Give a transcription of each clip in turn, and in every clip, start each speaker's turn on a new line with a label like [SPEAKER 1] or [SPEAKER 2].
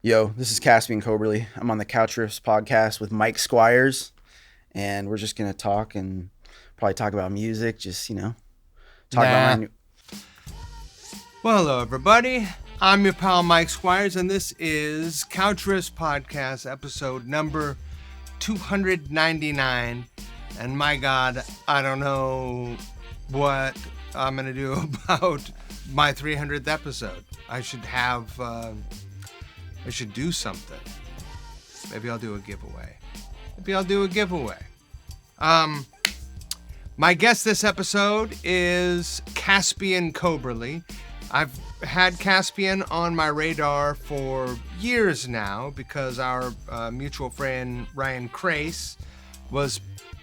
[SPEAKER 1] Yo, this is Caspian Coberly. I'm on the Couch Riffs podcast with Mike Squires, and we're just gonna talk and probably talk about music. Just talk about my
[SPEAKER 2] Nah.
[SPEAKER 1] new.
[SPEAKER 2] Well, hello, everybody. I'm your pal Mike Squires, and this is Couch Riffs Podcast, episode number 299. And my God, I don't know what I'm going to do about my 300th episode. I should do something. Maybe I'll do a giveaway. My guest this episode is Caspian Coberly. I've had Caspian on my radar for years now because our mutual friend Ryan Crace was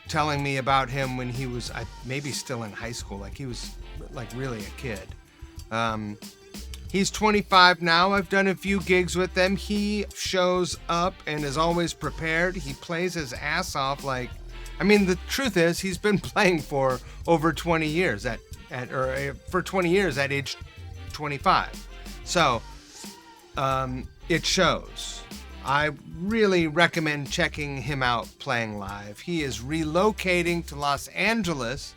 [SPEAKER 2] telling me about him when he was maybe still in high school, like he was like really a kid. He's 25 now. I've done a few gigs with him. He shows up and is always prepared. He plays his ass off. The truth is he's been playing for over 20 years for 20 years at age 25. So, it shows. I really recommend checking him out playing live. He is relocating to Los Angeles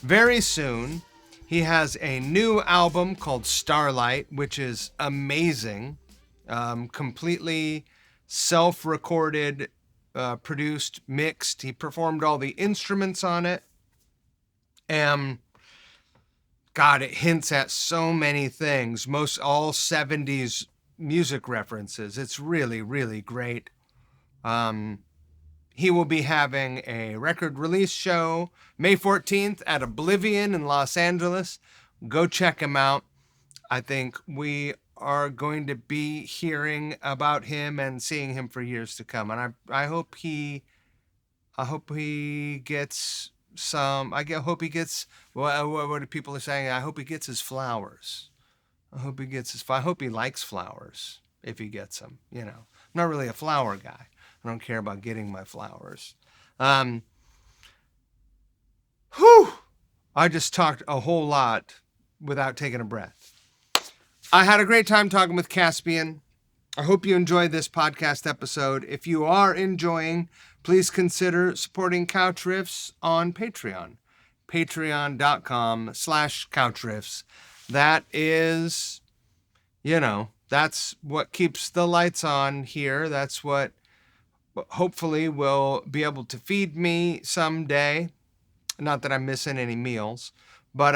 [SPEAKER 2] very soon. He has a new album called Starlight, which is amazing. Completely self-recorded, produced, mixed. He performed all the instruments on it. And God, it hints at so many things. All 70s music references. It's really, really great. He will be having a record release show May 14th at Oblivion in Los Angeles. Go check him out. I think we are going to be hearing about him and seeing him for years to come. And I hope he gets what people are saying. I hope he gets his flowers. I hope he likes flowers if he gets them. I'm not really a flower guy. I don't care about getting my flowers. I just talked a whole lot without taking a breath. I had a great time talking with Caspian. I hope you enjoyed this podcast episode. If you are enjoying, please consider supporting Couch Riffs on Patreon. Patreon.com/couchriffs. That is, that's what keeps the lights on here. That's what hopefully will be able to feed me someday. Not that I'm missing any meals, but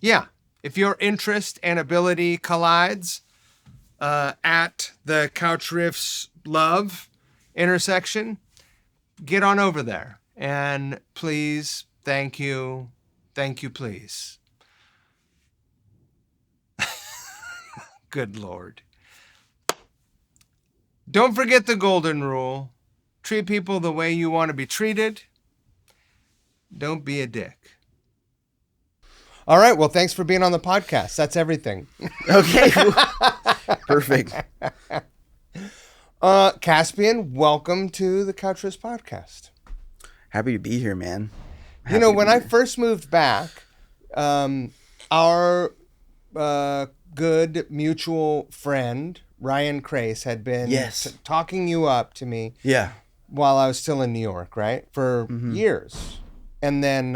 [SPEAKER 2] yeah. If your interest and ability collides at the Couch Riffs love intersection, get on over there. And please, thank you, please. Good Lord. Don't forget the golden rule. Treat people the way you want to be treated. Don't be a dick. All right. Well, thanks for being on the podcast. That's everything.
[SPEAKER 1] Okay, perfect.
[SPEAKER 2] Caspian, welcome to the Couch Riffs podcast.
[SPEAKER 1] Happy to be here, man.
[SPEAKER 2] When I first moved back, our good mutual friend Ryan Crace had been talking you up to me.
[SPEAKER 1] Yeah.
[SPEAKER 2] While I was still in New York, right? For years. And then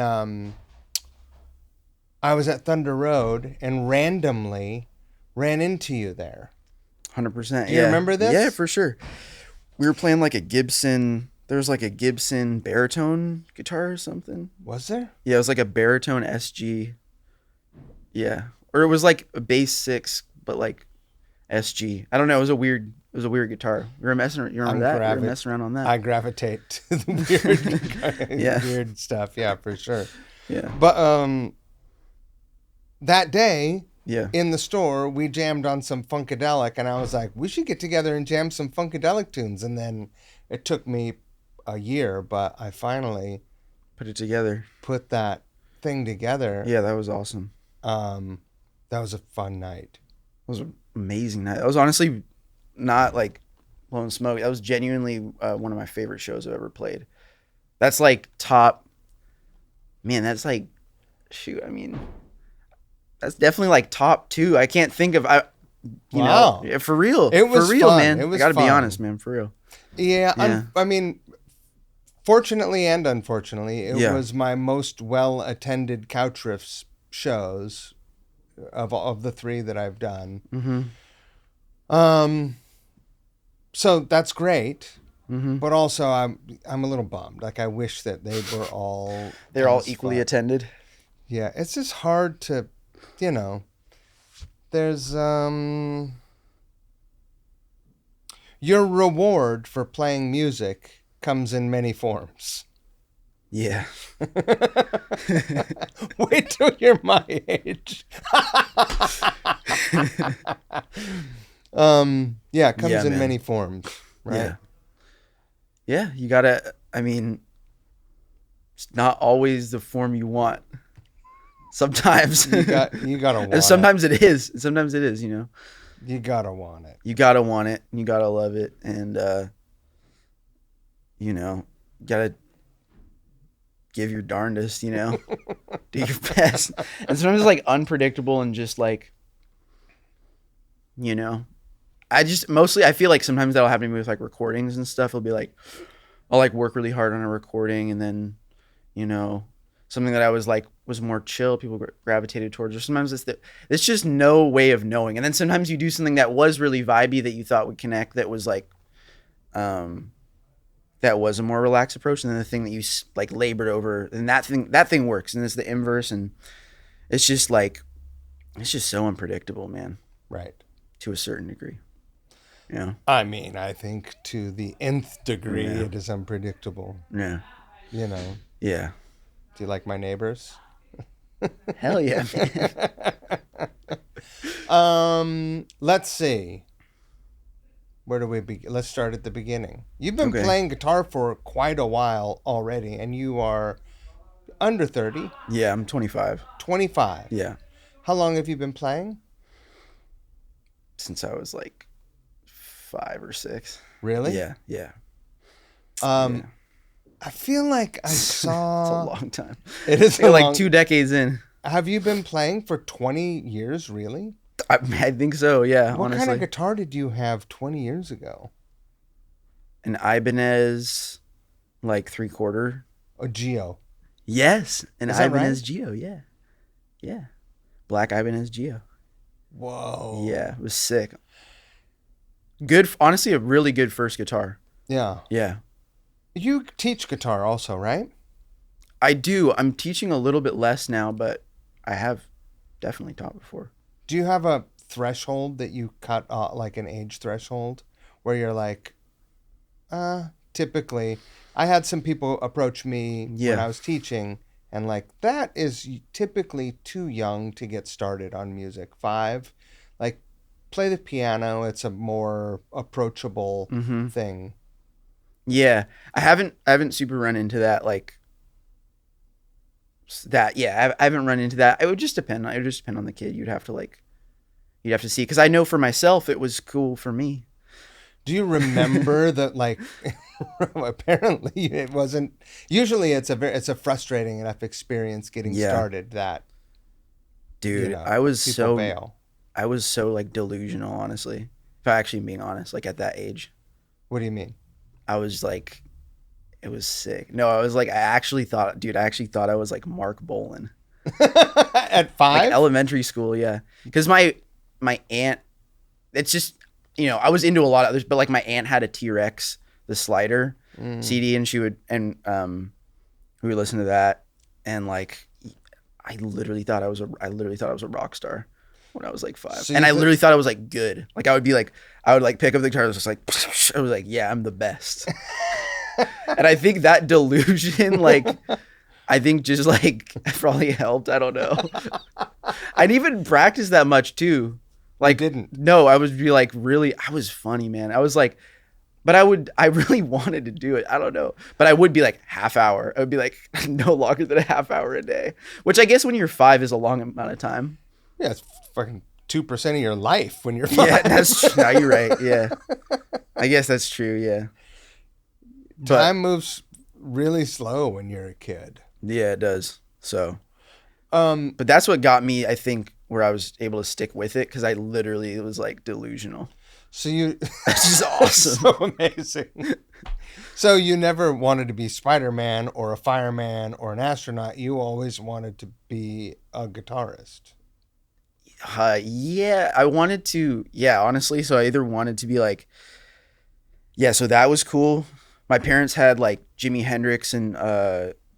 [SPEAKER 2] I was at Thunder Road and randomly ran into you there.
[SPEAKER 1] 100%.
[SPEAKER 2] Do you remember this?
[SPEAKER 1] Yeah, for sure. We were playing like a Gibson. There was like a Gibson baritone guitar or something.
[SPEAKER 2] Was there?
[SPEAKER 1] Yeah, it was like a baritone SG. Yeah, or it was like a bass 6, but like SG. I don't know. It was a weird guitar. We were messing. You remember that? We were messing around on that.
[SPEAKER 2] I gravitate to the weird, weird stuff. Yeah, for sure.
[SPEAKER 1] Yeah.
[SPEAKER 2] But that day,
[SPEAKER 1] yeah,
[SPEAKER 2] in the store, we jammed on some Funkadelic, and I was like, we should get together and jam some Funkadelic tunes. And then it took me a year, but I finally
[SPEAKER 1] put that
[SPEAKER 2] thing together.
[SPEAKER 1] Yeah, that was awesome.
[SPEAKER 2] That was a fun night.
[SPEAKER 1] It was an amazing night. That was honestly not like blowing smoke. That was genuinely one of my favorite shows I've ever played. That's like top. Man, that's like, shoot. I mean, that's definitely like top 2. I can't think of. you know, for real.
[SPEAKER 2] It was
[SPEAKER 1] for real,
[SPEAKER 2] fun.
[SPEAKER 1] man.
[SPEAKER 2] It was
[SPEAKER 1] I gotta
[SPEAKER 2] fun.
[SPEAKER 1] be honest, man, for real.
[SPEAKER 2] Yeah. I mean, fortunately and unfortunately, it was my most well-attended Couch Riffs shows of the 3 that I've done.
[SPEAKER 1] Mm-hmm.
[SPEAKER 2] So that's great.
[SPEAKER 1] Mm-hmm.
[SPEAKER 2] But also, I'm a little bummed. Like, I wish that they were all...
[SPEAKER 1] They're all equally attended.
[SPEAKER 2] Yeah, it's just hard to, you know... There's, Your reward for playing music comes in many forms.
[SPEAKER 1] Yeah.
[SPEAKER 2] Wait till you're my age. Yeah, it comes in many forms, right?
[SPEAKER 1] Yeah. Yeah, you gotta, I mean, it's not always the form you want. Sometimes.
[SPEAKER 2] You gotta want
[SPEAKER 1] and sometimes it is. Sometimes it is, you know.
[SPEAKER 2] You gotta want it.
[SPEAKER 1] You gotta want it. You gotta love it. And, you know, you gotta give your darndest, you know. Do your best. And sometimes it's like unpredictable and just like, you know. I feel like sometimes that'll happen to me with like recordings and stuff. It'll be like, I'll like work really hard on a recording and then, you know, something that I was like, was more chill, people gravitated towards, or sometimes it's just no way of knowing. And then sometimes you do something that was really vibey that you thought would connect, that was like, that was a more relaxed approach. And then the thing that you like labored over, and that thing works. And it's the inverse. And it's just like, it's just so unpredictable, man.
[SPEAKER 2] Right.
[SPEAKER 1] To a certain degree. Yeah.
[SPEAKER 2] I mean, I think to the nth degree, it is unpredictable.
[SPEAKER 1] Yeah.
[SPEAKER 2] You know.
[SPEAKER 1] Yeah.
[SPEAKER 2] Do you like my neighbors?
[SPEAKER 1] Hell yeah,
[SPEAKER 2] man. Let's see. Where do we begin? Let's start at the beginning. You've been playing guitar for quite a while already, and you are under 30.
[SPEAKER 1] Yeah, I'm 25.
[SPEAKER 2] 25.
[SPEAKER 1] Yeah.
[SPEAKER 2] How long have you been playing?
[SPEAKER 1] Since I was like 5 or 6.
[SPEAKER 2] Really?
[SPEAKER 1] Yeah, yeah.
[SPEAKER 2] I feel like I saw...
[SPEAKER 1] It's a long time.
[SPEAKER 2] It is
[SPEAKER 1] like 2 decades in.
[SPEAKER 2] Have you been playing for 20 years, really?
[SPEAKER 1] I think so, yeah,
[SPEAKER 2] What
[SPEAKER 1] honestly.
[SPEAKER 2] kind of guitar did you have 20 years ago?
[SPEAKER 1] An Ibanez, like 3/4.
[SPEAKER 2] A Geo.
[SPEAKER 1] Yes, an Ibanez
[SPEAKER 2] right?
[SPEAKER 1] Geo, yeah. Yeah. Black Ibanez Geo.
[SPEAKER 2] Whoa.
[SPEAKER 1] Yeah, it was sick. Good, honestly, a really good first guitar.
[SPEAKER 2] Yeah.
[SPEAKER 1] Yeah.
[SPEAKER 2] You teach guitar also, right?
[SPEAKER 1] I do. I'm teaching a little bit less now, but I have definitely taught before.
[SPEAKER 2] Do you have a threshold that you cut, like an age threshold, where you're like, typically, I had some people approach me when I was teaching, and like, that is typically too young to get started on music. 5, like, play the piano. It's a more approachable thing.
[SPEAKER 1] Yeah, I haven't super run into that, like that. Yeah, I haven't run into that. It would just depend. It would just depend on the kid. You'd have to see, because I know for myself it was cool for me.
[SPEAKER 2] Do you remember that? Like, apparently it wasn't. Usually, it's a frustrating enough experience getting started that.
[SPEAKER 1] Dude,
[SPEAKER 2] you know,
[SPEAKER 1] I was so
[SPEAKER 2] bail.
[SPEAKER 1] I was so like delusional, honestly. If I actually being honest, like at that age.
[SPEAKER 2] What do you mean?
[SPEAKER 1] I was like, it was sick. No, I was like, I actually thought I was like Mark Bolan.
[SPEAKER 2] At 5?
[SPEAKER 1] Like elementary school, yeah. Because my aunt, it's just, you know, I was into a lot of others, but like my aunt had a T-Rex, the Slider CD, and we would listen to that, and like, I literally thought I was a rock star when I was like 5.
[SPEAKER 2] So
[SPEAKER 1] and I literally thought I was like good. Like I would pick up the guitar, I was just like, I was like, yeah, I'm the best. And I think that delusion, like, I think just like probably helped. I don't know. I didn't even practice that much too. Like, no, I would be like, really, I was funny, man. I was like, but I really wanted to do it. I don't know. But I would be like half hour. I would be like no longer than a half hour a day, which I guess when you're 5 is a long amount of time.
[SPEAKER 2] Yeah, it's fucking 2% of your life when you're 5.
[SPEAKER 1] Yeah, that's no, you're right. Yeah, I guess that's true. Yeah,
[SPEAKER 2] time moves really slow when you're a kid.
[SPEAKER 1] Yeah, it does. So, but that's what got me, I think, where I was able to stick with it because I literally was like delusional.
[SPEAKER 2] So you,
[SPEAKER 1] It's just awesome.
[SPEAKER 2] so amazing. So you never wanted to be Spider-Man or a fireman or an astronaut. You always wanted to be a guitarist.
[SPEAKER 1] Yeah, I wanted to. Yeah, honestly, so I either wanted to be like, yeah, so that was cool. My parents had like Jimi Hendrix and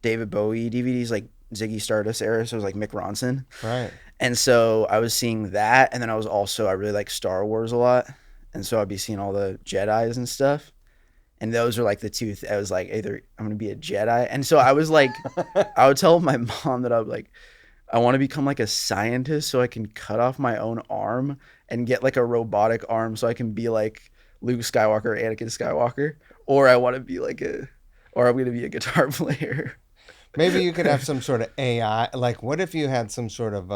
[SPEAKER 1] David Bowie DVDs, like Ziggy Stardust era. So it was like Mick Ronson.
[SPEAKER 2] Right.
[SPEAKER 1] And so I was seeing that. And then I really like Star Wars a lot. And so I'd be seeing all the Jedis and stuff. And those are like the two. I was like, either I'm going to be a Jedi. And so I was like, I would tell my mom that I would like, I want to become like a scientist so I can cut off my own arm and get like a robotic arm so I can be like Luke Skywalker or Anakin Skywalker. Or I want to be like or I'm going to be a guitar player.
[SPEAKER 2] Maybe you could have some sort of AI. Like, what if you had some sort of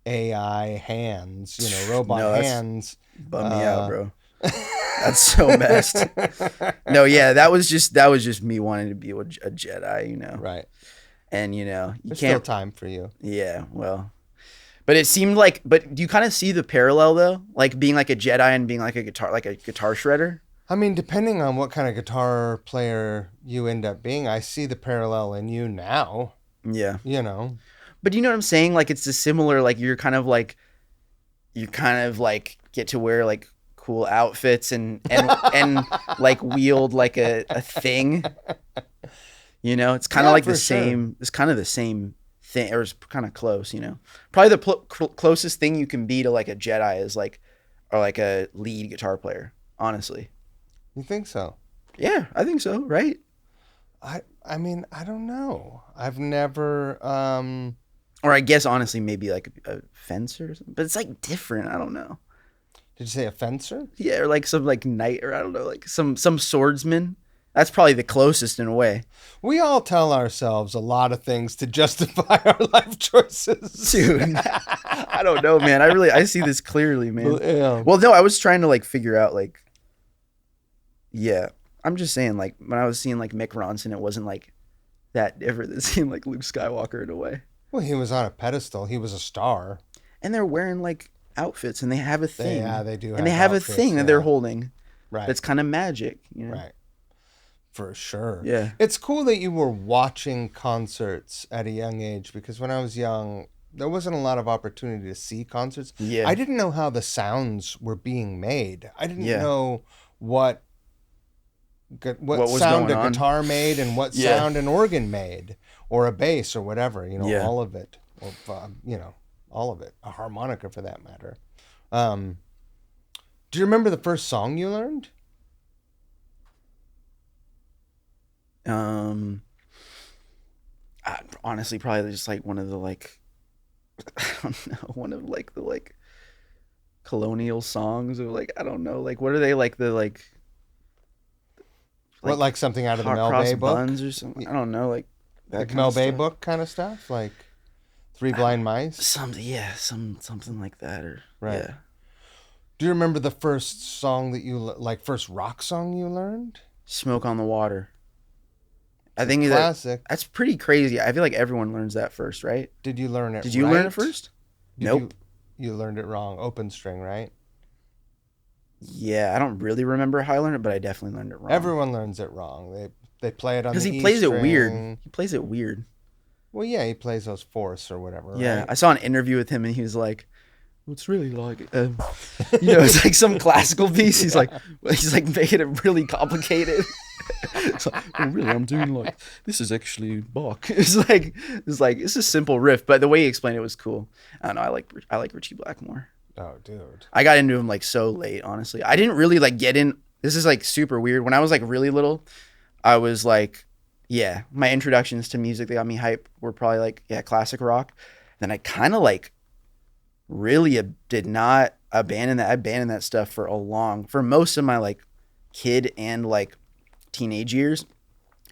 [SPEAKER 2] AI hands, robot hands?
[SPEAKER 1] Bum me out, bro. That's so messed. No, yeah, that was just me wanting to be a Jedi,
[SPEAKER 2] Right.
[SPEAKER 1] And you
[SPEAKER 2] There's
[SPEAKER 1] can't.
[SPEAKER 2] still time for you.
[SPEAKER 1] Yeah, well, but it seemed like. But do you kind of see the parallel though, like being like a Jedi and being like a guitar shredder?
[SPEAKER 2] I mean, depending on what kind of guitar player you end up being, I see the parallel in you now.
[SPEAKER 1] Yeah.
[SPEAKER 2] But
[SPEAKER 1] you know what I'm saying? Like it's a similar. Like you kind of like get to wear like cool outfits and like wield like a thing. It's kind of like the same. Sure. It's kind of the same thing, or it's kind of close. Probably the closest thing you can be to like a Jedi is like, or like a lead guitar player. Honestly,
[SPEAKER 2] you think so?
[SPEAKER 1] Yeah, I think so. Right?
[SPEAKER 2] I mean, I don't know. I've never.
[SPEAKER 1] Or I guess honestly, maybe like a fencer or something. But it's like different. I don't know.
[SPEAKER 2] Did you say a fencer?
[SPEAKER 1] Yeah, or like some like knight, or I don't know, like some swordsman. That's probably the closest in a way.
[SPEAKER 2] We all tell ourselves a lot of things to justify our life choices.
[SPEAKER 1] Dude, I don't know, man. I see this clearly, man.
[SPEAKER 2] Yeah.
[SPEAKER 1] Well, no, I was trying to like figure out like, yeah, I'm just saying like when I was seeing like Mick Ronson, it wasn't like that different than seeing like Luke Skywalker in a way.
[SPEAKER 2] Well, he was on a pedestal. He was a star.
[SPEAKER 1] And they're wearing like outfits and they have a thing.
[SPEAKER 2] They do.
[SPEAKER 1] And they have
[SPEAKER 2] outfits,
[SPEAKER 1] a thing that they're holding.
[SPEAKER 2] Right.
[SPEAKER 1] That's kind of magic,
[SPEAKER 2] Right. For sure.
[SPEAKER 1] Yeah.
[SPEAKER 2] It's cool that you were watching concerts at a young age, because when I was young, there wasn't a lot of opportunity to see concerts.
[SPEAKER 1] Yeah.
[SPEAKER 2] I didn't know how the sounds were being made. I didn't know what sound a guitar made and what sound an organ made, or a bass or whatever, all of it. Or, all of it. A harmonica for that matter. Do you remember the first song you learned?
[SPEAKER 1] Honestly, probably just like one of the like, I don't know, one of like the like colonial songs, or like, I don't know, like what are they, like the like
[SPEAKER 2] what, like something out of the Mel Bay book
[SPEAKER 1] buns or something? I don't know, like that
[SPEAKER 2] like Mel Bay book kind of stuff, like Three Blind Mice,
[SPEAKER 1] something like that, or
[SPEAKER 2] right.
[SPEAKER 1] Yeah.
[SPEAKER 2] Do you remember the first song that you first rock song you learned?
[SPEAKER 1] Smoke on the Water. I think
[SPEAKER 2] classic.
[SPEAKER 1] That's pretty crazy. I feel like everyone learns that first, right?
[SPEAKER 2] Did you learn it?
[SPEAKER 1] Did you learn it first? Nope.
[SPEAKER 2] You learned it wrong. Open string, right?
[SPEAKER 1] Yeah, I don't really remember how I learned it, but I definitely learned it wrong.
[SPEAKER 2] Everyone learns it wrong. They play it on the E string.
[SPEAKER 1] Because he plays it weird. He plays it weird.
[SPEAKER 2] Well, yeah, he plays those fourths or whatever.
[SPEAKER 1] Yeah,
[SPEAKER 2] right?
[SPEAKER 1] I saw an interview with him, and he was like, "It's really like, it's like some classical piece." He's like making it really complicated. It's like, oh, really, I'm doing like, this is actually Bach. It's like it's a simple riff, but the way he explained it was cool. I don't know. I like Richie Blackmore.
[SPEAKER 2] Oh, dude.
[SPEAKER 1] I got into him like so late, honestly. I didn't really like get in. This is like super weird. When I was like really little, I was like, yeah, my introductions to music that got me hype were probably like, yeah, classic rock. Then I kind of like really did not abandon that. I abandoned that stuff for most of my like kid and like teenage years.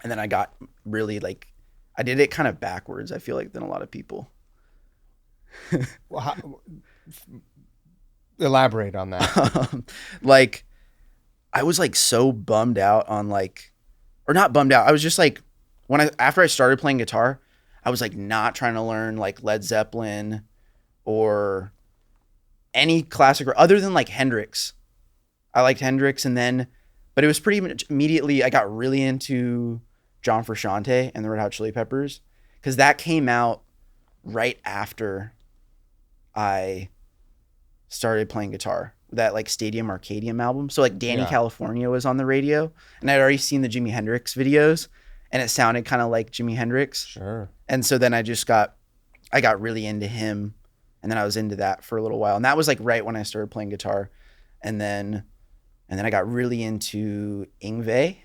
[SPEAKER 1] And then I got really like, I did it kind of backwards, I feel like, than a lot of people.
[SPEAKER 2] Well, elaborate on that.
[SPEAKER 1] Like, I was like so bummed out on like, or not bummed out. I was just like, after I started playing guitar, I was like not trying to learn like Led Zeppelin or any classic other than like Hendrix. I liked Hendrix, but it was pretty much immediately I got really into John Frusciante and the Red Hot Chili Peppers because that came out right after I started playing guitar. That like Stadium Arcadium album. So like Danny California was on the radio, and I'd already seen the Jimi Hendrix videos, and it sounded kind of like Jimi Hendrix.
[SPEAKER 2] Sure.
[SPEAKER 1] And so then I got really into him, and then I was into that for a little while, and that was like right when I started playing guitar, and then I got really into Yngwie,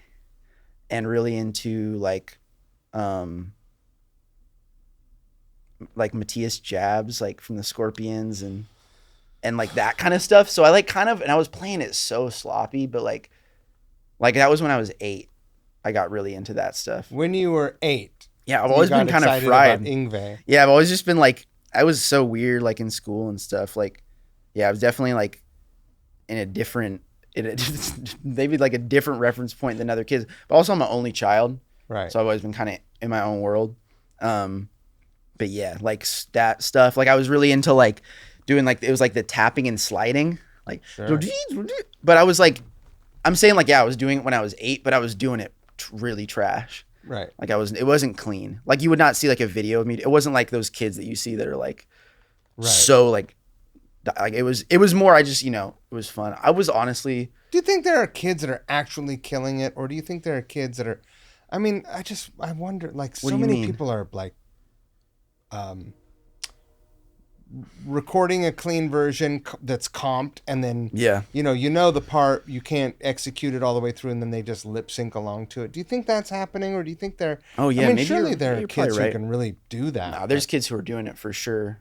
[SPEAKER 1] and really into like Matthias Jabs, like from the Scorpions, and like that kind of stuff. So I like and I was playing it so sloppy, but like that was when I was 8. I got really into that stuff.
[SPEAKER 2] When you were 8.
[SPEAKER 1] Yeah, I've always been kind of fried.
[SPEAKER 2] Yngwie.
[SPEAKER 1] Yeah, I've always just been like, I was so weird like in school and stuff. Like, yeah, I was definitely like maybe like a different reference point than other kids. But also I'm an only child.
[SPEAKER 2] Right.
[SPEAKER 1] So I've always been kind of in my own world. But yeah, like that stuff. Like I was really into like doing like, it was like the tapping and sliding. Like, sure. But I was like, I'm saying like, yeah, I was doing it when I was 8, but I was doing it really trash.
[SPEAKER 2] Right.
[SPEAKER 1] Like it wasn't clean. Like you would not see like a video of me. It wasn't like those kids that you see that are like, so like it was more, I just, it was fun. I was honestly.
[SPEAKER 2] Do you think there are kids that are actually killing it? Or do you think there are kids that are, I mean, I wonder, like so many people are like, recording a clean version that's comped, and then the part, you can't execute it all the way through, and then they just lip sync along to it. Do you think that's happening, or do you think they're?
[SPEAKER 1] Oh yeah,
[SPEAKER 2] I mean, surely there are kids who can really do that.
[SPEAKER 1] No, there's kids who are doing it for sure,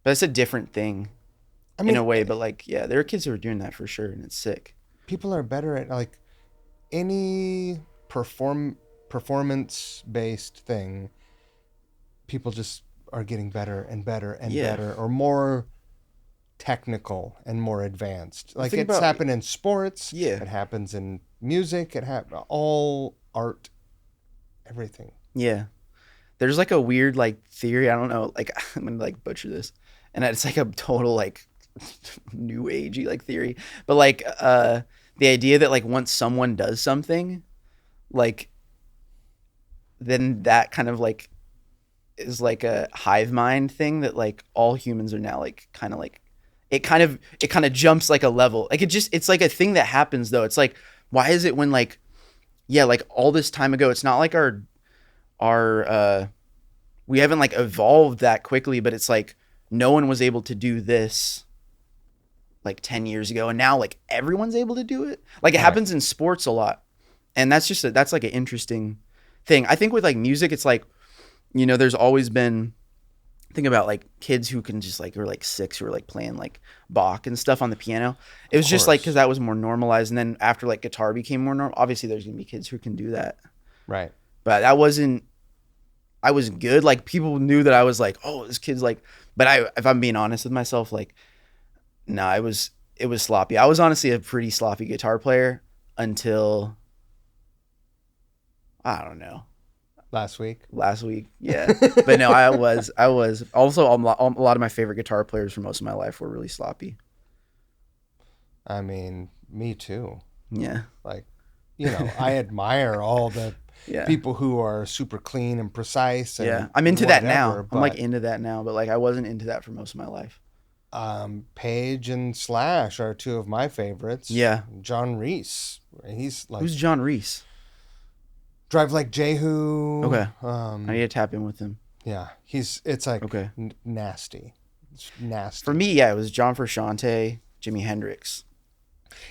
[SPEAKER 1] but it's a different thing, in a way. But like, yeah, there are kids who are doing that for sure, and it's sick.
[SPEAKER 2] People are better at like any performance based thing. People just are getting better and better and better, or more technical and more advanced. Like it's happened in sports.
[SPEAKER 1] Yeah.
[SPEAKER 2] It happens in music. All art, everything.
[SPEAKER 1] Yeah. There's like a weird like theory. I don't know. Like I'm gonna like butcher this, and it's like a total like new agey like theory. But like the idea that like once someone does something, like then that kind of like is like a hive mind thing that like all humans are now like kind of like it kind of jumps like a level. Like it's like a thing that happens though. It's like, why is it when like, yeah, like all this time ago, it's not like our we haven't like evolved that quickly, but it's like no one was able to do this like 10 years ago, and now like everyone's able to do it. Like it happens in sports a lot, and that's like an interesting thing. I think with like music, it's like, there's always been, think about like kids who can just like, who are like 6 who are like playing like Bach and stuff on the piano. It was just like, because that was more normalized. And then after like guitar became more normal, obviously there's going to be kids who can do that.
[SPEAKER 2] Right.
[SPEAKER 1] But I was good. Like people knew that I was like, oh, this kid's like, but if I'm being honest with myself, like, no, it was sloppy. I was honestly a pretty sloppy guitar player until, I don't know.
[SPEAKER 2] Last week,
[SPEAKER 1] yeah. But no, I was also a lot of my favorite guitar players for most of my life were really sloppy.
[SPEAKER 2] I mean, me too.
[SPEAKER 1] Yeah.
[SPEAKER 2] Like, I admire all the people who are super clean and precise. And
[SPEAKER 1] I'm into that now. I'm like into that now, but like I wasn't into that for most of my life.
[SPEAKER 2] Page and Slash are 2 of my favorites.
[SPEAKER 1] Yeah.
[SPEAKER 2] John Reese. He's like,
[SPEAKER 1] who's John Reese?
[SPEAKER 2] Drive Like Jehu.
[SPEAKER 1] Okay. I need to tap in with him.
[SPEAKER 2] Yeah. It's like nasty. It's nasty.
[SPEAKER 1] For me, yeah, it was John Frusciante, Jimi Hendrix.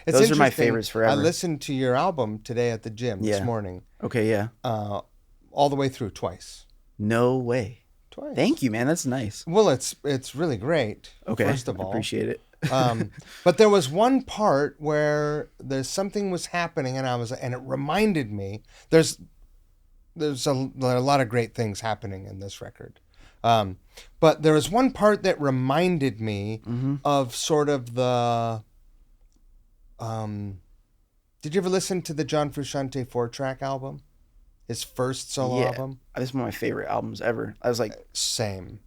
[SPEAKER 1] Those are my favorites forever.
[SPEAKER 2] I listened to your album today at the gym this morning.
[SPEAKER 1] Okay, yeah.
[SPEAKER 2] All the way through twice.
[SPEAKER 1] No way.
[SPEAKER 2] Twice.
[SPEAKER 1] Thank you, man. That's nice.
[SPEAKER 2] Well, it's really great.
[SPEAKER 1] Okay.
[SPEAKER 2] First of all,
[SPEAKER 1] I appreciate it.
[SPEAKER 2] But there was one part where something was happening, and it reminded me. There's a lot of great things happening in this record, but there was one part that reminded me of sort of the. Did you ever listen to the John Frusciante 4-track album? His first solo album?
[SPEAKER 1] This is one of my favorite albums ever. I was like...
[SPEAKER 2] Same.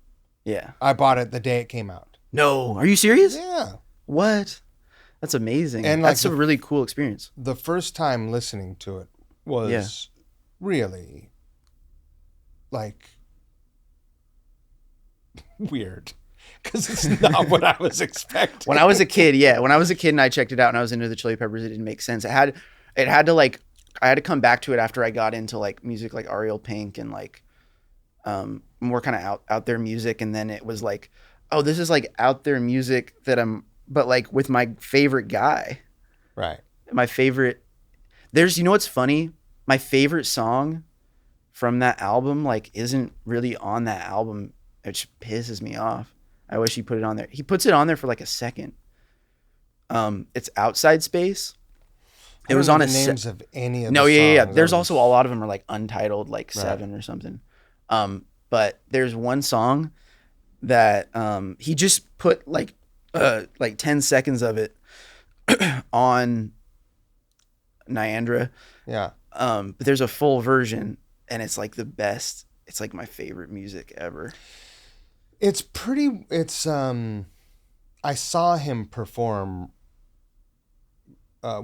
[SPEAKER 1] Yeah.
[SPEAKER 2] I bought it the day it came out.
[SPEAKER 1] No, are you serious?
[SPEAKER 2] Yeah.
[SPEAKER 1] What? That's amazing.
[SPEAKER 2] And
[SPEAKER 1] that's
[SPEAKER 2] like
[SPEAKER 1] a really cool experience.
[SPEAKER 2] The first time listening to it was really like weird because it's not what I was expecting.
[SPEAKER 1] When I was a kid and I checked it out and I was into the Chili Peppers, it didn't make sense. It had to like, I had to come back to it after I got into like music like Ariel Pink and like more kind of out there music. And then it was like, oh, this is like out there music but like with my favorite guy.
[SPEAKER 2] Right.
[SPEAKER 1] My favorite, you know what's funny? My favorite song from that album like isn't really on that album. It just pisses me off. I wish he put it on there. He puts it on there for like a second. It's Outside Space.
[SPEAKER 2] It was on the names of any of the songs.
[SPEAKER 1] Yeah. There's also a lot of them are like untitled, like 7 or something. But there's one song that he just put like 10 seconds of it on Nyandra.
[SPEAKER 2] Yeah.
[SPEAKER 1] But there's a full version and it's like the best. It's like my favorite music ever.
[SPEAKER 2] It's I saw him perform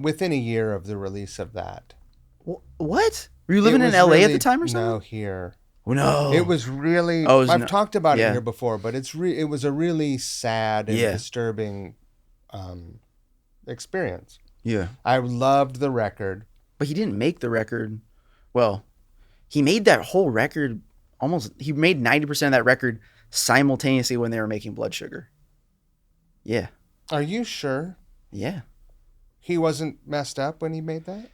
[SPEAKER 2] within a year of the release of that.
[SPEAKER 1] What? Were you living in LA at the time or something?
[SPEAKER 2] No, here.
[SPEAKER 1] No.
[SPEAKER 2] It was really I've talked about it here before, but it was a really sad and disturbing experience.
[SPEAKER 1] Yeah.
[SPEAKER 2] I loved the record.
[SPEAKER 1] But he didn't make the record. Well, he made that whole record he made 90% of that record simultaneously when they were making Blood Sugar. Yeah.
[SPEAKER 2] Are you sure?
[SPEAKER 1] Yeah.
[SPEAKER 2] He wasn't messed up when he made that?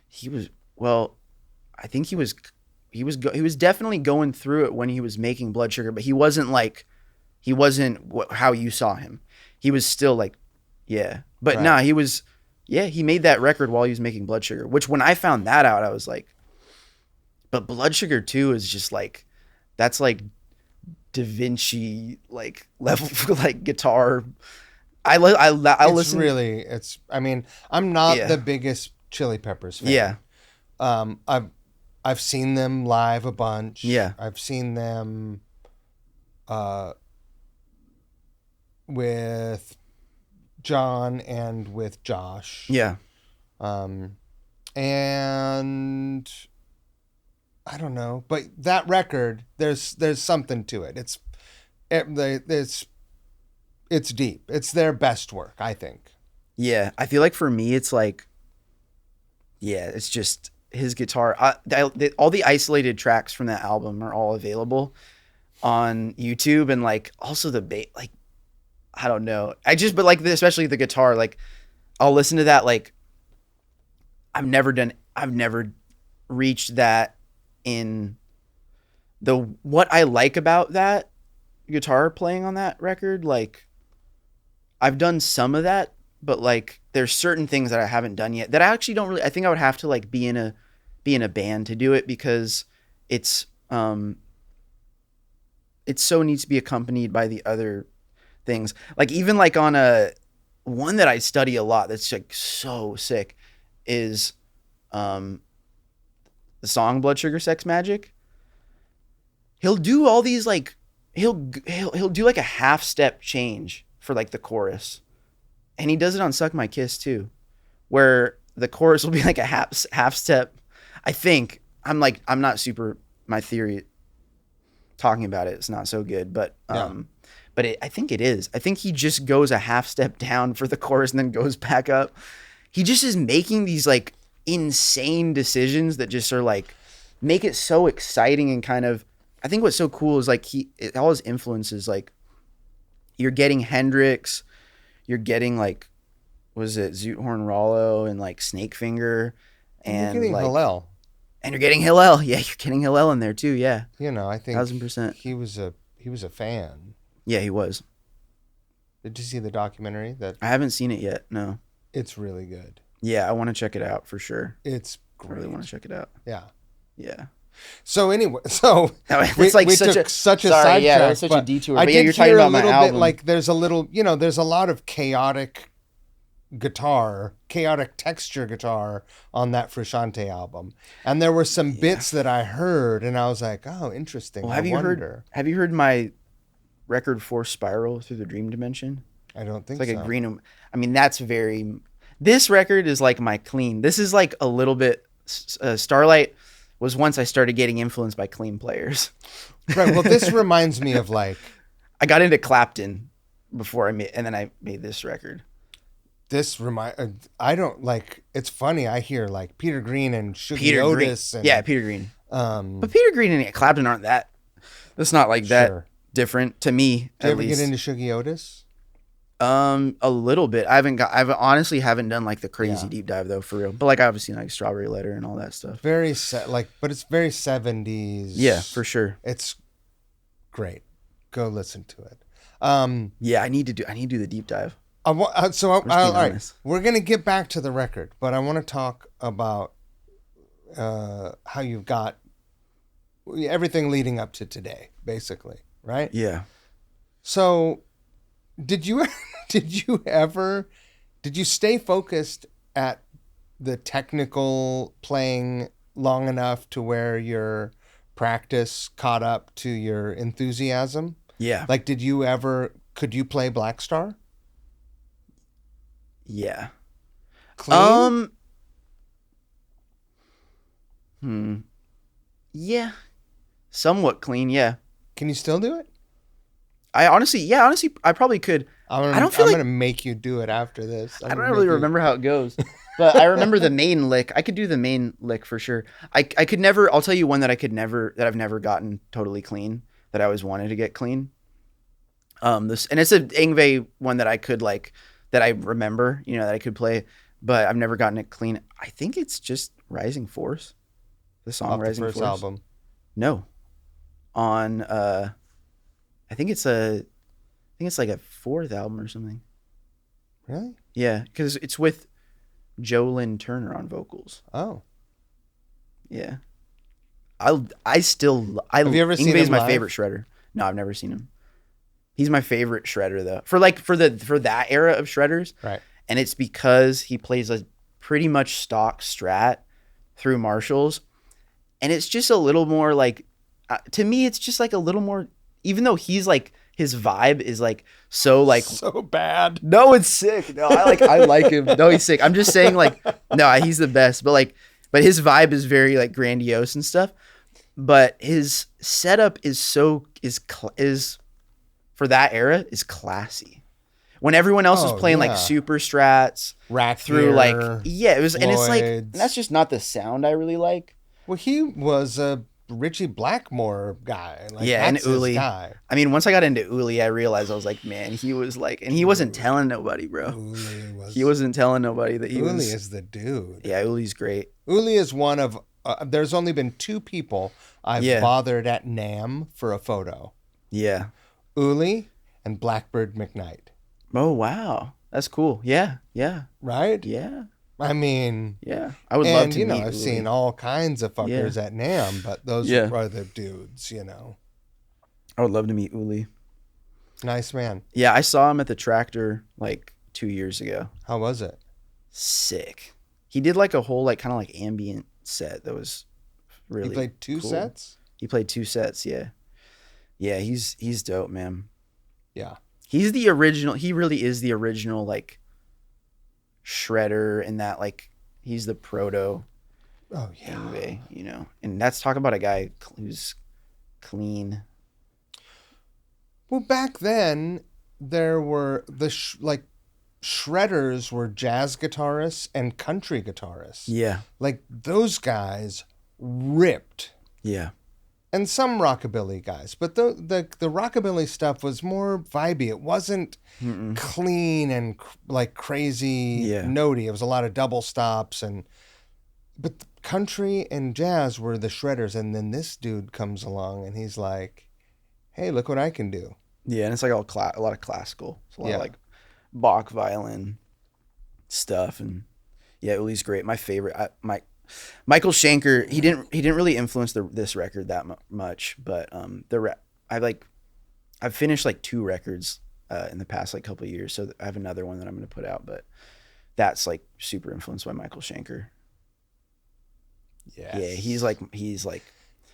[SPEAKER 1] I think he was definitely going through it when he was making Blood Sugar, but he wasn't how you saw him. He was still like, yeah. But
[SPEAKER 2] right.
[SPEAKER 1] nah, he made that record while he was making Blood Sugar, which when I found that out, I was like, but Blood Sugar 2 is just like, that's like Da Vinci, like level, like guitar. I listen.
[SPEAKER 2] Really, I mean, I'm not the biggest Chili Peppers fan.
[SPEAKER 1] Yeah.
[SPEAKER 2] I've seen them live a bunch.
[SPEAKER 1] Yeah.
[SPEAKER 2] I've seen them with John and with Josh.
[SPEAKER 1] Yeah.
[SPEAKER 2] And I don't know, but that record, there's something to it. It's deep. It's their best work, I think.
[SPEAKER 1] Yeah, I feel like for me, it's like, it's just his guitar. All the isolated tracks from that album are all available on YouTube, and like also the bass. Like, I don't know. But like especially the guitar. Like, I'll listen to that. Like, I've never reached that in what I like about that guitar playing on that record. Like, I've done some of that, but like there's certain things that I haven't done yet that I actually don't really. I think I would have to like be in a band to do it because it so needs to be accompanied by the other things. Like even like on one that I study a lot that's like so sick is the song Blood Sugar Sex Magic. He'll do all these like he'll do like a half step change for like the chorus, and he does it on Suck My Kiss too, where the chorus will be like a half step. I think I'm not super, my theory talking about it's not so good, but I think it is. I think he just goes a half step down for the chorus and then goes back up. He just is making these like insane decisions that just are like make it so exciting and kind of. I think what's so cool is like all his influences, like you're getting Hendrix, you're getting like, was it Zoothorn Rollo and like Snakefinger, and
[SPEAKER 2] you're getting
[SPEAKER 1] like,
[SPEAKER 2] Hillel.
[SPEAKER 1] And you're getting Hillel. Yeah, you're getting Hillel in there too. Yeah.
[SPEAKER 2] You know, I think
[SPEAKER 1] 1000%.
[SPEAKER 2] He was a fan.
[SPEAKER 1] Yeah, he was.
[SPEAKER 2] Did you see the documentary?
[SPEAKER 1] I haven't seen it yet. No.
[SPEAKER 2] It's really good.
[SPEAKER 1] Yeah, I want to check it out for sure.
[SPEAKER 2] It's great.
[SPEAKER 1] I really want to check it out.
[SPEAKER 2] Yeah.
[SPEAKER 1] Yeah.
[SPEAKER 2] So anyway,
[SPEAKER 1] it's like
[SPEAKER 2] we
[SPEAKER 1] such
[SPEAKER 2] took
[SPEAKER 1] a
[SPEAKER 2] such a
[SPEAKER 1] sorry,
[SPEAKER 2] sidetrack.
[SPEAKER 1] Yeah, that's such a detour.
[SPEAKER 2] But
[SPEAKER 1] yeah, you're talking about my album.
[SPEAKER 2] Bit, like there's a lot of chaotic texture guitar on that Frusciante album, and there were some bits that I heard, and I was like, oh, interesting.
[SPEAKER 1] Well, have you heard my record 4 Spiral Through the Dream Dimension?
[SPEAKER 2] I don't think
[SPEAKER 1] It's like
[SPEAKER 2] so.
[SPEAKER 1] a green. I mean, that's very. This record is like my clean. This is like a little bit. Starlight was once I started getting influenced by clean players.
[SPEAKER 2] Right. Well, this reminds me of like.
[SPEAKER 1] I got into Clapton before and then I made this record.
[SPEAKER 2] I don't like. It's funny. I hear like Peter Green and Shuggy
[SPEAKER 1] Peter Green.
[SPEAKER 2] Otis. And,
[SPEAKER 1] Yeah, Peter Green. But Peter Green and Clapton aren't that. That's not like that different to me.
[SPEAKER 2] Did you ever get into Shuggy Otis?
[SPEAKER 1] A little bit. I've honestly haven't done like the crazy deep dive though, for real. But like I've seen like Strawberry Letter and all that stuff.
[SPEAKER 2] But it's very 70s.
[SPEAKER 1] Yeah, for sure.
[SPEAKER 2] It's great. Go listen to it.
[SPEAKER 1] Yeah, I need to do the deep dive.
[SPEAKER 2] All right, we're gonna get back to the record, but I want to talk about how you've got everything leading up to today, basically, right?
[SPEAKER 1] Yeah.
[SPEAKER 2] So, did you stay focused at the technical playing long enough to where your practice caught up to your enthusiasm?
[SPEAKER 1] Yeah.
[SPEAKER 2] Like, could you play Black Star?
[SPEAKER 1] Yeah.
[SPEAKER 2] Clean?
[SPEAKER 1] Yeah. Somewhat clean, yeah.
[SPEAKER 2] Can you still do it?
[SPEAKER 1] I honestly, I probably could. I'm
[SPEAKER 2] gonna make you do it after this.
[SPEAKER 1] I don't really remember how it goes, but I remember the main lick. I could do the main lick for sure. I could never. I'll tell you one that I've never gotten totally clean. That I always wanted to get clean. And it's an Yngwie one that I could that I remember, that I could play, but I've never gotten it clean. I think it's just Rising Force, the song
[SPEAKER 2] off
[SPEAKER 1] Rising
[SPEAKER 2] the first
[SPEAKER 1] Force
[SPEAKER 2] album.
[SPEAKER 1] No, on I think it's like a 4th album or something.
[SPEAKER 2] Really?
[SPEAKER 1] Yeah, because it's with Joe Lynn Turner on vocals.
[SPEAKER 2] Oh.
[SPEAKER 1] Yeah. Have you ever seen him? Yngwie's my favorite shredder. No, I've never seen him. He's my favorite shredder though. For that era of shredders.
[SPEAKER 2] Right.
[SPEAKER 1] And it's because he plays a pretty much stock Strat through Marshalls. And it's just a little more like, to me, it's just like a little more, even though he's like, his vibe is like so
[SPEAKER 2] bad.
[SPEAKER 1] No, it's sick. No, I like him. No, he's sick. I'm just saying no, he's the best. But his vibe is very like grandiose and stuff. But his setup is for that era is classy. When everyone else was playing like super strats
[SPEAKER 2] Rack
[SPEAKER 1] through
[SPEAKER 2] Gear,
[SPEAKER 1] it was, and it's like,
[SPEAKER 2] Floyds.
[SPEAKER 1] that's just not the sound I really like.
[SPEAKER 2] Well, he was a Richie Blackmore guy.
[SPEAKER 1] And Uli.
[SPEAKER 2] Guy.
[SPEAKER 1] I mean, once I got into Uli, I realized I was like, man, he was like, and he wasn't telling nobody, bro. He wasn't telling nobody that he was.
[SPEAKER 2] Uli is the dude.
[SPEAKER 1] Yeah, Uli's great.
[SPEAKER 2] Uli is one of. There's only been 2 people I've bothered at NAMM for a photo.
[SPEAKER 1] Yeah.
[SPEAKER 2] Uli and Blackbird McKnight.
[SPEAKER 1] Oh wow, that's cool. Yeah.
[SPEAKER 2] Right.
[SPEAKER 1] Yeah.
[SPEAKER 2] I mean,
[SPEAKER 1] yeah, I would love to meet
[SPEAKER 2] I've seen all kinds of fuckers at NAMM, but those are the dudes,
[SPEAKER 1] I would love to meet Uli.
[SPEAKER 2] Nice man.
[SPEAKER 1] Yeah, I saw him at the Tractor 2 years ago.
[SPEAKER 2] How was it?
[SPEAKER 1] Sick. He did a whole kind of ambient set that was really.
[SPEAKER 2] He played 2
[SPEAKER 1] cool.
[SPEAKER 2] sets?
[SPEAKER 1] He played 2 sets, yeah. Yeah, he's dope, man.
[SPEAKER 2] Yeah.
[SPEAKER 1] He's the original. He really is the original shredder, in that he's the proto.
[SPEAKER 2] Oh yeah.
[SPEAKER 1] Yngwie, and that's talking about a guy who's clean.
[SPEAKER 2] Well, back then there were shredders were jazz guitarists and country guitarists.
[SPEAKER 1] Yeah.
[SPEAKER 2] Those guys ripped.
[SPEAKER 1] Yeah.
[SPEAKER 2] And some rockabilly guys, but the rockabilly stuff was more vibey. It wasn't clean and crazy notey. It was a lot of double stops but country and jazz were the shredders. And then this dude comes along and he's like, "Hey, look what I can do."
[SPEAKER 1] Yeah, and it's a lot of classical. It's a lot of Bach violin stuff, and Uli's great. My favorite. Michael Schenker, he didn't really influence this record that much, but I've finished 2 records in the past couple of years, so I have another one that I'm going to put out, but that's super influenced by Michael Schenker.
[SPEAKER 2] Yes.
[SPEAKER 1] Yeah, he's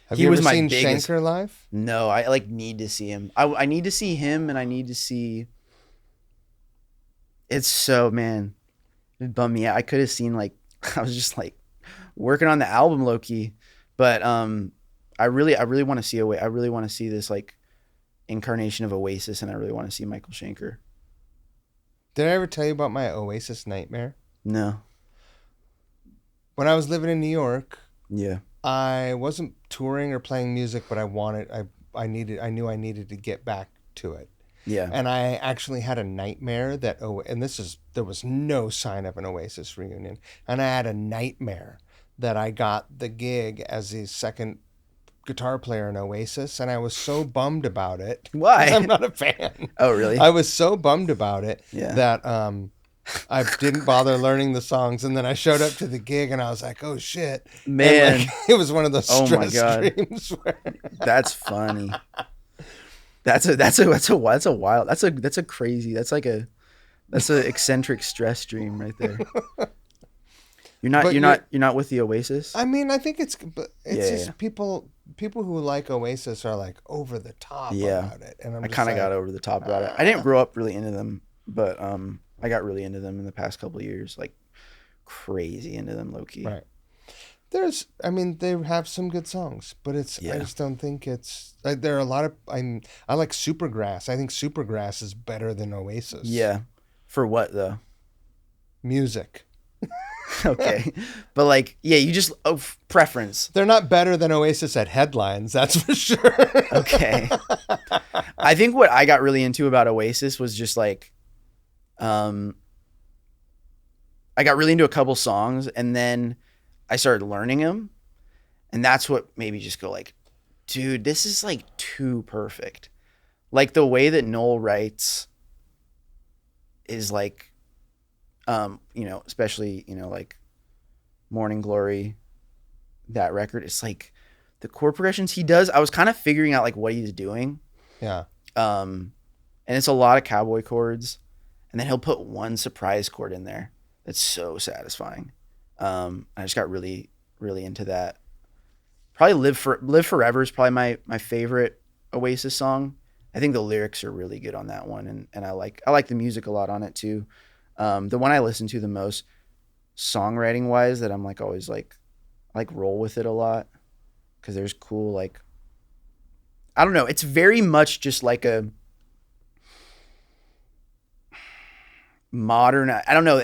[SPEAKER 2] Have
[SPEAKER 1] He
[SPEAKER 2] you
[SPEAKER 1] was
[SPEAKER 2] ever
[SPEAKER 1] my
[SPEAKER 2] seen
[SPEAKER 1] biggest.
[SPEAKER 2] Shanker live?
[SPEAKER 1] No, I like need to see him. I need to see him, and I need to see. It's so, man, it bummed me out. I could have seen like I was just like working on the album low key, but I really want to see I really want to see this like incarnation of Oasis, and I really want to see Michael Schenker.
[SPEAKER 2] Did I ever tell you about my Oasis nightmare?
[SPEAKER 1] No.
[SPEAKER 2] When I was living in New York,
[SPEAKER 1] Yeah.
[SPEAKER 2] I wasn't touring or playing music, but I knew I needed to get back to it.
[SPEAKER 1] Yeah.
[SPEAKER 2] And I actually had a nightmare that, there was no sign of an Oasis reunion. And I had a nightmare that I got the gig as the second guitar player in Oasis. And I was so bummed about it.
[SPEAKER 1] Why?
[SPEAKER 2] 'Cause I'm not a fan.
[SPEAKER 1] Oh, really?
[SPEAKER 2] I was so bummed about it
[SPEAKER 1] Yeah.
[SPEAKER 2] that I didn't bother learning the songs. And then I showed up to the gig and I was like, oh, shit.
[SPEAKER 1] Man.
[SPEAKER 2] And, like, it was one of those
[SPEAKER 1] Oh, my
[SPEAKER 2] stress
[SPEAKER 1] God.
[SPEAKER 2] dreams where...
[SPEAKER 1] That's funny. That's an eccentric stress dream right there. You're not with the Oasis?
[SPEAKER 2] I mean, I think it's
[SPEAKER 1] Yeah.
[SPEAKER 2] people who like Oasis are like over the top about it, and
[SPEAKER 1] I kind of got over the top about it. I didn't grow up really into them, but I got really into them in the past couple of years, like crazy into them, low key.
[SPEAKER 2] Right. They have some good songs, but I just don't think it's like there are a lot of. I like Supergrass. I think Supergrass is better than Oasis.
[SPEAKER 1] Yeah. For what though?
[SPEAKER 2] Music.
[SPEAKER 1] Okay. But like, yeah, you just preference.
[SPEAKER 2] They're not better than Oasis at headlines, that's for sure.
[SPEAKER 1] Okay. I think what I got really into about Oasis was just like, I got really into a couple songs, and then I started learning them, and that's what made me just go like, dude, this is like too perfect. Like the way that Noel writes is like, especially, like Morning Glory, that record. It's like the chord progressions he does. I was kind of figuring out like what he's doing.
[SPEAKER 2] Yeah.
[SPEAKER 1] And it's a lot of cowboy chords, and then he'll put one surprise chord in there that's so satisfying. I just got really, really into that. Probably Live Forever is probably my favorite Oasis song. I think the lyrics are really good on that one, and I like the music a lot on it too. The one I listen to the most songwriting wise that I'm like always like roll with it a lot, because there's cool, like, I don't know, it's very much just like a modern, I don't know,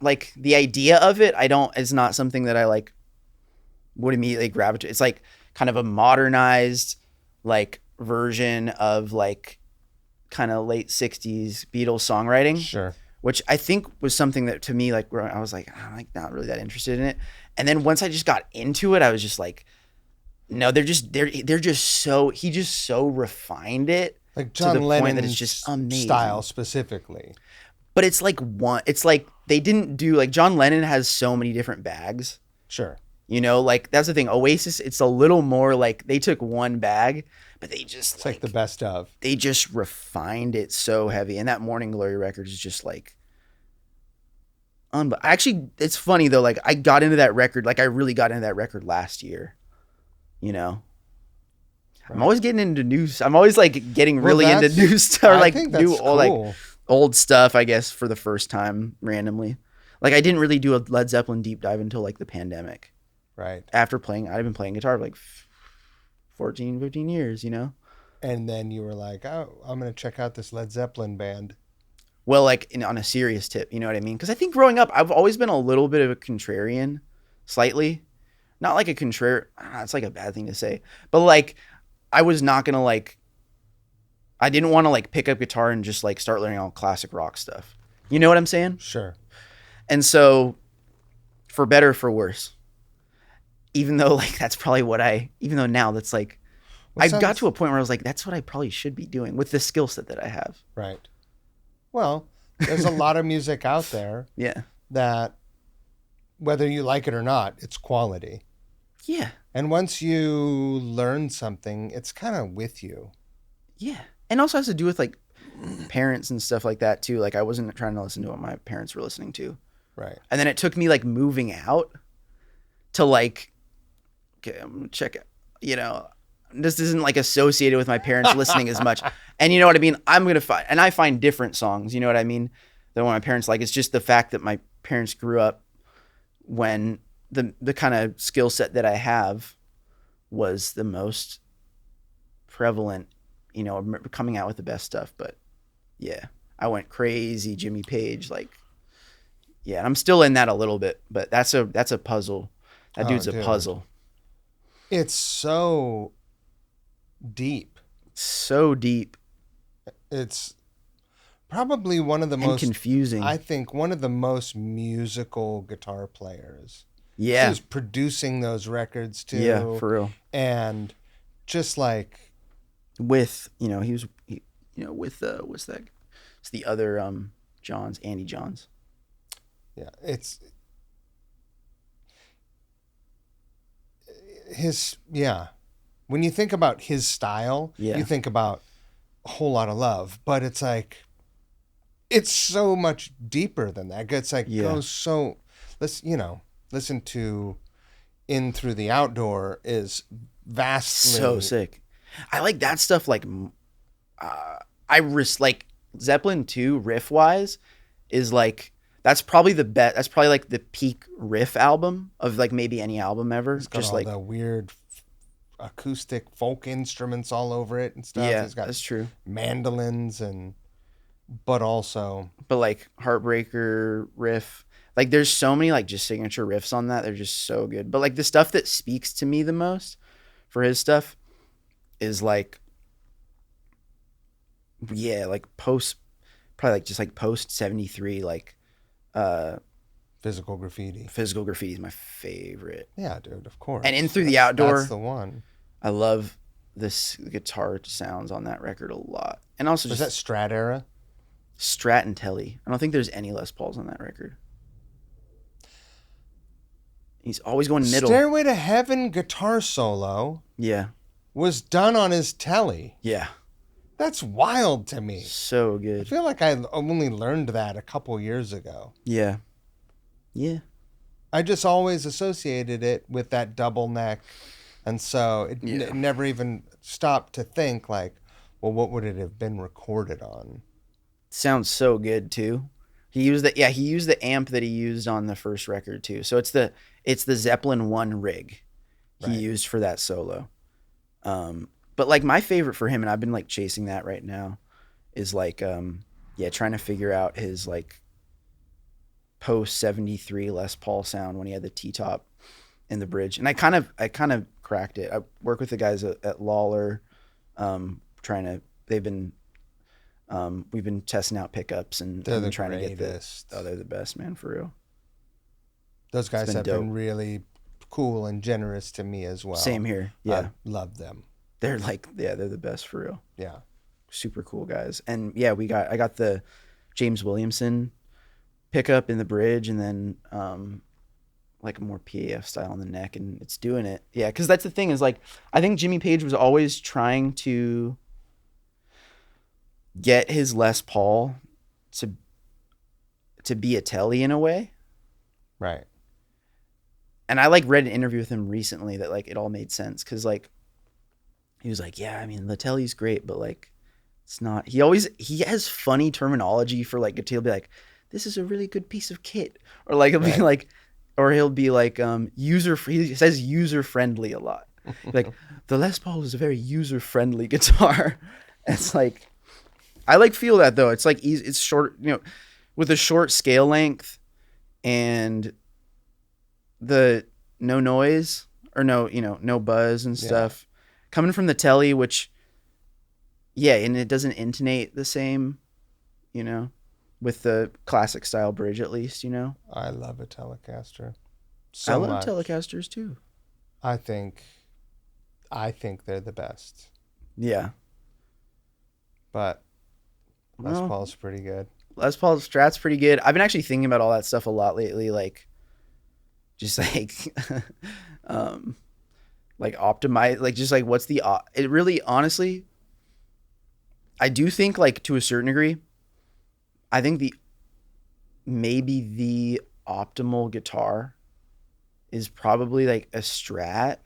[SPEAKER 1] like the idea of it, it's not something that I like would immediately gravitate. It's like kind of a modernized like version of like kind of late 60s Beatles songwriting.
[SPEAKER 2] Sure.
[SPEAKER 1] Which I think was something that to me, like, I was like, I'm like not really that interested in it. And then once I just got into it, I was just like, no, they're just so, he just so refined it.
[SPEAKER 2] Like John Lennon,
[SPEAKER 1] that it's just amazing.
[SPEAKER 2] Style specifically.
[SPEAKER 1] But it's like they didn't do, like, John Lennon has so many different bags.
[SPEAKER 2] Sure.
[SPEAKER 1] Like that's the thing. Oasis, it's a little more like they took one bag, but they just
[SPEAKER 2] it's like the best of.
[SPEAKER 1] They just refined it so heavy, and that Morning Glory record is just like. Actually, it's funny though. Like I got into that record, like I really got into that record last year. Right. I'm always getting into new. I'm always like getting really into new stuff, or like new cool. Like old stuff. I guess for the first time randomly. Like I didn't really do a Led Zeppelin deep dive until like the pandemic.
[SPEAKER 2] Right.
[SPEAKER 1] I've been playing guitar for like 14, 15 years,
[SPEAKER 2] And then you were like, oh, I'm going to check out this Led Zeppelin band.
[SPEAKER 1] Well, like on a serious tip, you know what I mean? Because I think growing up, I've always been a little bit of a contrarian, slightly. Not like a contrarian, it's like a bad thing to say. But like, I was not going to like, I didn't want to like pick up guitar and just like start learning all classic rock stuff. You know what I'm saying?
[SPEAKER 2] Sure.
[SPEAKER 1] And so, for better or for worse, even though like that's probably even though now that's like, I got to a point where I was like, that's what I probably should be doing with the skill set that I have.
[SPEAKER 2] Right. Well, there's a lot of music out there.
[SPEAKER 1] Yeah.
[SPEAKER 2] That whether you like it or not, it's quality.
[SPEAKER 1] Yeah.
[SPEAKER 2] And once you learn something, it's kind of with you.
[SPEAKER 1] Yeah. And also has to do with like parents and stuff like that too. Like I wasn't trying to listen to what my parents were listening to.
[SPEAKER 2] Right.
[SPEAKER 1] And then it took me like moving out to like, okay, I'm gonna check it. this isn't like associated with my parents listening as much. And you know what I mean? I find different songs, you know what I mean? Than what my parents like. It's just the fact that my parents grew up when the kind of skill set that I have was the most prevalent, coming out with the best stuff. But yeah, I went crazy Jimmy Page, yeah, and I'm still in that a little bit, but that's a puzzle. That dude's a puzzle.
[SPEAKER 2] It's so deep.
[SPEAKER 1] So deep.
[SPEAKER 2] It's probably one of the most
[SPEAKER 1] confusing.
[SPEAKER 2] I think one of the most musical guitar players.
[SPEAKER 1] Yeah.
[SPEAKER 2] He was producing those records too.
[SPEAKER 1] Yeah, for real.
[SPEAKER 2] And just like
[SPEAKER 1] with, he was with what's that? It's the other Johns, Andy Johns.
[SPEAKER 2] Yeah, it's his when you think about his style, you think about A Whole Lot of Love, but it's like it's so much deeper than that. It's like goes so listen to In Through the Outdoor is vastly
[SPEAKER 1] so sick. I like that stuff. Like like Zeppelin 2 riff wise is like that's probably the best. That's probably like the peak riff album of like maybe any album ever.
[SPEAKER 2] It's got
[SPEAKER 1] just
[SPEAKER 2] all
[SPEAKER 1] like
[SPEAKER 2] the weird acoustic folk instruments all over it and stuff.
[SPEAKER 1] Yeah,
[SPEAKER 2] it's got
[SPEAKER 1] that's true.
[SPEAKER 2] Mandolins but
[SPEAKER 1] like Heartbreaker riff. Like there's so many like just signature riffs on that. They're just so good. But like the stuff that speaks to me the most for his stuff is like, like probably like just like post 73, like
[SPEAKER 2] Physical Graffiti.
[SPEAKER 1] Physical Graffiti is my favorite.
[SPEAKER 2] Yeah, dude, of course.
[SPEAKER 1] And In Through the Outdoor.
[SPEAKER 2] That's the one.
[SPEAKER 1] I love this guitar sounds on that record a lot. And also
[SPEAKER 2] Was that Strat era?
[SPEAKER 1] Strat and Telly. I don't think there's any Les Pauls on that record. He's always going middle.
[SPEAKER 2] Stairway to Heaven guitar solo.
[SPEAKER 1] Yeah.
[SPEAKER 2] Was done on his Telly.
[SPEAKER 1] Yeah.
[SPEAKER 2] That's wild to me.
[SPEAKER 1] So good.
[SPEAKER 2] I feel like I only learned that a couple years ago.
[SPEAKER 1] Yeah. Yeah.
[SPEAKER 2] I just always associated it with that double neck. And so it never even stopped to think like, well, what would it have been recorded on?
[SPEAKER 1] Sounds so good too. He used the amp that he used on the first record too. So it's the Zeppelin 1 rig he used for that solo. But like my favorite for him, and I've been like chasing that right now, is like trying to figure out his like post 73 Les Paul sound when he had the T-top in the bridge. And I kind of cracked it. I work with the guys at Lawler, we've been testing out pickups and trying to get they're the best, man, for real.
[SPEAKER 2] Those guys have been really cool and generous to me as well.
[SPEAKER 1] Same here. Yeah.
[SPEAKER 2] I love them.
[SPEAKER 1] They're they're the best for real.
[SPEAKER 2] Yeah.
[SPEAKER 1] Super cool guys. And yeah, I got the James Williamson pickup in the bridge and then like a more PAF style on the neck, and it's doing it. Yeah, because that's the thing is like I think Jimmy Page was always trying to get his Les Paul to be a Telly in a way.
[SPEAKER 2] Right.
[SPEAKER 1] And I like read an interview with him recently that like it all made sense because like he was like, yeah, I mean the Telly's great, but like it's not. He has funny terminology for like he'll be like, this is a really good piece of kit, or like he'll be like user. He says user friendly a lot. Like the Les Paul is a very user friendly guitar. It's like I like feel that though. It's like easy. It's short, with a short scale length and the no noise or no buzz and stuff coming from the Telly, which and it doesn't intonate the same, with the classic style bridge at least,
[SPEAKER 2] I love a Telecaster.
[SPEAKER 1] I love Telecasters too.
[SPEAKER 2] I think they're the best.
[SPEAKER 1] Yeah.
[SPEAKER 2] But Les Paul's pretty good.
[SPEAKER 1] Les Paul's Strat's pretty good. I've been actually thinking about all that stuff a lot lately, like just like like optimize, like just like what's the it really honestly I do think like to a certain degree I think maybe the optimal guitar is probably like a Strat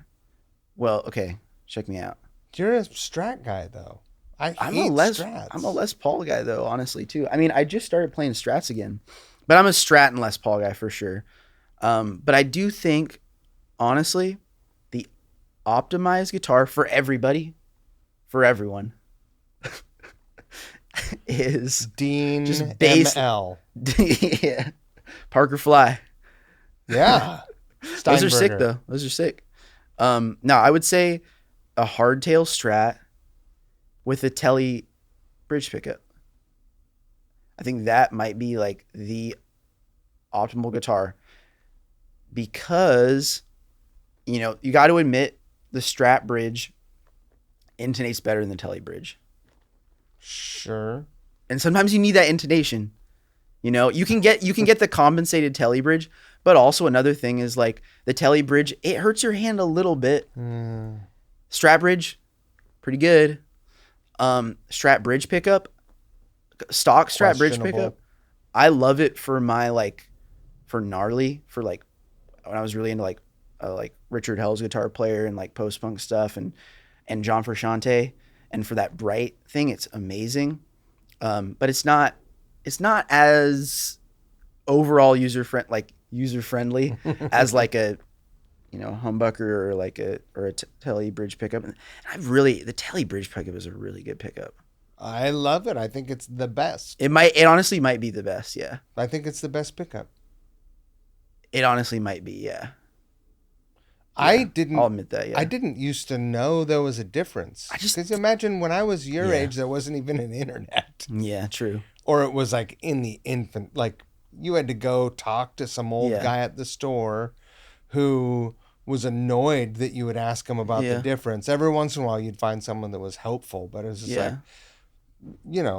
[SPEAKER 1] Well, okay, check me out.
[SPEAKER 2] You're a Strat guy, though. I
[SPEAKER 1] I'm
[SPEAKER 2] hate
[SPEAKER 1] a Les
[SPEAKER 2] Strats.
[SPEAKER 1] I'm a Les Paul guy though, honestly too. I mean, I just started playing Strats again, but I'm a Strat and Les Paul guy for sure. But I do think, honestly, the optimized guitar for everybody, for everyone, is
[SPEAKER 2] Dean
[SPEAKER 1] just bass.
[SPEAKER 2] ML.
[SPEAKER 1] Yeah, Parker Fly.
[SPEAKER 2] Yeah.
[SPEAKER 1] Those are sick
[SPEAKER 2] Steinberger.
[SPEAKER 1] though. Those are sick. No, I would say a hardtail Strat with a Telly bridge pickup. I think that might be like the optimal guitar because, you got to admit the Strat bridge intonates better than the Telly bridge.
[SPEAKER 2] Sure.
[SPEAKER 1] And sometimes you need that intonation. You can get the compensated Telly bridge, but also another thing is like the Telly bridge, it hurts your hand a little bit. Strat bridge, pretty good. Strat bridge pickup, stock Strat bridge pickup. I love it for for gnarly, for like when I was really into like Richard Hell's guitar player and like post punk stuff and John Frusciante, and for that bright thing, it's amazing. But it's not as overall user friendly as like a humbucker or like a Telly bridge pickup. And the Telly bridge pickup is a really good pickup.
[SPEAKER 2] I love it. I think it's the best.
[SPEAKER 1] It honestly might be the best. Yeah.
[SPEAKER 2] I think it's the best pickup.
[SPEAKER 1] It honestly might be. Yeah.
[SPEAKER 2] I'll
[SPEAKER 1] admit that. Yeah.
[SPEAKER 2] I didn't used to know there was a difference. Because imagine when I was your age, there wasn't even an internet.
[SPEAKER 1] Yeah, true.
[SPEAKER 2] Or it was like in the infant, like you had to go talk to some old guy at the store who was annoyed that you would ask him about the difference. Every once in a while, you'd find someone that was helpful, but it was just like,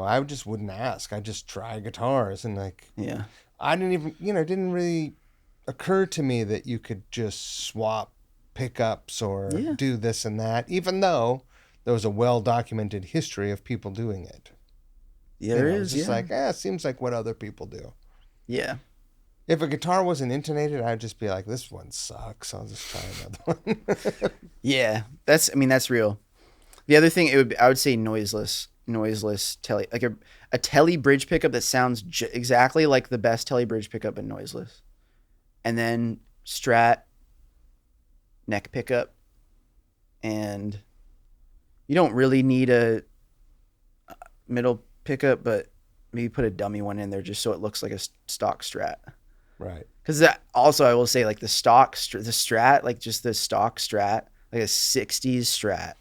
[SPEAKER 2] I just wouldn't ask. I just try guitars and I didn't even, it didn't really occur to me that you could just swap pickups or do this and that, even though there was a well-documented history of people doing it.
[SPEAKER 1] Yeah, there is.
[SPEAKER 2] It's just like, it seems like what other people do.
[SPEAKER 1] Yeah.
[SPEAKER 2] If a guitar wasn't intonated, I'd just be like, this one sucks. I'll just try another one.
[SPEAKER 1] Yeah, that's real. The other thing, I would say noiseless Telly, like a Telly bridge pickup that sounds exactly like the best Telly bridge pickup, but noiseless. And then Strat neck pickup, and you don't really need a middle pickup, but maybe put a dummy one in there just so it looks like a stock Strat.
[SPEAKER 2] Right.
[SPEAKER 1] Because that also, I will say, like the Strat, like just the stock Strat, like a 60s Strat,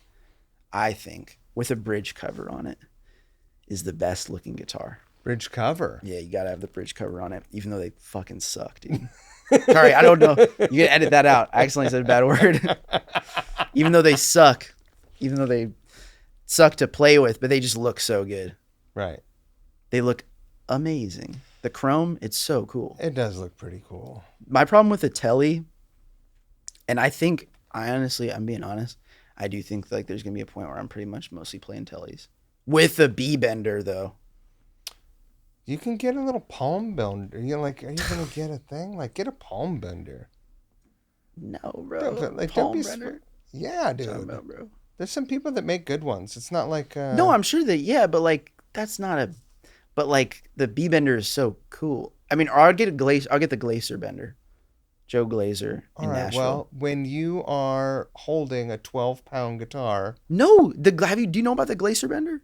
[SPEAKER 1] I think, with a bridge cover on it, is the best looking guitar.
[SPEAKER 2] Bridge cover?
[SPEAKER 1] Yeah, you got to have the bridge cover on it, even though they fucking suck, dude. Sorry, I don't know. You can edit that out. I accidentally said a bad word. Even though they suck to play with, but they just look so good.
[SPEAKER 2] Right.
[SPEAKER 1] They look amazing. The chrome, it's so cool.
[SPEAKER 2] It does look pretty cool.
[SPEAKER 1] My problem with the Telly, and I'm being honest, I do think like there's going to be a point where I'm pretty much mostly playing Tellys. With the B-bender, though.
[SPEAKER 2] You can get a little palm bender. Are you going to get a thing? Like, get a palm bender.
[SPEAKER 1] No, bro.
[SPEAKER 2] Palm bender? Yeah, dude.
[SPEAKER 1] About, bro.
[SPEAKER 2] There's some people that make good ones. It's not like...
[SPEAKER 1] No, I'm sure that, but like, that's not a... But like, the B-bender is so cool. I mean, I'll get the Glacier bender. Joe Glazer in Nashville.
[SPEAKER 2] Well, when you are holding a 12-pound guitar...
[SPEAKER 1] No, do you know about the Glacier bender?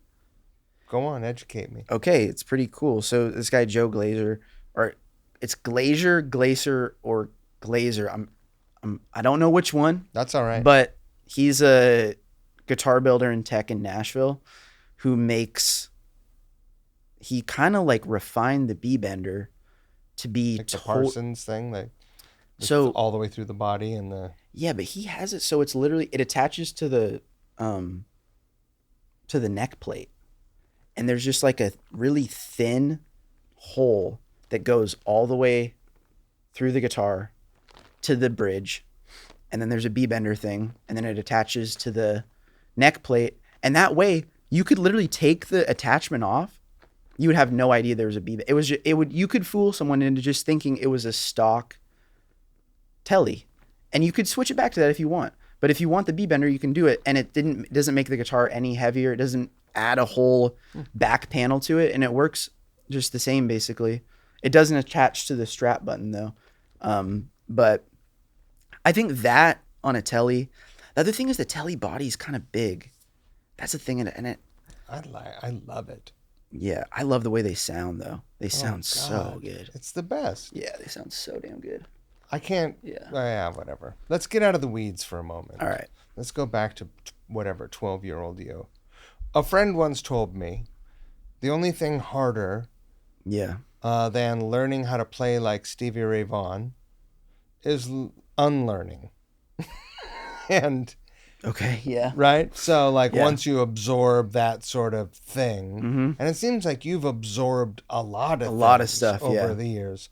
[SPEAKER 2] Go on, educate me.
[SPEAKER 1] Okay, it's pretty cool. So this guy Joe Glazer, or it's Glazer, or Glazer. I don't know which one.
[SPEAKER 2] That's all right.
[SPEAKER 1] But he's a guitar builder and tech in Nashville who makes... He kind of like refined the B-bender to be...
[SPEAKER 2] Like the Parsons thing?
[SPEAKER 1] So
[SPEAKER 2] all the way through the body and the...
[SPEAKER 1] Yeah, but he has it so it's literally... It attaches to the neck plate. And there's just like a really thin hole that goes all the way through the guitar to the bridge. And then there's a B-bender thing. And then it attaches to the neck plate. And that way, you could literally take the attachment off. You would have no idea there was a B-bender. You could fool someone into just thinking it was a stock Telly. And you could switch it back to that if you want. But if you want the B bender, you can do it, and it doesn't make the guitar any heavier. It doesn't add a whole back panel to it, and it works just the same basically. It doesn't attach to the Strat button though. But I think that on a Tele, the other thing is the Tele body's kind of big. That's the thing in it.
[SPEAKER 2] I love it.
[SPEAKER 1] Yeah, I love the way they sound though. They sound so good.
[SPEAKER 2] It's the best.
[SPEAKER 1] Yeah, they sound so damn good.
[SPEAKER 2] I can't. Yeah, whatever. Let's get out of the weeds for a moment.
[SPEAKER 1] All right.
[SPEAKER 2] Let's go back to whatever 12-year-old you. A friend once told me, the only thing harder, than learning how to play like Stevie Ray Vaughan, is unlearning. And.
[SPEAKER 1] Okay, yeah.
[SPEAKER 2] Right? So, once you absorb that sort of thing, and it seems like you've absorbed a lot of
[SPEAKER 1] stuff
[SPEAKER 2] over the years.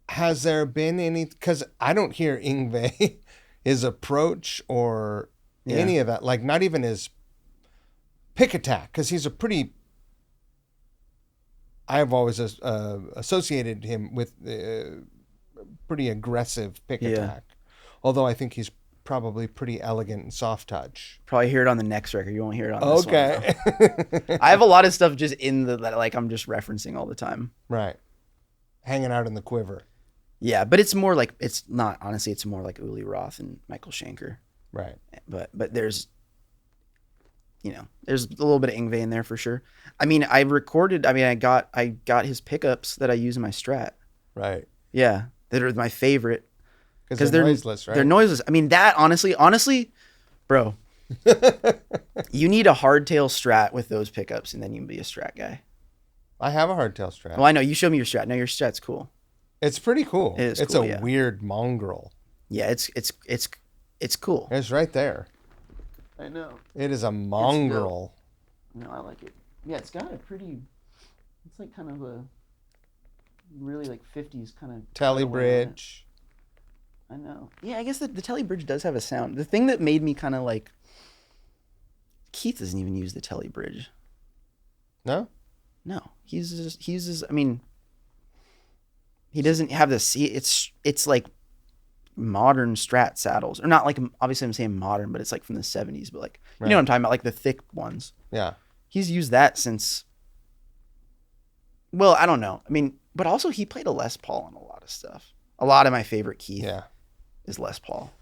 [SPEAKER 2] Has there been any, because I don't hear Yngwie, his approach or any of that, like not even his pick attack, because he's a pretty, I've always associated him with pretty aggressive pick attack. Although I think he's probably pretty elegant and soft touch.
[SPEAKER 1] Probably hear it on the next record. You won't hear it on this one.
[SPEAKER 2] Okay.
[SPEAKER 1] I have a lot of stuff just that I'm just referencing all the time.
[SPEAKER 2] Right. Hanging out in the quiver.
[SPEAKER 1] Yeah, but it's more like, it's not, honestly, it's more like Uli Roth and Michael Schenker.
[SPEAKER 2] Right.
[SPEAKER 1] But there's, there's a little bit of Yngwie in there for sure. I mean, I got his pickups that I use in my Strat.
[SPEAKER 2] Right.
[SPEAKER 1] Yeah. That are my favorite.
[SPEAKER 2] Because they're noiseless, right?
[SPEAKER 1] They're noiseless. I mean, that honestly, bro, you need a hardtail Strat with those pickups, and then you can be a Strat guy.
[SPEAKER 2] I have a hardtail Strat.
[SPEAKER 1] Well, I know. You showed me your Strat. No, your Strat's cool.
[SPEAKER 2] It's pretty cool.
[SPEAKER 1] It is
[SPEAKER 2] it's
[SPEAKER 1] cool,
[SPEAKER 2] a weird mongrel.
[SPEAKER 1] Yeah, it's cool.
[SPEAKER 2] It's right there.
[SPEAKER 1] I know.
[SPEAKER 2] It is a mongrel.
[SPEAKER 1] No, I like it. Yeah, it's got a pretty, it's like kind of a really like 50s kind of
[SPEAKER 2] Tele bridge.
[SPEAKER 1] I know. Yeah, I guess the Tele bridge does have a sound. The thing that made me kind of like, Keith doesn't even use the Tele bridge.
[SPEAKER 2] No?
[SPEAKER 1] No. He uses, I mean, he doesn't have this, it's like modern Strat saddles. Or not like, obviously I'm saying modern, but it's like from the 70s, but like, you know what I'm talking about, like the thick ones.
[SPEAKER 2] Yeah.
[SPEAKER 1] He's used that since, well, I don't know. I mean, but also he played a Les Paul on a lot of stuff. A lot of my favorite Keith is Les Paul.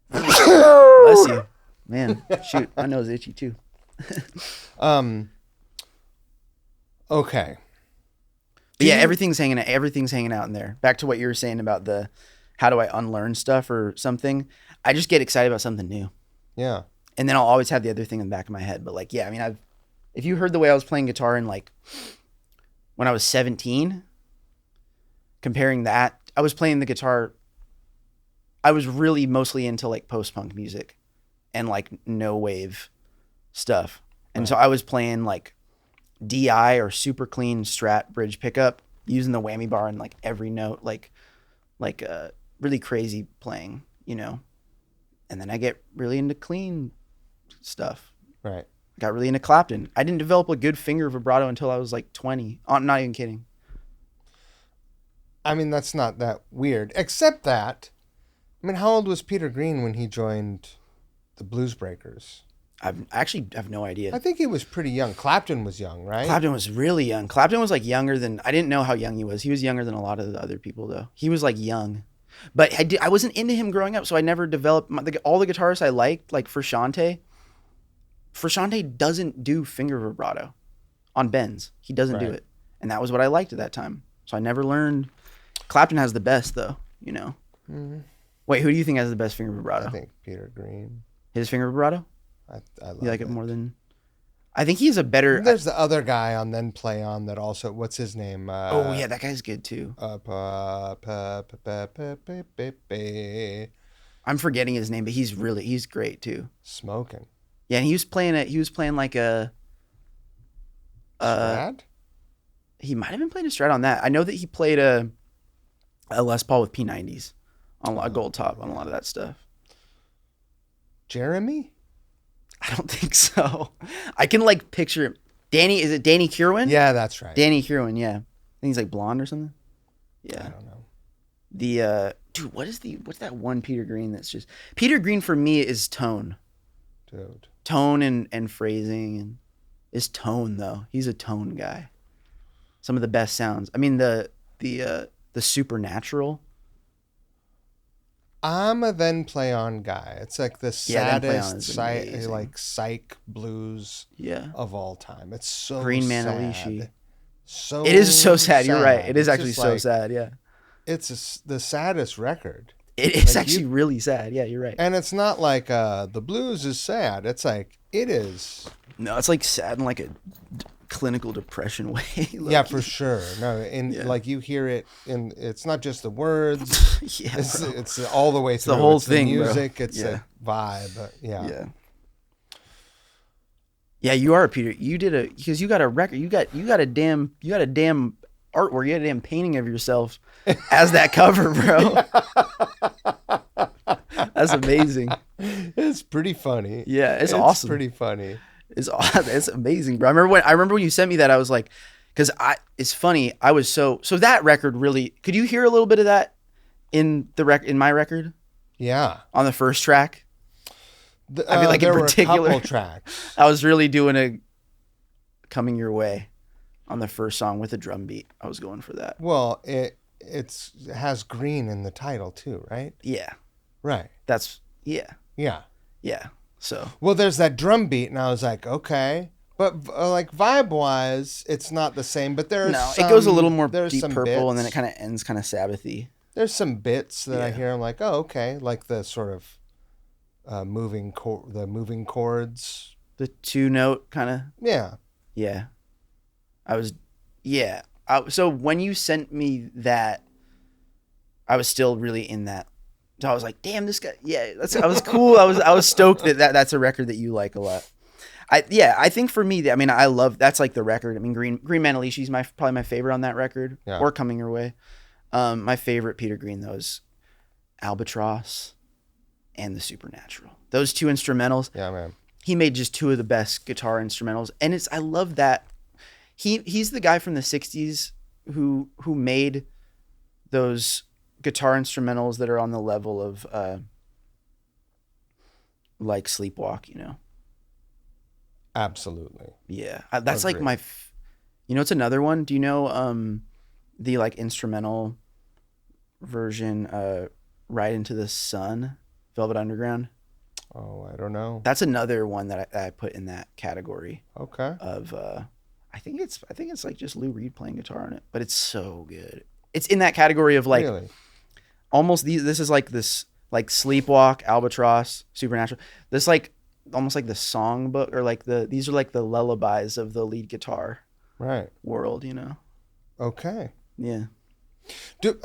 [SPEAKER 1] Bless you. Man, shoot, my nose is itchy too.
[SPEAKER 2] Okay.
[SPEAKER 1] But yeah, everything's hanging out in there. Back to what you were saying about the how do I unlearn stuff or something. I just get excited about something new.
[SPEAKER 2] Yeah. And
[SPEAKER 1] then I'll always have the other thing in the back of my head. But like, yeah, I mean, if you heard the way I was playing guitar in like when I was 17, comparing that, I was playing the guitar. I was really mostly into like post-punk music and like no wave stuff. And so I was playing like DI or super clean Strat bridge pickup using the whammy bar in like every note, like really crazy playing, you know? And then I get really into clean stuff.
[SPEAKER 2] Right.
[SPEAKER 1] Got really into Clapton. I didn't develop a good finger vibrato until I was like 20. I'm not even kidding.
[SPEAKER 2] I mean, that's not that weird, except that, I mean, how old was Peter Green when he joined the Blues Breakers?
[SPEAKER 1] I have no idea.
[SPEAKER 2] I think he was pretty young. Clapton was young, right?
[SPEAKER 1] Clapton was really young. Clapton was like younger than, I didn't know how young he was. He was younger than a lot of the other people though. He was like young. But I wasn't into him growing up, so I never developed, all the guitarists I liked, like Frusciante doesn't do finger vibrato on bends. He doesn't do it. And that was what I liked at that time. So I never learned. Clapton has the best though, you know. Mm-hmm. Wait, who do you think has the best finger vibrato?
[SPEAKER 2] I think Peter Green.
[SPEAKER 1] His finger vibrato?
[SPEAKER 2] I love
[SPEAKER 1] you like it more than... I think he's a better...
[SPEAKER 2] There's the other guy on Then Play On that also... What's his name?
[SPEAKER 1] Oh, yeah, that guy's good too. I'm forgetting his name, but he's great too.
[SPEAKER 2] Smoking.
[SPEAKER 1] Yeah, and he was playing like a...
[SPEAKER 2] Strat?
[SPEAKER 1] He might have been playing a Strat on that. I know that he played a Les Paul with P90s on a gold top on a lot of that stuff.
[SPEAKER 2] Jeremy?
[SPEAKER 1] I don't think so. I can like picture him. Is it Danny Kirwan?
[SPEAKER 2] Yeah, that's right.
[SPEAKER 1] Danny Kirwan, yeah. I think he's like blonde or something. Yeah.
[SPEAKER 2] I don't know.
[SPEAKER 1] Dude, what's that one Peter Green that's just Peter Green for me is tone.
[SPEAKER 2] Dude.
[SPEAKER 1] Tone and phrasing and is tone though. He's a tone guy. Some of the best sounds. I mean the Supernatural.
[SPEAKER 2] I'm a Then Play On guy. It's like the saddest psych blues of all time. It's so
[SPEAKER 1] Green
[SPEAKER 2] sad.
[SPEAKER 1] Manalishi.
[SPEAKER 2] So
[SPEAKER 1] it is so sad.
[SPEAKER 2] sad.
[SPEAKER 1] You're right. It is
[SPEAKER 2] it's
[SPEAKER 1] actually so sad. Yeah.
[SPEAKER 2] It's the saddest record.
[SPEAKER 1] It is actually really sad. Yeah, you're right.
[SPEAKER 2] And it's not like the blues is sad. It's like it is.
[SPEAKER 1] No, it's like sad in like a clinical depression way.
[SPEAKER 2] Yeah, for sure. No, and like you hear it, and it's not just the words. It's all the way through.
[SPEAKER 1] The whole
[SPEAKER 2] it's
[SPEAKER 1] thing,
[SPEAKER 2] the music.
[SPEAKER 1] bro.
[SPEAKER 2] It's the vibe. Yeah.
[SPEAKER 1] Yeah, you are a Peter. You did because you got a record. You got a damn artwork. You had a damn painting of yourself as that cover, bro. That's amazing.
[SPEAKER 2] It's pretty funny.
[SPEAKER 1] Yeah, it's awesome.
[SPEAKER 2] Pretty funny.
[SPEAKER 1] It's amazing, bro. I remember when you sent me that. I was like, because it's funny. I was so that record really. Could you hear a little bit of that in my record?
[SPEAKER 2] Yeah,
[SPEAKER 1] on the first track. I mean, like
[SPEAKER 2] there
[SPEAKER 1] in particular,
[SPEAKER 2] were a couple tracks.
[SPEAKER 1] I was really doing a "Coming Your Way" on the first song with a drum beat. I was going for that.
[SPEAKER 2] Well, it has green in the title too, right?
[SPEAKER 1] Yeah.
[SPEAKER 2] Right.
[SPEAKER 1] That's yeah.
[SPEAKER 2] Yeah.
[SPEAKER 1] So.
[SPEAKER 2] Well, there's that drum beat, and I was like, okay, but like vibe wise, it's not the same. But there's
[SPEAKER 1] it goes a little more deep purple,
[SPEAKER 2] bits.
[SPEAKER 1] and then it kind of ends kind of Sabbathy.
[SPEAKER 2] There's some bits that I hear. I'm like, oh, okay, like the sort of moving chords,
[SPEAKER 1] the 2-note kind of.
[SPEAKER 2] Yeah.
[SPEAKER 1] So when you sent me that, I was still really in that. So I was like, damn, this guy. Yeah, I was cool. I was stoked that that's a record that you like a lot. I think for me, I mean, I love, that's like the record. I mean, Green Manalishi's probably my favorite on that record, or Coming Your Way. My favorite Peter Green, though, is Albatross and the Supernatural. Those two instrumentals.
[SPEAKER 2] Yeah, man.
[SPEAKER 1] He made just two of the best guitar instrumentals. And I love that. He's the guy from the 60s who made those guitar instrumentals that are on the level of like Sleepwalk, you know.
[SPEAKER 2] Absolutely.
[SPEAKER 1] Yeah. That's like my it's another one. Do you know the like instrumental version Ride Into the Sun, Velvet Underground?
[SPEAKER 2] Oh, I don't know.
[SPEAKER 1] That's another one that I put in that category.
[SPEAKER 2] Okay.
[SPEAKER 1] Of I think it's like just Lou Reed playing guitar on it, but it's so good. It's in that category of like almost this is like this like Sleepwalk, Albatross, Supernatural. This like almost like the songbook or like these are like the lullabies of the lead guitar world, you know.
[SPEAKER 2] Okay.
[SPEAKER 1] Yeah.
[SPEAKER 2] Do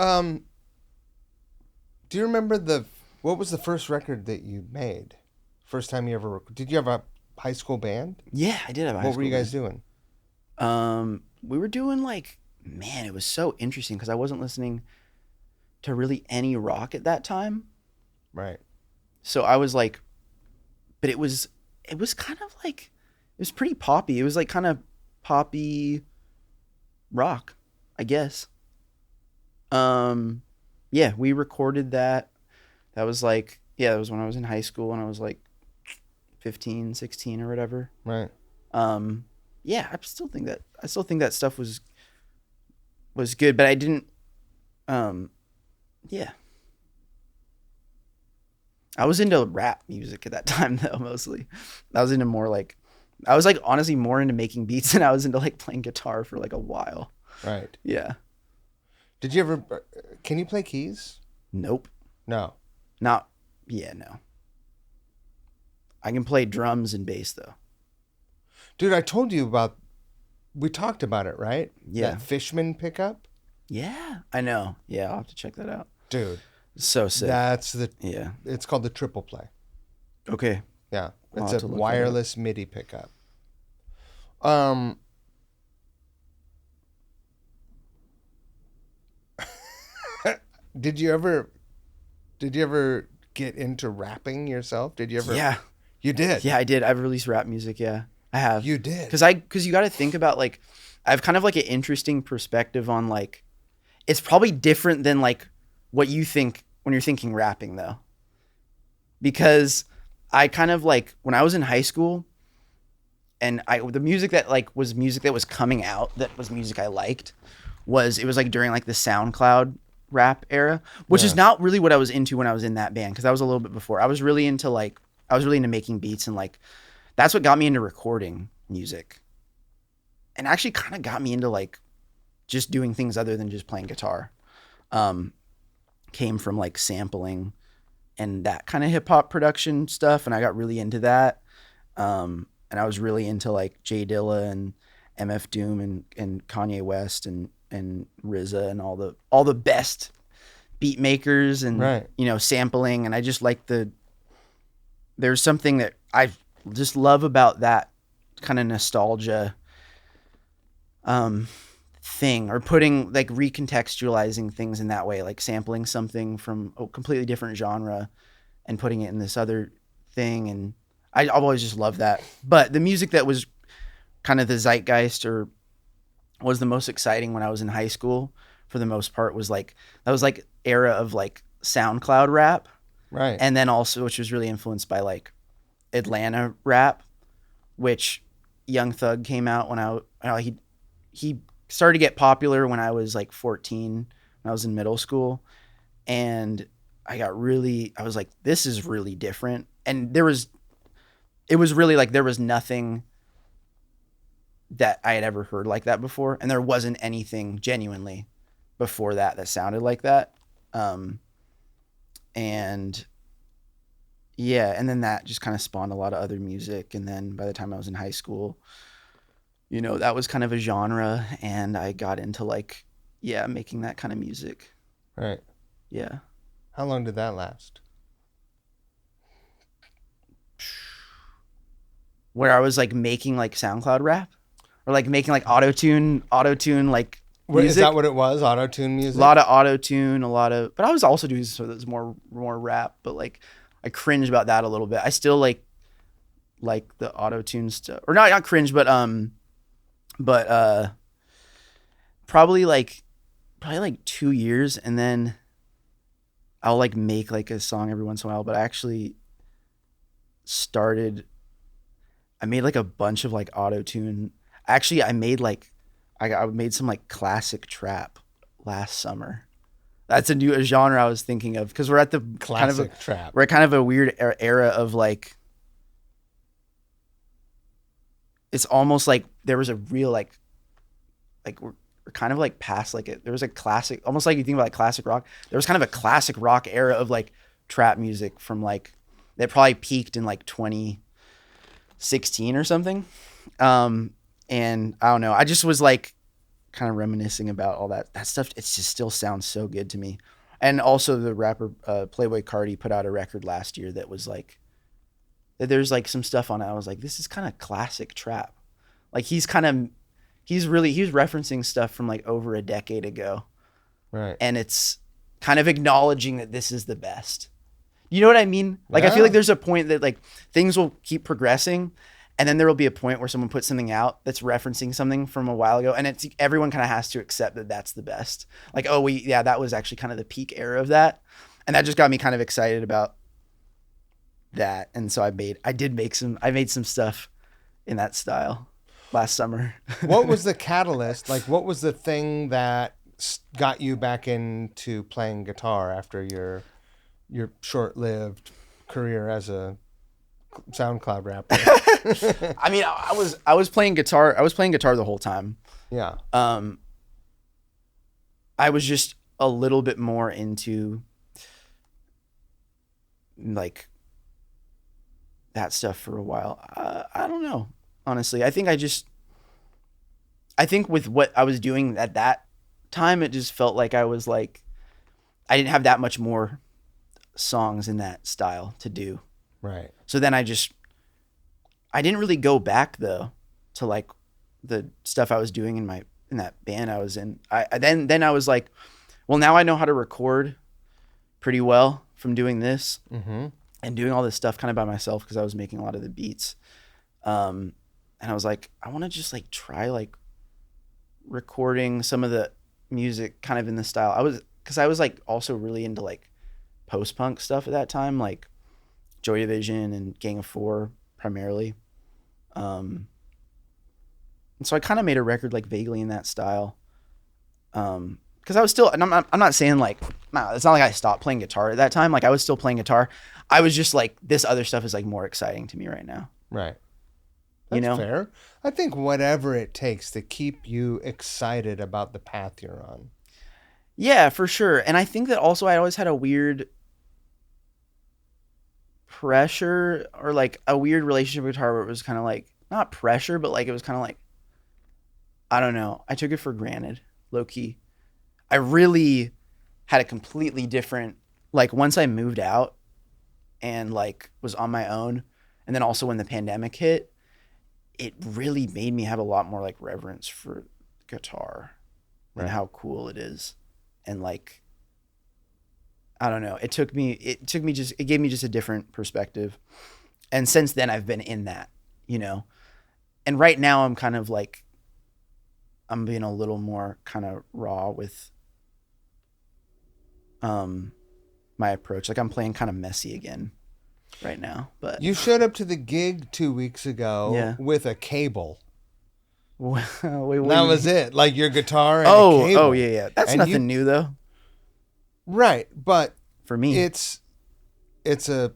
[SPEAKER 2] you remember what was the first record that you made? First time you ever did you have a high school band?
[SPEAKER 1] Yeah, I did have a high school band.
[SPEAKER 2] What were you guys doing?
[SPEAKER 1] We were doing like, man, it was so interesting because I wasn't listening to really any rock at that time.
[SPEAKER 2] Right.
[SPEAKER 1] So I was like, but it was kind of like, it was pretty poppy. It was like kind of poppy rock, I guess. Yeah, we recorded that. That was like, that was when I was in high school and I was like 15, 16 or whatever.
[SPEAKER 2] Right.
[SPEAKER 1] Yeah, I still think that stuff was good, but I didn't yeah. I was into rap music at that time though, mostly. I was into more like I was like honestly more into making beats than I was into like playing guitar for like a while.
[SPEAKER 2] Right.
[SPEAKER 1] Yeah.
[SPEAKER 2] Did you ever can you play keys?
[SPEAKER 1] Nope.
[SPEAKER 2] No.
[SPEAKER 1] No. I can play drums and bass though.
[SPEAKER 2] Dude, I told you we talked about it, right?
[SPEAKER 1] Yeah.
[SPEAKER 2] That Fishman pickup?
[SPEAKER 1] Yeah, I know. Yeah, I'll have to check that out.
[SPEAKER 2] Dude.
[SPEAKER 1] So sick.
[SPEAKER 2] It's called the triple play.
[SPEAKER 1] Okay.
[SPEAKER 2] Yeah. It's a wireless MIDI pickup. Did you ever get into rapping yourself? Did you ever?
[SPEAKER 1] Yeah.
[SPEAKER 2] You did?
[SPEAKER 1] Yeah, I did. I've released rap music, yeah. I have.
[SPEAKER 2] You did?
[SPEAKER 1] Because you got to think about like, I have kind of like an interesting perspective on like, it's probably different than like what you think when you're thinking rapping though, because I kind of like when I was in high school and the music that like was music that was coming out that was music I liked it was like during like the SoundCloud rap era, which is not really what I was into when I was in that band, because I was a little bit before. I was really into making beats, and like that's what got me into recording music, and actually kind of got me into like just doing things other than just playing guitar. Came from like sampling and that kind of hip hop production stuff, and I got really into that. And I was really into like Jay Dilla and MF Doom and Kanye West and RZA and all the best beat makers and sampling, and I just like there's something that I just love about that kind of nostalgia thing, or putting like recontextualizing things in that way, like sampling something from a completely different genre and putting it in this other thing. And I've always just loved that. But the music that was kind of the zeitgeist or was the most exciting when I was in high school, for the most part, was like that was like era of like SoundCloud rap,
[SPEAKER 2] right?
[SPEAKER 1] And then also, which was really influenced by like Atlanta rap, which Young Thug came out when he started to get popular when I was like 14, when I was in middle school, and I was like, this is really different, and it was really like there was nothing that I had ever heard like that before, and there wasn't anything genuinely before that sounded like that. And yeah, and then that just kind of spawned a lot of other music, and then by the time I was in high school, that was kind of a genre, and I got into like, making that kind of music.
[SPEAKER 2] Right.
[SPEAKER 1] Yeah.
[SPEAKER 2] How long did that last?
[SPEAKER 1] Where I was like making like SoundCloud rap, or like making like auto-tune like music.
[SPEAKER 2] Is that what it was? Auto-tune music?
[SPEAKER 1] A lot of auto-tune, but I was also doing there's more rap, but like I cringe about that a little bit. I still like the auto-tune stuff, or not cringe, but probably like 2 years, and then I'll like make like a song every once in a while. But I actually I made like a bunch of like auto-tune. Actually, I made I made some like classic trap last summer. That's a genre I was thinking of, because we're at the
[SPEAKER 2] classic trap.
[SPEAKER 1] We're at kind of a weird era of like, it's almost like there was a real like we're kind of like past like it. There was a classic, almost like you think about like classic rock. There was kind of a classic rock era of like trap music from like that probably peaked in like 2016 or something. And I don't know. I just was like kind of reminiscing about all that stuff. It just still sounds so good to me. And also the rapper Playboi Carti put out a record last year that was like, there's like some stuff on it. I was like, this is kind of classic trap. Like he was referencing stuff from like over a decade ago.
[SPEAKER 2] Right.
[SPEAKER 1] And it's kind of acknowledging that this is the best. You know what I mean? Like, I feel like there's a point that like things will keep progressing, and then there will be a point where someone puts something out that's referencing something from a while ago, and everyone kind of has to accept that that's the best. Like, that was actually kind of the peak era of that. And that just got me kind of excited about that. And so I made some stuff in that style last summer.
[SPEAKER 2] What was the catalyst? Like, what was the thing that got you back into playing guitar after your short-lived career as a SoundCloud rapper?
[SPEAKER 1] I mean, I was playing guitar. I was playing guitar the whole time.
[SPEAKER 2] Yeah.
[SPEAKER 1] I was just a little bit more into like that stuff for a while. I don't know. Honestly, I think with what I was doing at that time, it just felt like I didn't have that much more songs in that style to do.
[SPEAKER 2] Right.
[SPEAKER 1] So then I didn't really go back though to like the stuff I was doing in that band I was in. Then I was like, well, now I know how to record pretty well from doing this and doing all this stuff kind of by myself, because I was making a lot of the beats. And I was like, I want to just like try like recording some of the music kind of in the style. because I was like also really into like post-punk stuff at that time, like Joy Division and Gang of Four primarily. And so I kind of made a record like vaguely in that style. Because I was still, and I'm not saying like, nah, it's not like I stopped playing guitar at that time. Like I was still playing guitar. I was just like, this other stuff is like more exciting to me right now.
[SPEAKER 2] Right. That's
[SPEAKER 1] you know?
[SPEAKER 2] fair. I think whatever it takes to keep you excited about the path you're on.
[SPEAKER 1] Yeah, for sure. And I think that also I always had a weird pressure or like a weird relationship with guitar where it was kind of like, not pressure, but like it was kind of like, I don't know. I took it for granted, low key. I really had a completely different, like once I moved out and like was on my own, and then also when the pandemic hit, it really made me have a lot more like reverence for guitar and how cool it is. And like, I don't know, it gave me just a different perspective. And since then I've been in that, you know, and right now I'm kind of like, I'm being a little more kind of raw with my approach. Like I'm playing kind of messy again right now. But
[SPEAKER 2] you showed up to the gig 2 weeks ago with a cable.
[SPEAKER 1] Wait,
[SPEAKER 2] that was it. Like your guitar and a cable.
[SPEAKER 1] Oh yeah. That's and nothing new though.
[SPEAKER 2] Right, but
[SPEAKER 1] for me
[SPEAKER 2] it's a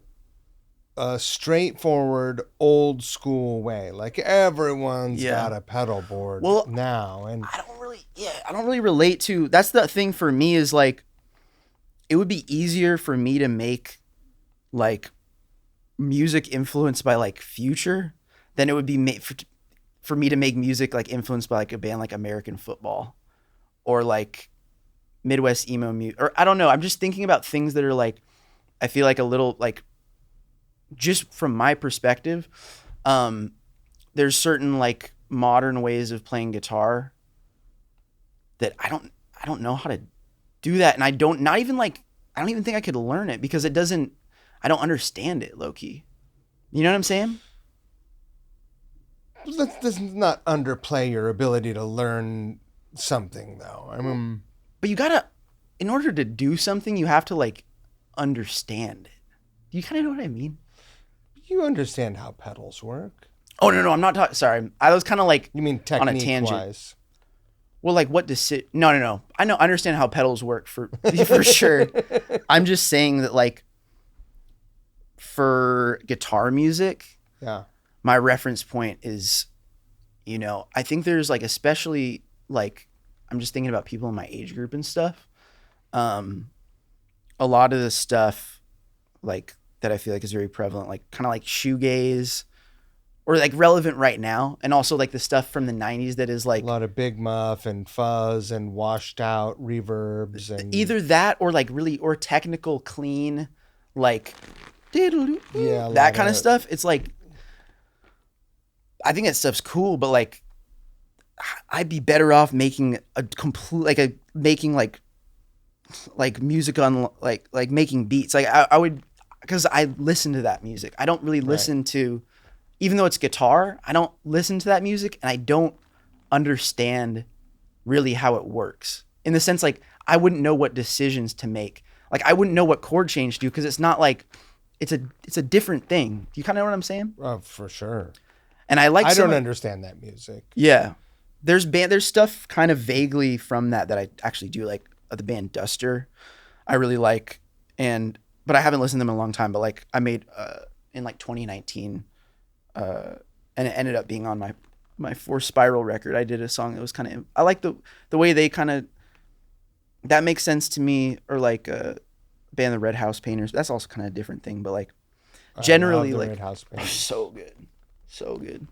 [SPEAKER 2] straightforward old school way. Like everyone's got a pedal board now, and I don't really relate to.
[SPEAKER 1] That's the thing for me is like it would be easier for me to make like music influenced by like Future than it would be for me to make music like influenced by like a band like American Football or like Midwest emo music, or I don't know. I'm just thinking about things that are like I feel like a little like, just from my perspective, there's certain like modern ways of playing guitar that I don't know how to do that. And I don't even think I could learn it because I don't understand it low key. You know what I'm saying?
[SPEAKER 2] That does not underplay your ability to learn something though. I mean,
[SPEAKER 1] but in order to do something, you have to like understand it. Do you kind of know what I mean?
[SPEAKER 2] You understand how pedals work.
[SPEAKER 1] Oh, no, I'm not talking. Sorry. I was kind of like,
[SPEAKER 2] you mean technique
[SPEAKER 1] on a tangent.
[SPEAKER 2] Wise?
[SPEAKER 1] Well, like what no. I understand how pedals work for sure. I'm just saying that like for guitar music, my reference point is, you know, I think there's like, especially like, I'm just thinking about people in my age group and stuff. A lot of the stuff like that I feel like is very prevalent, like kind of like shoegaze or like relevant right now. And also like the stuff from the 90s that is like
[SPEAKER 2] a lot of big muff and fuzz and washed out reverbs and
[SPEAKER 1] either that or like really, or technical clean, like that kind of stuff. It's like, I think that stuff's cool, but like I'd be better off making a complete, making music on like making beats. Like I would, because I listen to that music. I don't really listen to, even though it's guitar, I don't listen to that music and I don't understand really how it works. In the sense, like, I wouldn't know what decisions to make. Like, I wouldn't know what chord change to do because it's not like, it's a different thing. Do you kind of know what I'm saying?
[SPEAKER 2] Oh, for sure.
[SPEAKER 1] And I
[SPEAKER 2] don't understand that music.
[SPEAKER 1] Yeah. There's stuff kind of vaguely from that I actually do, like the band Duster. I really like, but I haven't listened to them in a long time, but like I made in like 2019 and it ended up being on my Four Spiral record. I did a song that was kind of, I like the way they kind of, that makes sense to me, or like a band, the Red House Painters. That's also kind of a different thing, but like generally like
[SPEAKER 2] Red House Painters.
[SPEAKER 1] So good.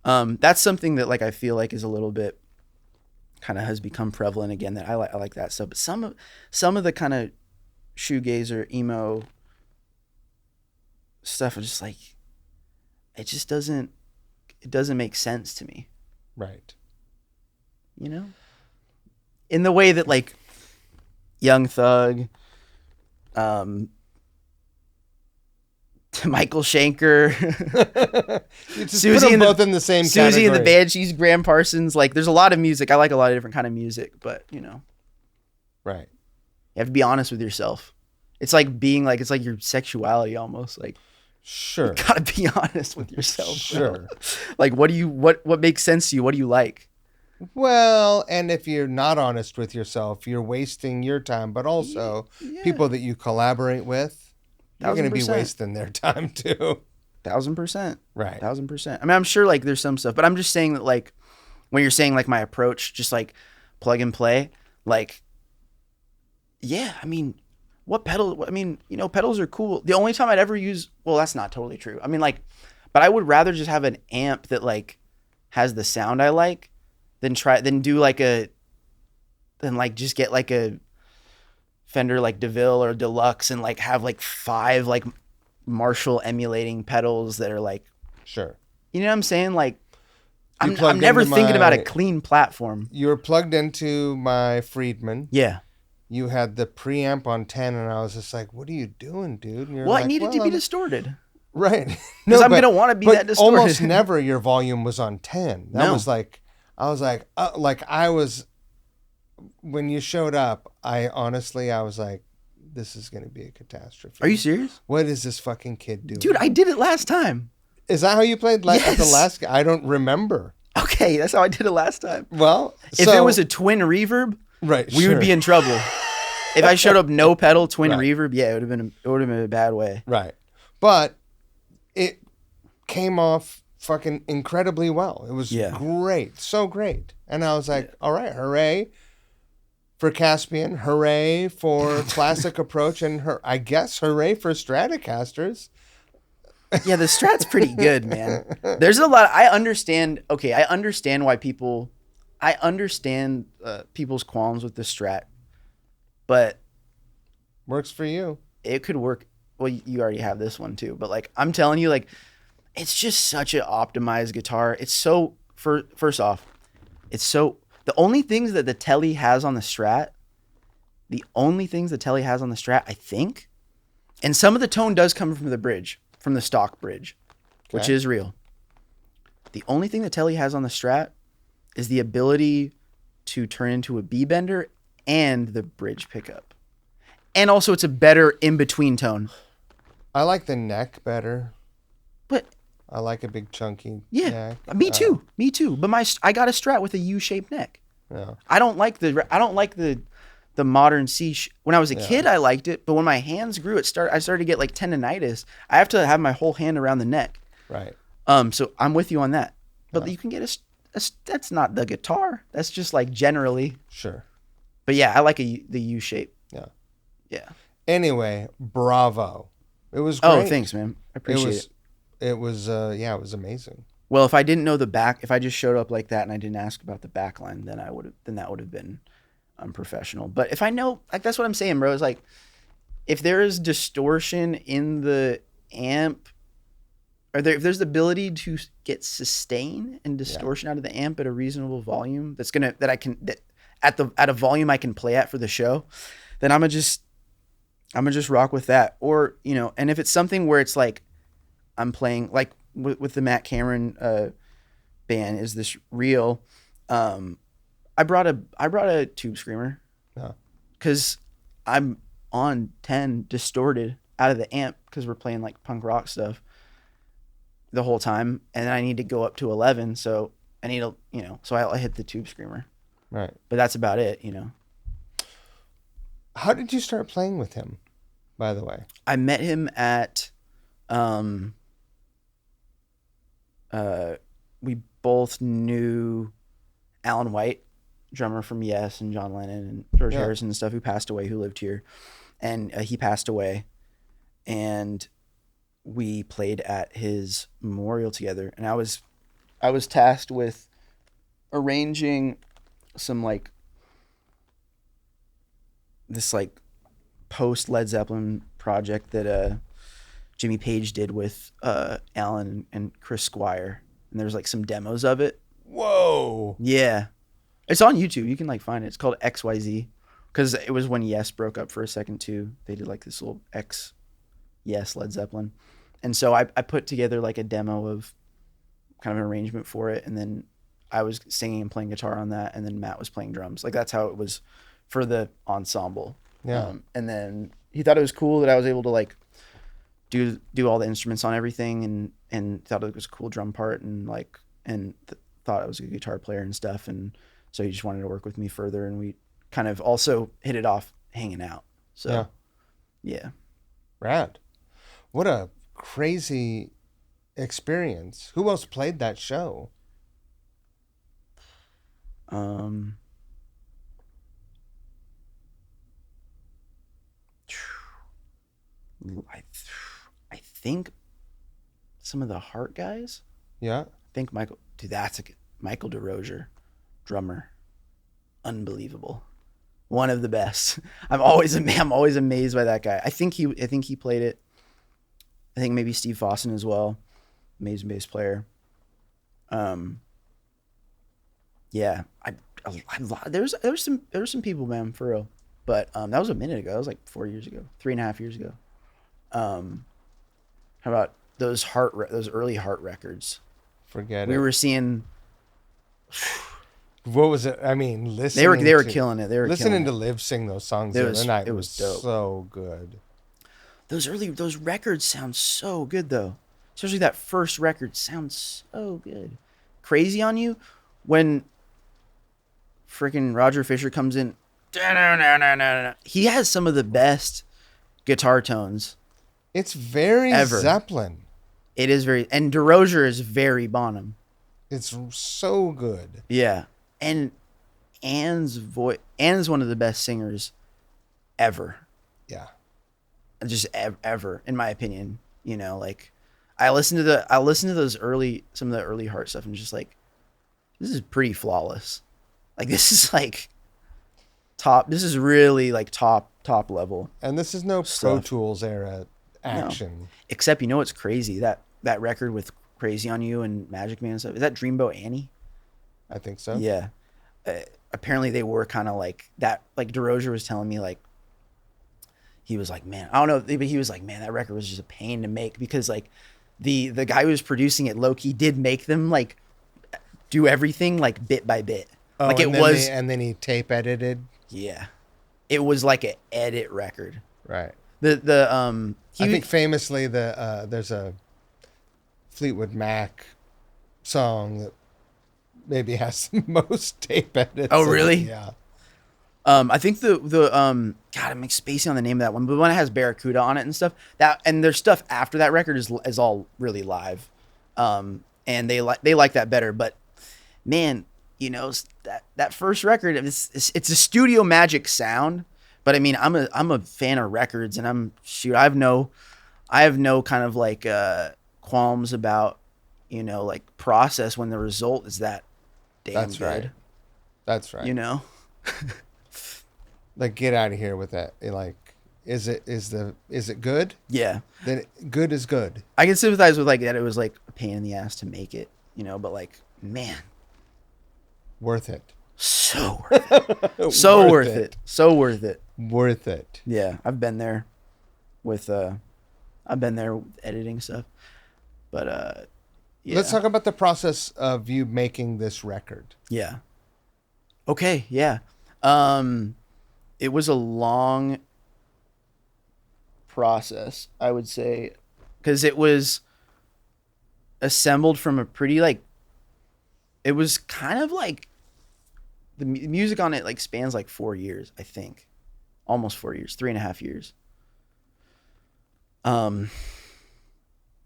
[SPEAKER 1] That's something that like I feel like is a little bit kind of has become prevalent again, that I like that stuff. But some of the kind of shoegaze or emo stuff is just like, it doesn't make sense to me.
[SPEAKER 2] Right.
[SPEAKER 1] You know? In the way that like Young Thug, Michael Schenker,
[SPEAKER 2] Susie and both in the same category.
[SPEAKER 1] Susie and the Banshees, Graham Parsons. Like, there's a lot of music. I like a lot of different kind of music, but you know.
[SPEAKER 2] Right.
[SPEAKER 1] You have to be honest with yourself. It's like being like, it's like your sexuality almost. Like,
[SPEAKER 2] Sure.
[SPEAKER 1] you gotta be honest with yourself.
[SPEAKER 2] Sure.
[SPEAKER 1] Bro. Like, what makes sense to you? What do you like?
[SPEAKER 2] Well, and if you're not honest with yourself, you're wasting your time, but also
[SPEAKER 1] Yeah.
[SPEAKER 2] people that you collaborate with, you're going to be
[SPEAKER 1] 1000%.
[SPEAKER 2] wasting their time too.
[SPEAKER 1] 1000%.
[SPEAKER 2] Right.
[SPEAKER 1] 1000%. I mean, I'm sure like there's some stuff, but I'm just saying that like when you're saying like my approach, just like plug and play, like, yeah, I mean, what pedal? I mean, you know, pedals are cool. The only time I'd ever use, well, that's not totally true. I mean, like, but I would rather just have an amp that like has the sound I like than just get like a Fender like DeVille or Deluxe and like have like 5 like Marshall emulating pedals that are like,
[SPEAKER 2] Sure.
[SPEAKER 1] you know what I'm saying? Like,
[SPEAKER 2] You
[SPEAKER 1] I'm
[SPEAKER 2] plugged
[SPEAKER 1] never
[SPEAKER 2] into
[SPEAKER 1] thinking about a
[SPEAKER 2] my-
[SPEAKER 1] clean platform.
[SPEAKER 2] You were plugged into my Friedman.
[SPEAKER 1] Yeah.
[SPEAKER 2] You had the preamp on 10, and I was just like, what are you doing, dude? And you're
[SPEAKER 1] Well,
[SPEAKER 2] like,
[SPEAKER 1] it needed to be
[SPEAKER 2] I'm-
[SPEAKER 1] distorted.
[SPEAKER 2] Right.
[SPEAKER 1] Because I'm
[SPEAKER 2] but-
[SPEAKER 1] going to want to be
[SPEAKER 2] but
[SPEAKER 1] that distorted.
[SPEAKER 2] almost never your volume was on 10. That
[SPEAKER 1] No.
[SPEAKER 2] was like, I was, when you showed up, I was like, this is going to be a catastrophe.
[SPEAKER 1] Are you serious?
[SPEAKER 2] What is this fucking kid doing?
[SPEAKER 1] Dude, I did it last time.
[SPEAKER 2] Is that how you played at the
[SPEAKER 1] Yes.
[SPEAKER 2] last? I don't remember.
[SPEAKER 1] Okay, that's how I did it last time.
[SPEAKER 2] Well,
[SPEAKER 1] If it was a twin reverb,
[SPEAKER 2] right,
[SPEAKER 1] we would be in trouble. If I showed up no pedal, twin
[SPEAKER 2] Right.
[SPEAKER 1] reverb, yeah, it would have been a bad way.
[SPEAKER 2] right, but it came off fucking incredibly well. It was great, so great, and I was like, all right, hooray for Caspian, hooray for classic approach, and I guess hooray for Stratocasters.
[SPEAKER 1] Yeah, the Strat's pretty good, man. There's a lot. I understand why people. I understand people's qualms with the Strat, but
[SPEAKER 2] Works for you.
[SPEAKER 1] it could work. Well, you already have this one too, but like I'm telling you, like it's just such an optimized guitar. It's so first off, it's so the only things that the Tele has on the Strat, I think, and some of the tone does come from the bridge, from the stock bridge, which
[SPEAKER 2] Okay.
[SPEAKER 1] is real. The only thing that Tele has on the Strat is the ability to turn into a B bender and the bridge pickup. And also it's a better in-between tone.
[SPEAKER 2] I like the neck better.
[SPEAKER 1] But
[SPEAKER 2] I like a big chunky
[SPEAKER 1] yeah,
[SPEAKER 2] neck.
[SPEAKER 1] me too. But I got a Strat with a U-shaped neck.
[SPEAKER 2] Yeah.
[SPEAKER 1] I don't like the modern C. When I was a kid, I liked it, but when my hands grew, I started to get like tendonitis. I have to have my whole hand around the neck.
[SPEAKER 2] Right.
[SPEAKER 1] So I'm with you on that. But you can get that's not the guitar. That's just like generally.
[SPEAKER 2] Sure.
[SPEAKER 1] But yeah, I like the U shape.
[SPEAKER 2] Yeah.
[SPEAKER 1] Yeah.
[SPEAKER 2] Anyway, bravo. It was great.
[SPEAKER 1] Oh, thanks, man. I appreciate it.
[SPEAKER 2] It was it was amazing.
[SPEAKER 1] Well, if I didn't know the back, if I just showed up like that and I didn't ask about the back line, then that would have been unprofessional. But if I know, like that's what I'm saying, bro. It's like if there is distortion in the amp, if there's the ability to get sustain and distortion out of the amp at a reasonable volume, at a volume I can play at for the show, then I'm gonna just rock with that. Or and if it's something where it's like I'm playing like with the Matt Cameron band, is this real? I brought a tube screamer because I'm on 10 distorted out of the amp because we're playing like punk rock stuff the whole time, and I need to go up to 11, so I need so I hit the tube screamer.
[SPEAKER 2] Right.
[SPEAKER 1] But that's about it,
[SPEAKER 2] How did you start playing with him, by the way?
[SPEAKER 1] I met him at we both knew Alan White, drummer from Yes, and John Lennon and George Harrison and stuff, who passed away, who lived here, and he passed away, and we played at his memorial together, and I was tasked with arranging some like this like post Led Zeppelin project that Jimmy Page did with Alan and Chris Squire, and there's like some demos of it.
[SPEAKER 2] Whoa.
[SPEAKER 1] Yeah. It's on YouTube. You can like find it. It's called XYZ, because it was when Yes broke up for a second too. They did like this little Yes Led Zeppelin. And so I put together like a demo of kind of an arrangement for it, and then I was singing and playing guitar on that, and then Matt was playing drums. Like that's how it was for the ensemble.
[SPEAKER 2] Yeah.
[SPEAKER 1] And then he thought it was cool that I was able to like do all the instruments on everything, and thought it was a cool drum part, and like thought I was a good guitar player and stuff, and so he just wanted to work with me further, and we kind of also hit it off hanging out. So yeah.
[SPEAKER 2] Rad. What a crazy experience. Who else played that show?
[SPEAKER 1] Um, I think some of the Heart guys.
[SPEAKER 2] Yeah.
[SPEAKER 1] I think Michael. Dude, that's a good, Michael DeRozier, drummer, unbelievable, one of the best. I'm always amazed by that guy. I think he played it. I think maybe Steve Fossen as well, amazing bass player. Yeah, there's some people, man, for real. But that was a minute ago. That was like 4 years ago, 3.5 years ago. How about those those early Heart records?
[SPEAKER 2] Forget it.
[SPEAKER 1] We were seeing.
[SPEAKER 2] What was it? I mean, listening.
[SPEAKER 1] They were killing it. They were
[SPEAKER 2] listening
[SPEAKER 1] killing
[SPEAKER 2] to
[SPEAKER 1] it.
[SPEAKER 2] Liv sing those songs the other night.
[SPEAKER 1] It was dope.
[SPEAKER 2] So good.
[SPEAKER 1] Those records sound so good though. Especially that first record sounds so good. Crazy on You, when freaking Roger Fisher comes in, he has some of the best guitar tones.
[SPEAKER 2] It's very
[SPEAKER 1] ever.
[SPEAKER 2] Zeppelin.
[SPEAKER 1] It is very, and DeRozier is very Bonham.
[SPEAKER 2] It's so good.
[SPEAKER 1] Yeah, and Anne's voice. Anne's one of the best singers ever.
[SPEAKER 2] Yeah,
[SPEAKER 1] just ever, in my opinion. You know, like I listen to some of the early Heart stuff, and just like, this is pretty flawless. Like this is like top. This is really like top level.
[SPEAKER 2] And this is no
[SPEAKER 1] stuff.
[SPEAKER 2] Pro Tools era action.
[SPEAKER 1] No. Except, you know what's crazy? That record with Crazy on You and Magic Man and stuff. Is that Dreamboat Annie?
[SPEAKER 2] I think so.
[SPEAKER 1] Yeah. Apparently they were kind of like that. Like DeRozier was telling me, like, he was like, man, I don't know, but he was like, man, that record was just a pain to make, because like the guy who was producing it, low-key, did make them like do everything like bit by bit.
[SPEAKER 2] Oh,
[SPEAKER 1] like
[SPEAKER 2] and then he tape edited.
[SPEAKER 1] Yeah, it was like an edit record.
[SPEAKER 2] Right.
[SPEAKER 1] I
[SPEAKER 2] think famously there's a Fleetwood Mac song that maybe has the most tape edits.
[SPEAKER 1] Oh, really?
[SPEAKER 2] Yeah.
[SPEAKER 1] I think God, I'm like spacing on the name of that one, but the one that has Barracuda on it and stuff. And their stuff after that record is all really live, and they like that better. But man, you know, that first record, it's a Studio Magic sound. But I mean, I'm a fan of records, and I have no kind of like qualms about, you know, like process when the result is that damn good.
[SPEAKER 2] Right. That's right.
[SPEAKER 1] You know.
[SPEAKER 2] Like, get out of here with that. Like, is it good?
[SPEAKER 1] Yeah.
[SPEAKER 2] Then good is good.
[SPEAKER 1] I can sympathize with like that. It was like a pain in the ass to make it, you know, but like, man,
[SPEAKER 2] worth it.
[SPEAKER 1] So worth it. So worth it. So worth it.
[SPEAKER 2] Worth it.
[SPEAKER 1] Yeah, I've been there with editing stuff. But yeah.
[SPEAKER 2] Let's talk about the process of you making this record.
[SPEAKER 1] Yeah. Okay, yeah. It was a long process, I would say, because it was assembled from a pretty like, it was kind of like the music on it like spans like 4 years, I think, almost 4 years, 3.5 years.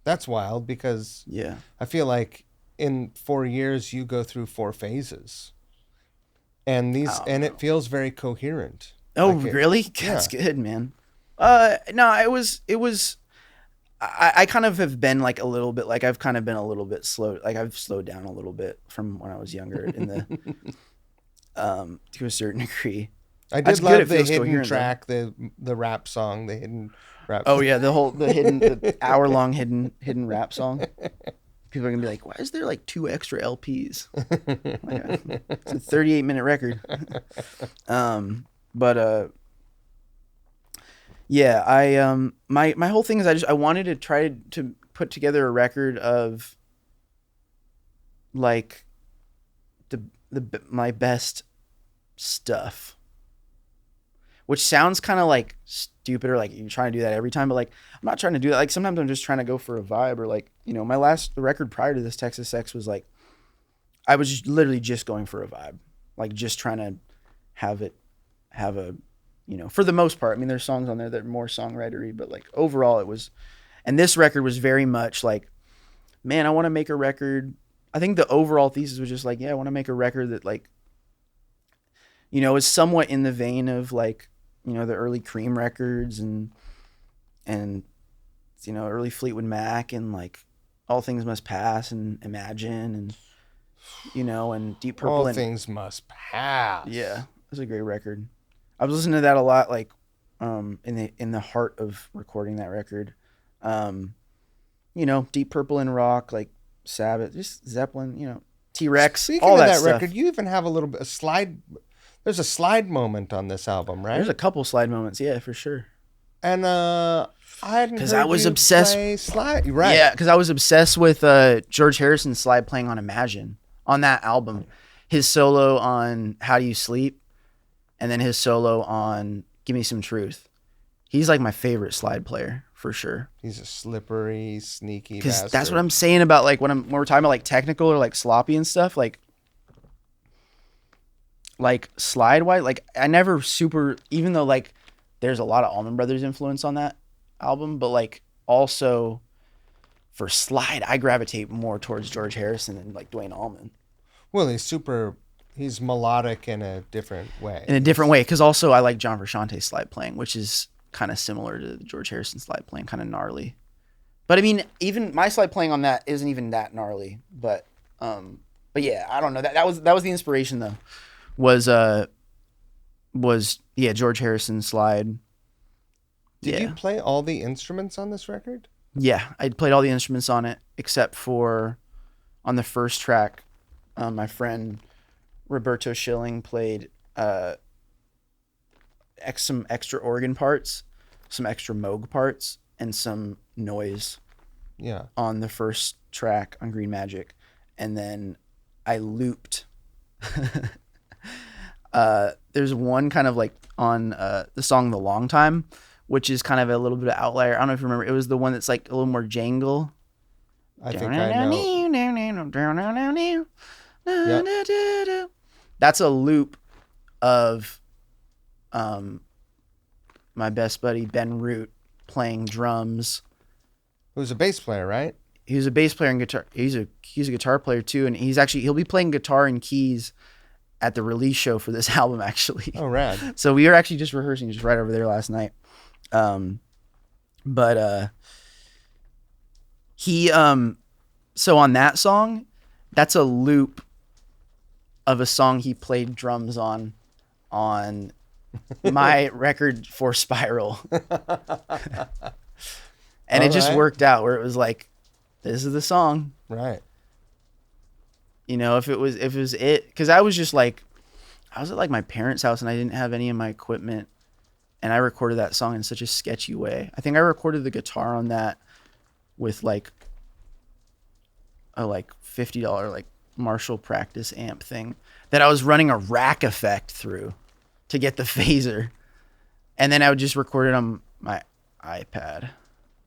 [SPEAKER 2] That's wild, because
[SPEAKER 1] yeah,
[SPEAKER 2] I feel like in 4 years you go through 4 phases, and it feels very coherent.
[SPEAKER 1] Oh,
[SPEAKER 2] like
[SPEAKER 1] really? That's good, man. No, it was. I kind of have been like a little bit, like I've kind of been a little bit slow. Like I've slowed down a little bit from when I was younger in the, to a certain degree.
[SPEAKER 2] I did love the hidden track, the rap song, the hidden rap.
[SPEAKER 1] Oh yeah, the hour-long hidden rap song. People are gonna be like, why is there like 2 extra LPs? It's a 38-minute record. But yeah, I my whole thing is I wanted to try to put together a record of like my best stuff, which sounds kind of like stupid or like you're trying to do that every time, but like I'm not trying to do that. Like sometimes I'm just trying to go for a vibe, or like, you know, the record prior to this, Texas Sex, was like I was just literally just going for a vibe, like just trying to have a, you know, for the most part. I mean, there's songs on there that are more songwritery, but like overall it was, and this record was very much like, man, I want to make a record. I think the overall thesis was just like, yeah, I want to make a record that like, you know, is somewhat in the vein of like, you know, the early Cream records and you know, early Fleetwood Mac and like All Things Must Pass and Imagine and, you know, and Deep Purple.
[SPEAKER 2] All Things Must Pass.
[SPEAKER 1] Yeah, it was a great record. I was listening to that a lot, like in the heart of recording that record. You know, Deep Purple and rock, like Sabbath, just Zeppelin, you know, T-Rex,
[SPEAKER 2] Speaking
[SPEAKER 1] all
[SPEAKER 2] of
[SPEAKER 1] that
[SPEAKER 2] that
[SPEAKER 1] stuff.
[SPEAKER 2] record, you even have a little bit of slide. There's a slide moment on this album, right?
[SPEAKER 1] There's a couple slide moments, yeah, for sure.
[SPEAKER 2] And I hadn't
[SPEAKER 1] Because
[SPEAKER 2] heard
[SPEAKER 1] I was
[SPEAKER 2] you
[SPEAKER 1] obsessed.
[SPEAKER 2] play slide. Right.
[SPEAKER 1] Yeah, because I was obsessed with George Harrison's slide playing on Imagine on that album. His solo on How Do You Sleep, and then his solo on Give Me Some Truth. He's like my favorite slide player for sure.
[SPEAKER 2] He's a slippery, sneaky
[SPEAKER 1] Because
[SPEAKER 2] bastard.
[SPEAKER 1] that's what I'm saying about like when we're talking about like technical or like sloppy and stuff. Like slide wise, like I never super, even though like there's a lot of Allman Brothers influence on that album, but like also for slide, I gravitate more towards George Harrison than like Dwayne Allman.
[SPEAKER 2] Well, he's melodic in a different way.
[SPEAKER 1] In a different way, because also I like John Frusciante's slide playing, which is kind of similar to George Harrison's slide playing, kind of gnarly. But I mean, even my slide playing on that isn't even that gnarly. But yeah, I don't know. That was the inspiration though. Was George Harrison's slide.
[SPEAKER 2] Did you play all the instruments on this record?
[SPEAKER 1] Yeah, I played all the instruments on it except for on the first track. My friend Roberto Schilling played some extra organ parts, some extra Moog parts, and some noise.
[SPEAKER 2] Yeah. On
[SPEAKER 1] the first track on Green Magic, and then I looped. There's one kind of like on the song "The Long Time," which is kind of a little bit of outlier. I don't know if you remember. It was the one that's like a little more jangle.
[SPEAKER 2] I think I know.
[SPEAKER 1] Yep. That's a loop of my best buddy Ben Root playing drums.
[SPEAKER 2] Who's a bass player, right?
[SPEAKER 1] He was a bass player and guitar. He's a guitar player too, and he'll be playing guitar and keys at the release show for this album, actually.
[SPEAKER 2] Oh, rad.
[SPEAKER 1] So we were actually just rehearsing just right over there last night. So on that song, that's a loop of a song he played drums on my record for Spiral. And it just worked out where it was like, this is the song.
[SPEAKER 2] Right.
[SPEAKER 1] You know, if it was it, because I was at like my parents' house and I didn't have any of my equipment, and I recorded that song in such a sketchy way. I think I recorded the guitar on that with like a like $50 like Marshall practice amp thing that I was running a rack effect through to get the phaser, and then I would just record it on my iPad.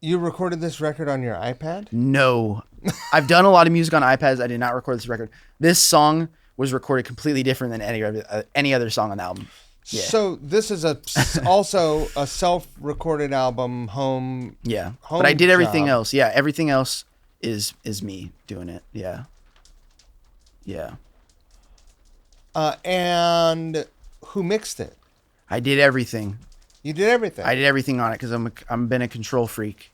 [SPEAKER 2] You recorded this record on your iPad?
[SPEAKER 1] No. I've done a lot of music on iPads. I did not record this record. This song was recorded completely different than any other song on the album. Yeah.
[SPEAKER 2] So this is also a self-recorded album, home.
[SPEAKER 1] Yeah.
[SPEAKER 2] Home
[SPEAKER 1] but I did everything
[SPEAKER 2] job.
[SPEAKER 1] else. Yeah. Everything else is me doing it. Yeah. Yeah.
[SPEAKER 2] And who mixed it?
[SPEAKER 1] I did everything.
[SPEAKER 2] You did everything.
[SPEAKER 1] I did everything on it because I'm been a control freak.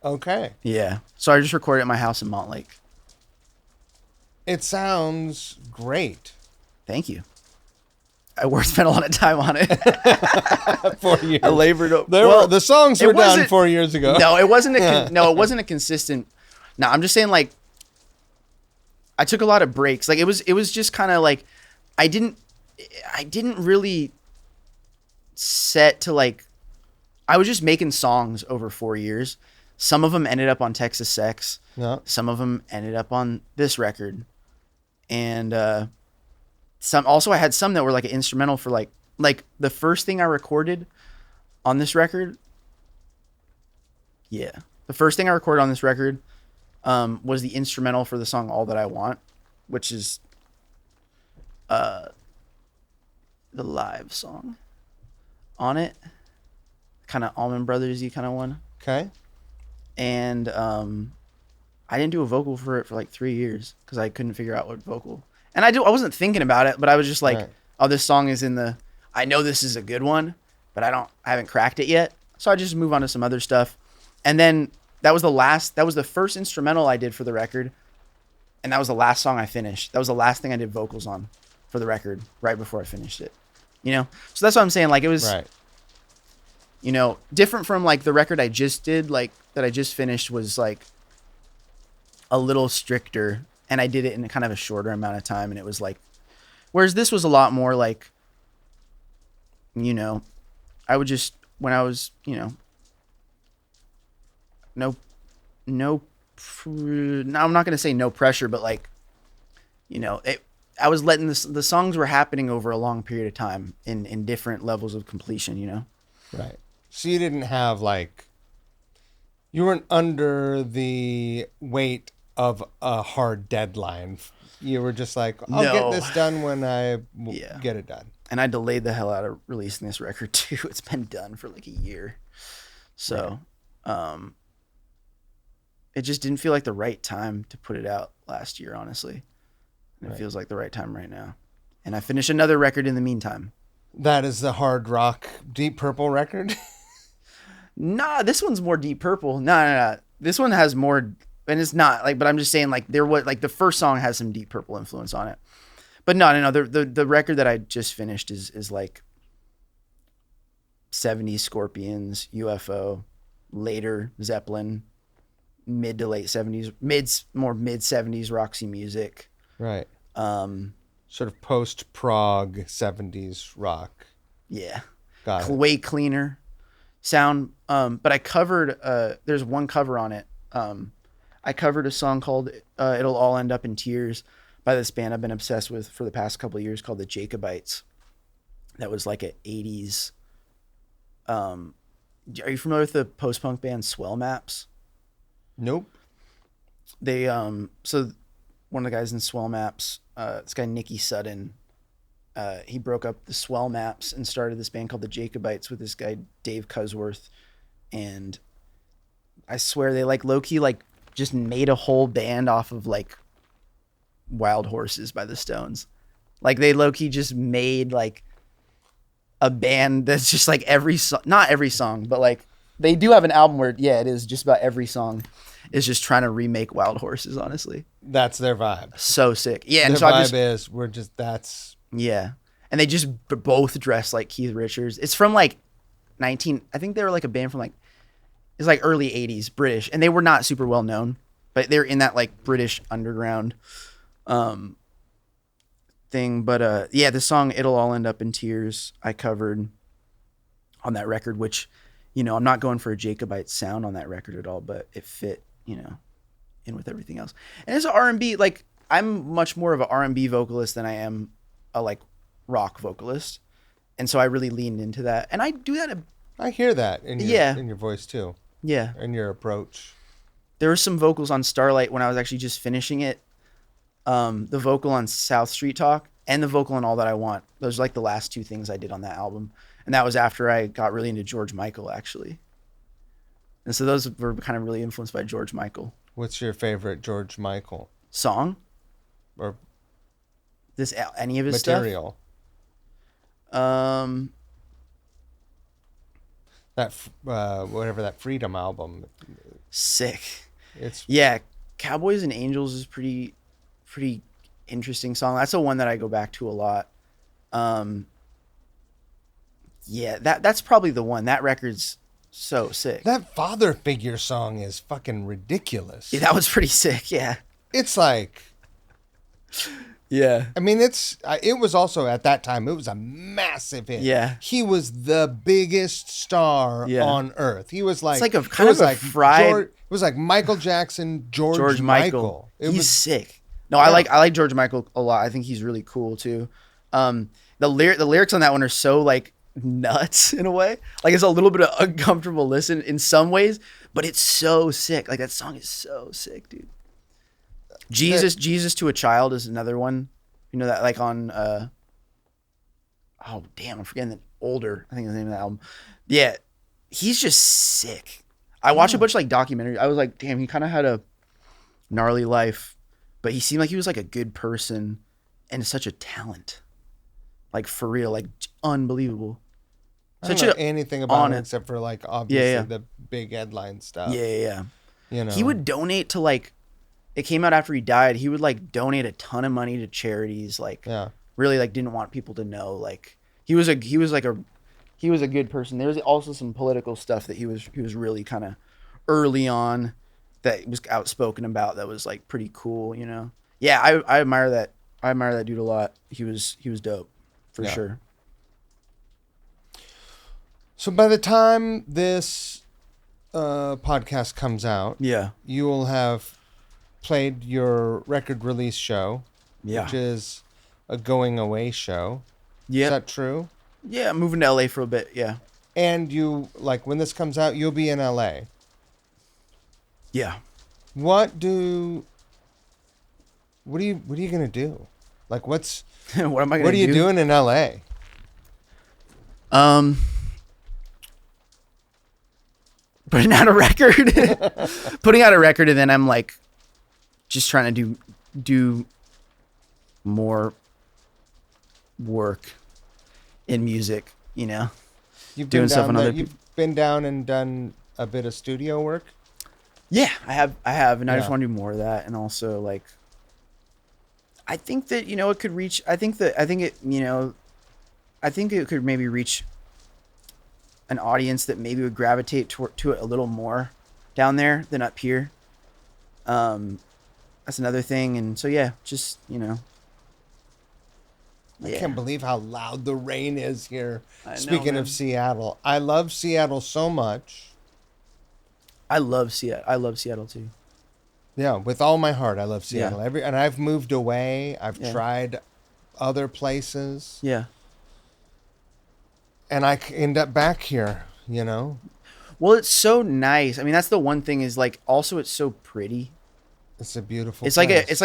[SPEAKER 2] Okay.
[SPEAKER 1] Yeah. So I just recorded it at my house in Montlake.
[SPEAKER 2] It sounds great.
[SPEAKER 1] Thank you. I spent a lot of time on it.
[SPEAKER 2] 4 years.
[SPEAKER 1] I labored.
[SPEAKER 2] The songs were done 4 years ago.
[SPEAKER 1] No, it wasn't it wasn't a consistent. No, I'm just saying like I took a lot of breaks. Like it was just kind of like I didn't really set to like I was just making songs over 4 years. Some of them ended up on Texas Sex.
[SPEAKER 2] No.
[SPEAKER 1] Some of them ended up on this record. And some also I had some that were like an instrumental for like like the first thing I recorded on this record. Yeah. The first thing I recorded on this record was the instrumental for the song All That I Want, which is the live song on it. Kind of Allman Brothers-y kind of one.
[SPEAKER 2] Okay.
[SPEAKER 1] And I didn't do a vocal for it for like 3 years because I couldn't figure out what vocal. And I wasn't thinking about it, but I was just like, oh, this song is in the, I know this is a good one, but I haven't cracked it yet. So I just move on to some other stuff. And then that was the first instrumental I did for the record. And that was the last song I finished. That was the last thing I did vocals on for the record right before I finished it. You know? So that's what I'm saying. Like it was, you know, different from like the record I just did, like that I just finished was like a little stricter. And I did it in kind of a shorter amount of time. And it was like, whereas this was a lot more like, you know, I would just, when I was, you know, I'm not going to say no pressure, but like, you know, I was letting the songs were happening over a long period of time in different levels of completion, you know?
[SPEAKER 2] Right. So you didn't have like, you weren't under the weight of a hard deadline. You were just like, I'll get this done when I get it done.
[SPEAKER 1] And I delayed the hell out of releasing this record too. It's been done for like a year. So, it just didn't feel like the right time to put it out last year, honestly. And it feels like the right time right now. And I finished another record in the meantime.
[SPEAKER 2] That is the hard rock Deep Purple record?
[SPEAKER 1] Nah, this one's more Deep Purple. No. This one has more, and it's not like, but I'm just saying like the first song has some Deep Purple influence on it. But no. The record that I just finished is like 70s Scorpions, UFO, later Zeppelin, mid to late 70s, mid 70s Roxy Music.
[SPEAKER 2] Right. Sort of post-prog 70s rock.
[SPEAKER 1] Yeah.
[SPEAKER 2] Got it.
[SPEAKER 1] Way cleaner sound. But I covered, there's one cover on it. I covered a song called It'll All End Up in Tears by this band I've been obsessed with for the past couple of years called the Jacobites. That was like an 80s. Are you familiar with the post-punk band Swell Maps?
[SPEAKER 2] Nope.
[SPEAKER 1] They so one of the guys in Swell Maps, this guy Nicky Sutton, he broke up the Swell Maps and started this band called the Jacobites with this guy Dave Cusworth, and I swear they like low-key like just made a whole band off of like Wild Horses by the Stones. Like they low-key just made like a band that's just like not every song, but like they do have an album where it is just about every song is just trying to remake Wild Horses, honestly.
[SPEAKER 2] That's their vibe.
[SPEAKER 1] So sick. Yeah.
[SPEAKER 2] And their vibe is that's.
[SPEAKER 1] Yeah. And they just both dress like Keith Richards. It's from like I think they were like a band from like, it's like early 80s British, and they were not super well known, but they're in that like British underground thing. But the song It'll All End Up in Tears I covered on that record, which, you know, I'm not going for a Jacobite sound on that record at all, but it fit, you know, in with everything else. And it's an R&B, like I'm much more of an R&B vocalist than I am a like rock vocalist. And so I really leaned into that. And I do that.
[SPEAKER 2] I hear that in your voice too.
[SPEAKER 1] Yeah.
[SPEAKER 2] In your approach.
[SPEAKER 1] There were some vocals on Starlight when I was actually just finishing it. The vocal on South Street Talk and the vocal on All That I Want. Those are like the last two things I did on that album. And that was after I got really into George Michael, actually. And so those were kind of really influenced by George Michael.
[SPEAKER 2] What's your favorite George Michael
[SPEAKER 1] song?
[SPEAKER 2] Or
[SPEAKER 1] any of his
[SPEAKER 2] material?
[SPEAKER 1] Stuff?
[SPEAKER 2] That whatever that Freedom album.
[SPEAKER 1] Sick. Yeah, Cowboys and Angels is pretty interesting song. That's the one that I go back to a lot. Yeah, that's probably the one. That record's so sick.
[SPEAKER 2] That father figure song is fucking ridiculous.
[SPEAKER 1] Yeah, that was pretty sick. Yeah.
[SPEAKER 2] It's like,
[SPEAKER 1] yeah.
[SPEAKER 2] I mean, it was also at that time, it was a massive hit.
[SPEAKER 1] Yeah.
[SPEAKER 2] He was the biggest star on earth. He was like,
[SPEAKER 1] it's like a kind of a fried.
[SPEAKER 2] It was like Michael Jackson, George Michael.
[SPEAKER 1] He's sick. No, yeah. I like George Michael a lot. I think he's really cool too. the lyrics on that one are so like nuts in a way. Like it's a little bit of uncomfortable listen in some ways, but it's so sick. Like that song is so sick, dude. Jesus to a Child is another one. You know that like on oh damn, I'm forgetting the older. I think the name of the album. Yeah, he's just sick. I watched a bunch of like documentaries. I was like, damn, he kind of had a gnarly life, but he seemed like he was like a good person and such a talent. Like for real, like unbelievable.
[SPEAKER 2] I don't know anything about him except for like obviously the big headline stuff.
[SPEAKER 1] Yeah.
[SPEAKER 2] You know,
[SPEAKER 1] he would donate to like. It came out after he died. He would like donate a ton of money to charities. Like, really, like didn't want people to know. Like, he was a good person. There was also some political stuff that he was really kind of early on that was outspoken about. That was like pretty cool. You know? Yeah, I admire that. I admire that dude a lot. He was dope for sure.
[SPEAKER 2] So by the time this podcast comes out, you will have played your record release show, which is a going away show. Yeah, is that true?
[SPEAKER 1] Yeah, I'm moving to LA for a bit. Yeah,
[SPEAKER 2] and you like when this comes out, you'll be in LA.
[SPEAKER 1] Yeah.
[SPEAKER 2] What are you gonna do? Like, what am I gonna do? What are you doing in LA?
[SPEAKER 1] Putting out a record, and then I'm like, just trying to do more work in music. You know,
[SPEAKER 2] you've been down and done a bit of studio work.
[SPEAKER 1] Yeah, I have, and I just want to do more of that, and also like, I think that it could reach. I think it could maybe reach an audience that maybe would gravitate to it a little more down there than up here. That's another thing. And so, yeah, just,
[SPEAKER 2] I can't believe how loud the rain is here. Speaking of Seattle, I love Seattle so much.
[SPEAKER 1] I love Seattle too.
[SPEAKER 2] Yeah, with all my heart, I love Seattle. And I've moved away. I've tried other places.
[SPEAKER 1] Yeah.
[SPEAKER 2] And I end up back here,
[SPEAKER 1] Well, it's so nice. I mean, that's the one thing is like, also it's so pretty.
[SPEAKER 2] It's a beautiful
[SPEAKER 1] place. It's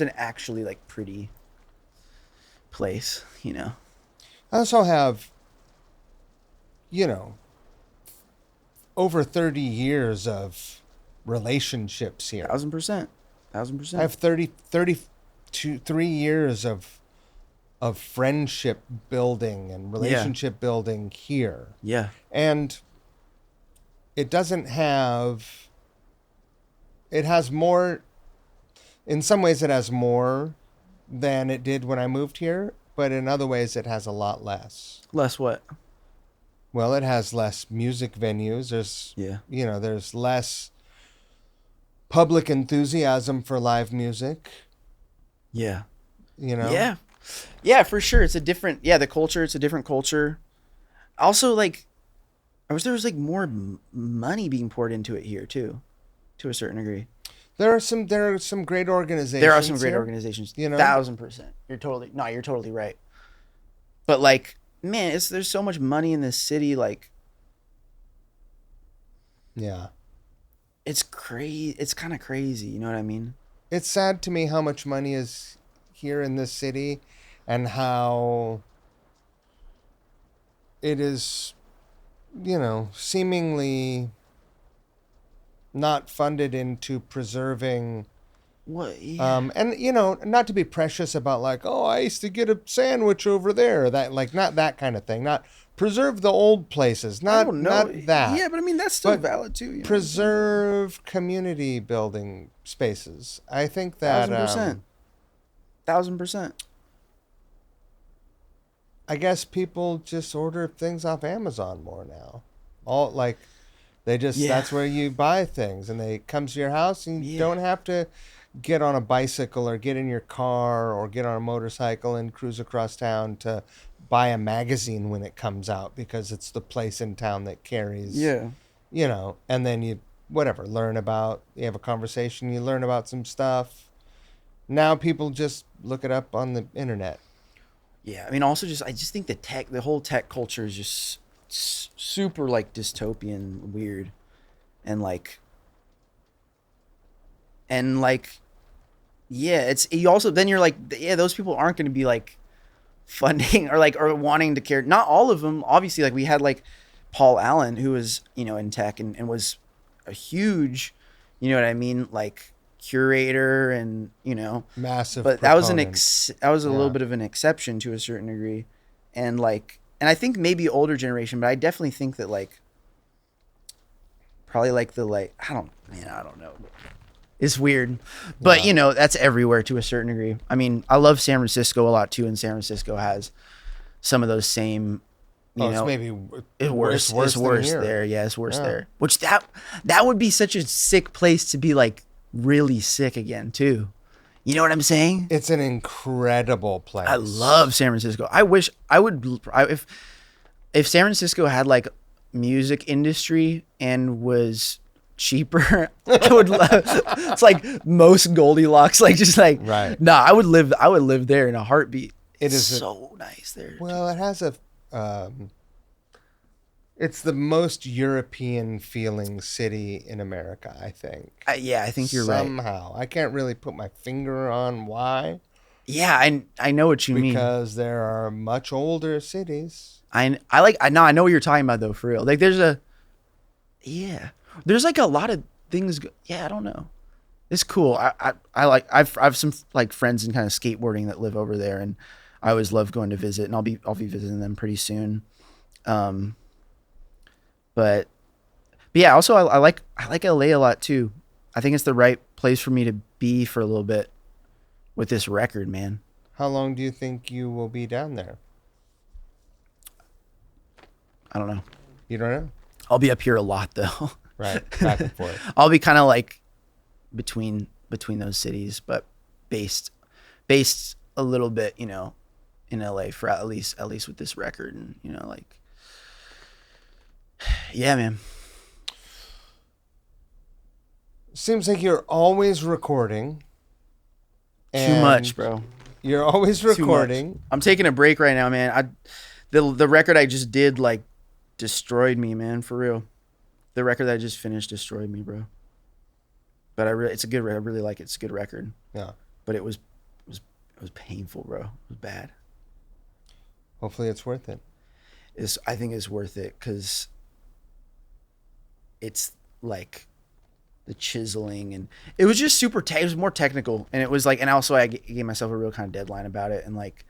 [SPEAKER 1] an actually like pretty place, I
[SPEAKER 2] also have, over 30 years of relationships here.
[SPEAKER 1] 1,000%.
[SPEAKER 2] I have 3 years of friendship building and relationship building here.
[SPEAKER 1] Yeah.
[SPEAKER 2] And it has more, in some ways it has more than it did when I moved here, but in other ways it has a lot less.
[SPEAKER 1] Less what?
[SPEAKER 2] Well, it has less music venues. There's less public enthusiasm for live music.
[SPEAKER 1] Yeah.
[SPEAKER 2] Yeah.
[SPEAKER 1] Yeah, for sure. It's a different, the culture, it's a different culture. Also, like, I wish there was, like, more money being poured into it here, too, to a certain degree.
[SPEAKER 2] There are some great organizations.
[SPEAKER 1] There are some great organizations, 1,000%. You're totally right. But, like, man, there's so much money in this city, like.
[SPEAKER 2] Yeah.
[SPEAKER 1] It's crazy. It's kind of crazy, you know what I mean?
[SPEAKER 2] It's sad to me how much money is here in this city and how it is, seemingly not funded into preserving
[SPEAKER 1] what
[SPEAKER 2] and not to be precious about like, oh, I used to get a sandwich over there, that like not that kind of thing, not preserve the old places, not that.
[SPEAKER 1] Yeah, but I mean that's still valid too.
[SPEAKER 2] Preserve community building spaces. I think that
[SPEAKER 1] 1,000%.
[SPEAKER 2] I guess people just order things off Amazon more now. All like they just that's where you buy things and they come to your house and you don't have to get on a bicycle or get in your car or get on a motorcycle and cruise across town to buy a magazine when it comes out because it's the place in town that carries. Yeah. And then you you have a conversation, you learn about some stuff. Now people just look it up on the internet.
[SPEAKER 1] Yeah, I mean, also I just think the whole tech culture is just super like dystopian, weird, and like, yeah, it's you also then you're like, yeah, those people aren't going to be like funding or wanting to care. Not all of them, obviously. Like we had like Paul Allen, who was in tech and was a huge, you know what I mean, like curator and
[SPEAKER 2] Massive
[SPEAKER 1] but that was
[SPEAKER 2] proponent.
[SPEAKER 1] that was a little
[SPEAKER 2] Yeah.
[SPEAKER 1] bit of an exception to a certain degree, and I think maybe older generation, but I definitely think that like probably like I don't know. It's weird, but
[SPEAKER 2] Yeah.
[SPEAKER 1] that's everywhere to a certain degree. I mean, I love San Francisco a lot too, and San Francisco has some of those same,
[SPEAKER 2] Oh, it's
[SPEAKER 1] it's
[SPEAKER 2] it's
[SPEAKER 1] worse. It's
[SPEAKER 2] worse than
[SPEAKER 1] worse
[SPEAKER 2] here.
[SPEAKER 1] there. Yeah, it's worse
[SPEAKER 2] Yeah.
[SPEAKER 1] there. Which that would be such a sick place to be like really sick again too. You know what I'm saying?
[SPEAKER 2] It's an incredible
[SPEAKER 1] I
[SPEAKER 2] place.
[SPEAKER 1] love San Francisco. I wish if San Francisco had like music industry and was cheaper, I would love. It's like most Goldilocks, like just like
[SPEAKER 2] Right.
[SPEAKER 1] nah. I would live there in a heartbeat.
[SPEAKER 2] It
[SPEAKER 1] It's
[SPEAKER 2] is a
[SPEAKER 1] so nice there.
[SPEAKER 2] well, it has a it's the most European feeling city in America, I think.
[SPEAKER 1] Yeah, I think you're right.
[SPEAKER 2] Somehow. I can't really put my finger on why,
[SPEAKER 1] Yeah, I know what you mean.
[SPEAKER 2] because there are much older cities.
[SPEAKER 1] I know what you're talking about though, for real. Like there's like a lot of things. Yeah, I don't know. It's cool. I've some like friends in kind of skateboarding that live over there, and I always love going to visit, and I'll be visiting them pretty soon. Um, but yeah, also I like LA a lot too. I think it's the right place for me to be for a little bit with this record, man.
[SPEAKER 2] How long do you think you will be down there?
[SPEAKER 1] I don't know.
[SPEAKER 2] You don't know?
[SPEAKER 1] I'll be up here a lot though.
[SPEAKER 2] Right. Back and forth.
[SPEAKER 1] I'll be kind of like between those cities, but based based a little bit, in LA for at least with this record, and like yeah, man.
[SPEAKER 2] Seems like you're always recording.
[SPEAKER 1] Too much,
[SPEAKER 2] And
[SPEAKER 1] bro.
[SPEAKER 2] you're always
[SPEAKER 1] Too much.
[SPEAKER 2] recording.
[SPEAKER 1] I'm taking a break right now, man. The record I just did like destroyed me, man, for real. The record that I just finished destroyed me, bro. But it's a good. I really like it. It's a good record.
[SPEAKER 2] Yeah.
[SPEAKER 1] But it was painful, bro. It was bad.
[SPEAKER 2] Hopefully it's worth it.
[SPEAKER 1] I think it's worth it because it's like the chiseling, and it was just it was more technical, and it was like, and also I gave myself a real kind of deadline about it, and like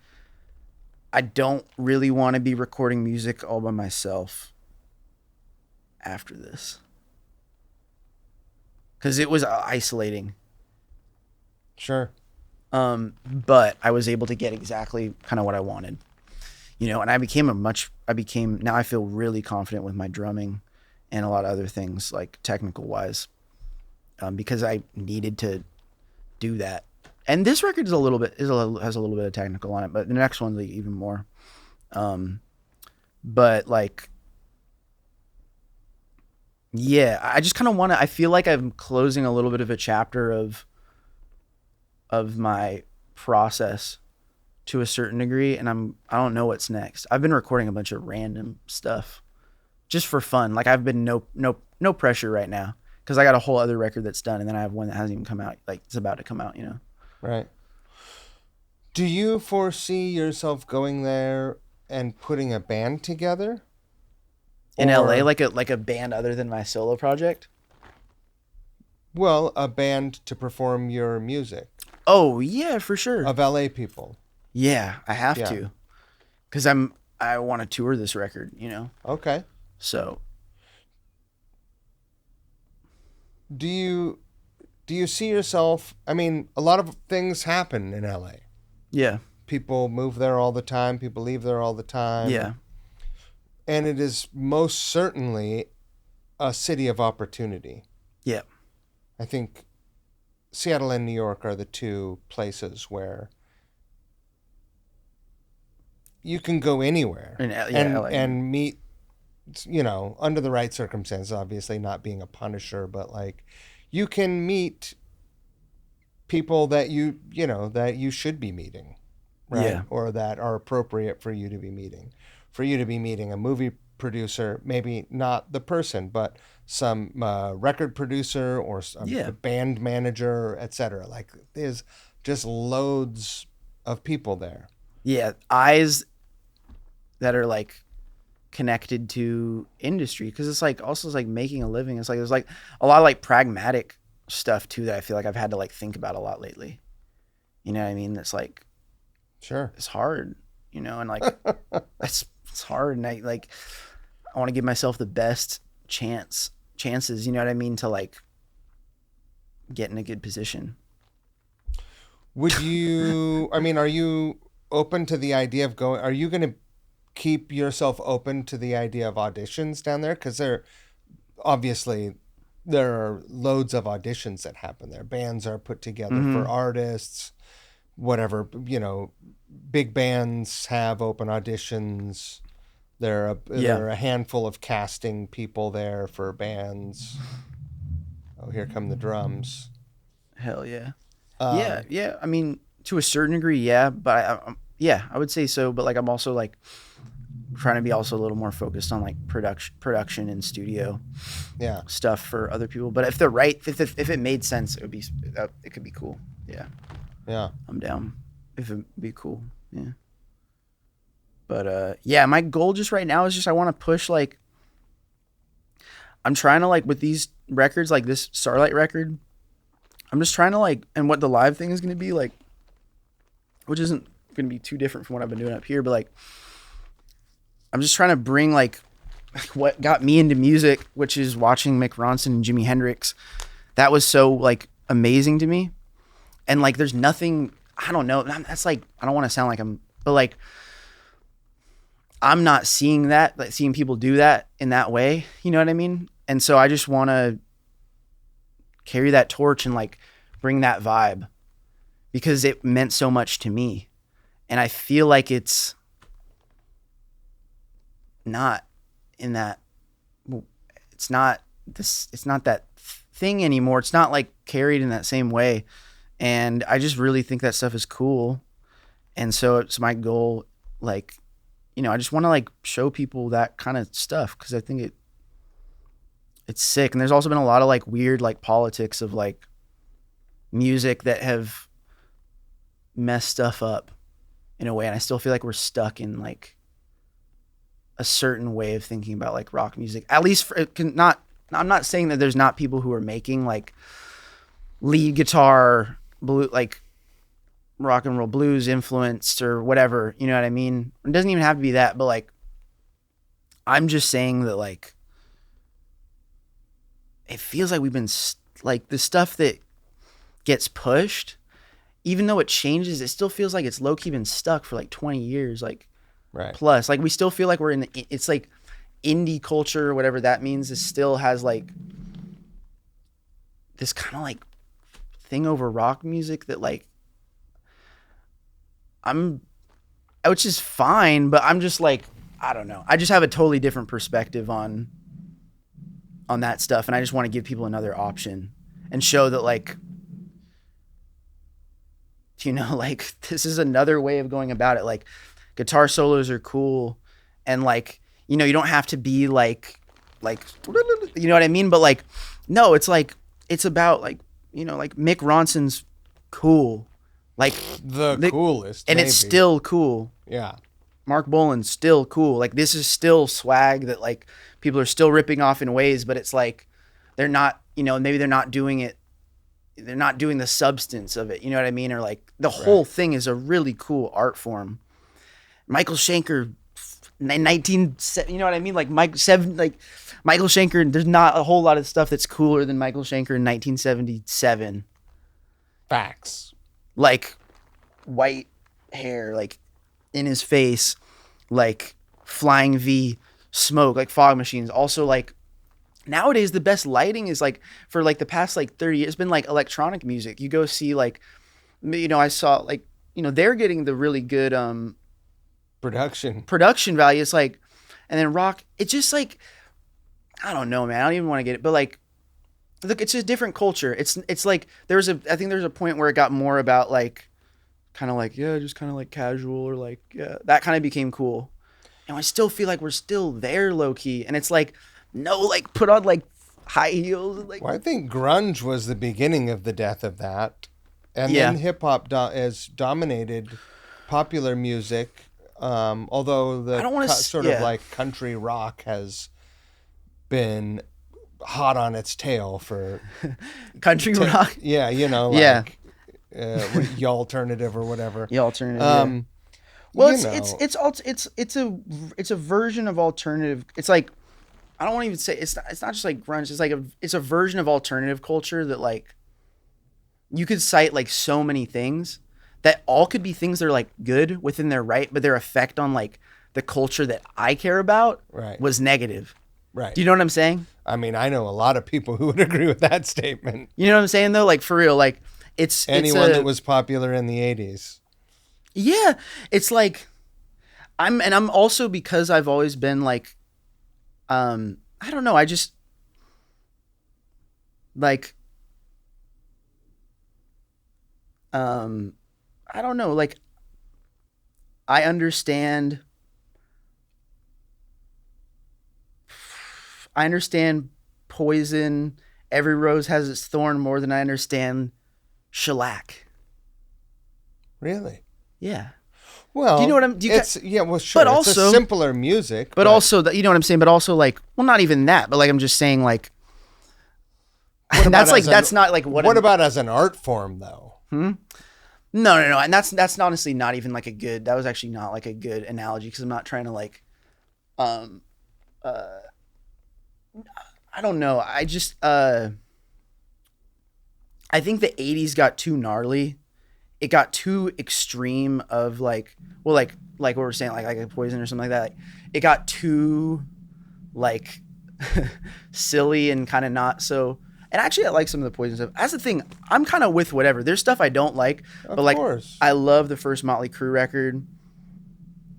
[SPEAKER 1] I don't really want to be recording music all by myself after this because it was isolating.
[SPEAKER 2] Sure.
[SPEAKER 1] But I was able to get exactly kind of what I wanted, and now I feel really confident with my drumming and a lot of other things like technical wise, because I needed to do that. And this record has a little bit of technical on it, but the next one's like even more. But like, yeah, I just kind of want to. I feel like I'm closing a little bit of a chapter of my process to a certain degree, and I don't know what's next. I've been recording a bunch of random stuff just for fun. Like I've been no pressure right now because I got a whole other record that's done, and then I have one that hasn't even come out. Like it's about to come out.
[SPEAKER 2] Right. Do you foresee yourself going there and putting a band together?
[SPEAKER 1] In LA,
[SPEAKER 2] Or,
[SPEAKER 1] like a band other than my solo project.
[SPEAKER 2] well, a band to perform your music
[SPEAKER 1] Oh yeah, for sure.
[SPEAKER 2] of LA people?
[SPEAKER 1] Yeah, I have
[SPEAKER 2] Yeah.
[SPEAKER 1] to because I want to tour this record.
[SPEAKER 2] Okay.
[SPEAKER 1] So
[SPEAKER 2] Do you see yourself? I mean, a lot of things happen in LA.
[SPEAKER 1] yeah,
[SPEAKER 2] People move there all the time, people leave there all the time.
[SPEAKER 1] yeah,
[SPEAKER 2] And it is most certainly a city of opportunity.
[SPEAKER 1] yeah,
[SPEAKER 2] I think Seattle and New York are the two places where you can go anywhere
[SPEAKER 1] yeah, LA.
[SPEAKER 2] and meet, under the right circumstances, obviously not being a punisher, but like you can meet people that you should be meeting, right?
[SPEAKER 1] Yeah.
[SPEAKER 2] Or that are appropriate for you to be meeting. For you to be meeting a movie producer, maybe not the person, but some record producer or some
[SPEAKER 1] Yeah.
[SPEAKER 2] band manager, etc. Like there's just loads of people there.
[SPEAKER 1] Yeah. Eyes that are like connected to industry, because it's like also it's like making a living. It's like there's like a lot of like pragmatic stuff too that I feel like I've had to like think about a lot lately. You know what I mean? That's like
[SPEAKER 2] Sure.
[SPEAKER 1] it's hard, you know, and like it's hard, and I want to give myself the best chances, you know what I mean, to like get in a good position.
[SPEAKER 2] Would you, I mean, are you open to the idea of going, are you going to keep yourself open to the idea of auditions down there? Because obviously there are loads of auditions that happen there. Bands are put together for artists, whatever, big bands have open auditions. There are a handful of casting people there for bands. Oh, here come the drums.
[SPEAKER 1] Hell yeah.
[SPEAKER 2] Um,
[SPEAKER 1] Yeah. I mean, to a certain degree, yeah, but yeah, I would say so. But like, I'm also like trying to be also a little more focused on like production and studio
[SPEAKER 2] yeah.
[SPEAKER 1] stuff for other people. But if they're right, if it made sense, it could be cool. Yeah,
[SPEAKER 2] Yeah.
[SPEAKER 1] I'm down. If it'd be cool, yeah. But yeah, my goal just right now is just I want to push like I'm trying to like with these records like this Starlight record. I'm just trying to like, and what the live thing is going to be like, which isn't going to be too different from what I've been doing up here, but like, I'm just trying to bring like what got me into music, which is watching Mick Ronson and Jimi Hendrix. That was so like amazing to me. And like, there's nothing, I don't know. That's like, I don't want to sound like but like, I'm not seeing that, like seeing people do that in that way. You know what I mean? And so I just want to carry that torch and like bring that vibe because it meant so much to me. And I feel like it's not in that, it's not that thing anymore. It's not like carried in that same way. And I just really think that stuff is cool. And so it's my goal, like, I just want to like show people that kind of stuff because I think it's sick. And there's also been a lot of like weird like politics of like music that have messed stuff up in a way. And I still feel like we're stuck in like a certain way of thinking about like rock music. At least I'm not saying that there's not people who are making like lead guitar, like rock and roll blues influenced or whatever. You know what I mean? It doesn't even have to be that, but like, I'm just saying that like, it feels like we've been like the stuff that gets pushed, even though it changes, it still feels like it's low key been stuck for like 20 years. Like,
[SPEAKER 2] right.
[SPEAKER 1] Plus, like we still feel like we're in it's like indie culture, whatever that means. It still has like this kind of like thing over rock music that like which is fine, but I'm just like, I don't know. I just have a totally different perspective on that stuff. And I just want to give people another option and show that like, like this is another way of going about it. Like guitar solos are cool. And like, you don't have to be like, you know what I mean? But like, no, it's like, it's about like, like Mick Ronson's cool. Like
[SPEAKER 2] the coolest.
[SPEAKER 1] And
[SPEAKER 2] maybe.
[SPEAKER 1] It's still cool.
[SPEAKER 2] Yeah.
[SPEAKER 1] Mark Bolan's still cool. Like this is still swag that like people are still ripping off in ways, but it's like they're not, maybe they're not doing it. They're not doing the substance of it. You know what I mean? Or like the whole thing is a really cool art form. Michael Schenker, 19, you know what I mean? Like Michael Schenker, there's not a whole lot of stuff that's cooler than Michael Schenker in 1977.
[SPEAKER 2] Facts.
[SPEAKER 1] Like white hair, like in his face, like flying V, smoke, like fog machines. Also like nowadays the best lighting is like for like the past like 30 years, it's been like electronic music. You go see like, I saw like, they're getting the really good production value. It's like, and then rock, it's just like, I don't know, man. I don't even want to get it, but like, look, it's a different culture. It's like I think there's a point where it got more about like kind of like, yeah, just kind of like casual or like, yeah, that kind of became cool. And I still feel like we're still there low key. And it's like, no, like put on like high heels. And, like,
[SPEAKER 2] Well, I think grunge was the beginning of the death of that. And
[SPEAKER 1] yeah.
[SPEAKER 2] then hip hop has dominated popular music. Although
[SPEAKER 1] I
[SPEAKER 2] the
[SPEAKER 1] don't want to,
[SPEAKER 2] sort of
[SPEAKER 1] yeah.
[SPEAKER 2] like country rock has been hot on its tail for
[SPEAKER 1] Country rock.
[SPEAKER 2] Yeah,
[SPEAKER 1] Yeah.
[SPEAKER 2] the alternative or whatever.
[SPEAKER 1] The alternative. Yeah. Well, it's a version of alternative. It's like, I don't want to even say it's not just like grunge. It's like it's a version of alternative culture that like you could cite like so many things that all could be things that are like good within their right, but their effect on like the culture that I care about was negative.
[SPEAKER 2] Right.
[SPEAKER 1] Do you know what I'm saying?
[SPEAKER 2] I mean, I know a lot of people who would agree with that statement.
[SPEAKER 1] You know what I'm saying though? Like for real, like
[SPEAKER 2] anyone that was popular in the 80s.
[SPEAKER 1] Yeah, it's like I'm also, because I've always been like, I don't know, I just like, I don't know, like I understand poison. Every rose has its thorn more than I understand shellac.
[SPEAKER 2] Really?
[SPEAKER 1] Yeah.
[SPEAKER 2] Well,
[SPEAKER 1] do you know what I'm?
[SPEAKER 2] yeah. Well, sure. But also, it's a simpler music.
[SPEAKER 1] But also, you know what I'm saying. But also, like, well, not even that. But like, I'm just saying, like, that's not like what.
[SPEAKER 2] What about as an art form, though?
[SPEAKER 1] No. And that's honestly not even like a good. That was actually not like a good analogy, because I'm not trying to like, I don't know. I just I think the 80s got too gnarly. It got too extreme of like, well, like what we're saying, like a Poison or something like that. Like, it got too like silly and kind of not so. And actually, I like some of the Poison stuff. That's the thing. I'm kind of with whatever. There's stuff I don't like, but like, I love the first Motley Crue record.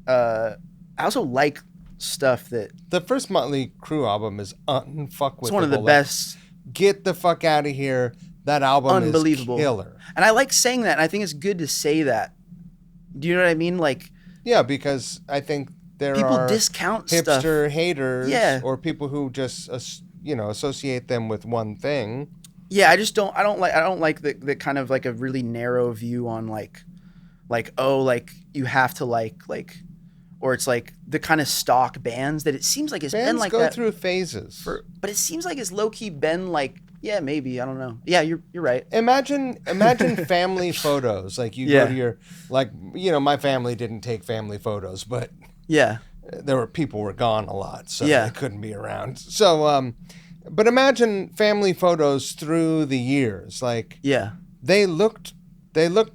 [SPEAKER 1] I also like stuff that
[SPEAKER 2] the first Motley Crue album is unfuckwithable.
[SPEAKER 1] It's one of the best.
[SPEAKER 2] Get the fuck out of here. That album
[SPEAKER 1] unbelievable.
[SPEAKER 2] Is killer.
[SPEAKER 1] And I like saying that. And I think it's good to say that. Do you know what I mean? Like,
[SPEAKER 2] yeah, because I think there
[SPEAKER 1] people
[SPEAKER 2] are
[SPEAKER 1] discount
[SPEAKER 2] hipster
[SPEAKER 1] stuff.
[SPEAKER 2] haters, or people who just associate them with one thing.
[SPEAKER 1] Yeah, I don't like the kind of like a really narrow view on like oh, like you have to like or it's like the kind of stock bands that it seems like it's
[SPEAKER 2] bands
[SPEAKER 1] been like
[SPEAKER 2] go
[SPEAKER 1] that
[SPEAKER 2] through phases.
[SPEAKER 1] But it seems like it's low key been like, yeah, maybe, I don't know. Yeah, you're right.
[SPEAKER 2] Imagine family photos. Like you go to your, like, my family didn't take family photos, but
[SPEAKER 1] yeah,
[SPEAKER 2] people were gone a lot, so they couldn't be around. So, but imagine family photos through the years. Like, they looked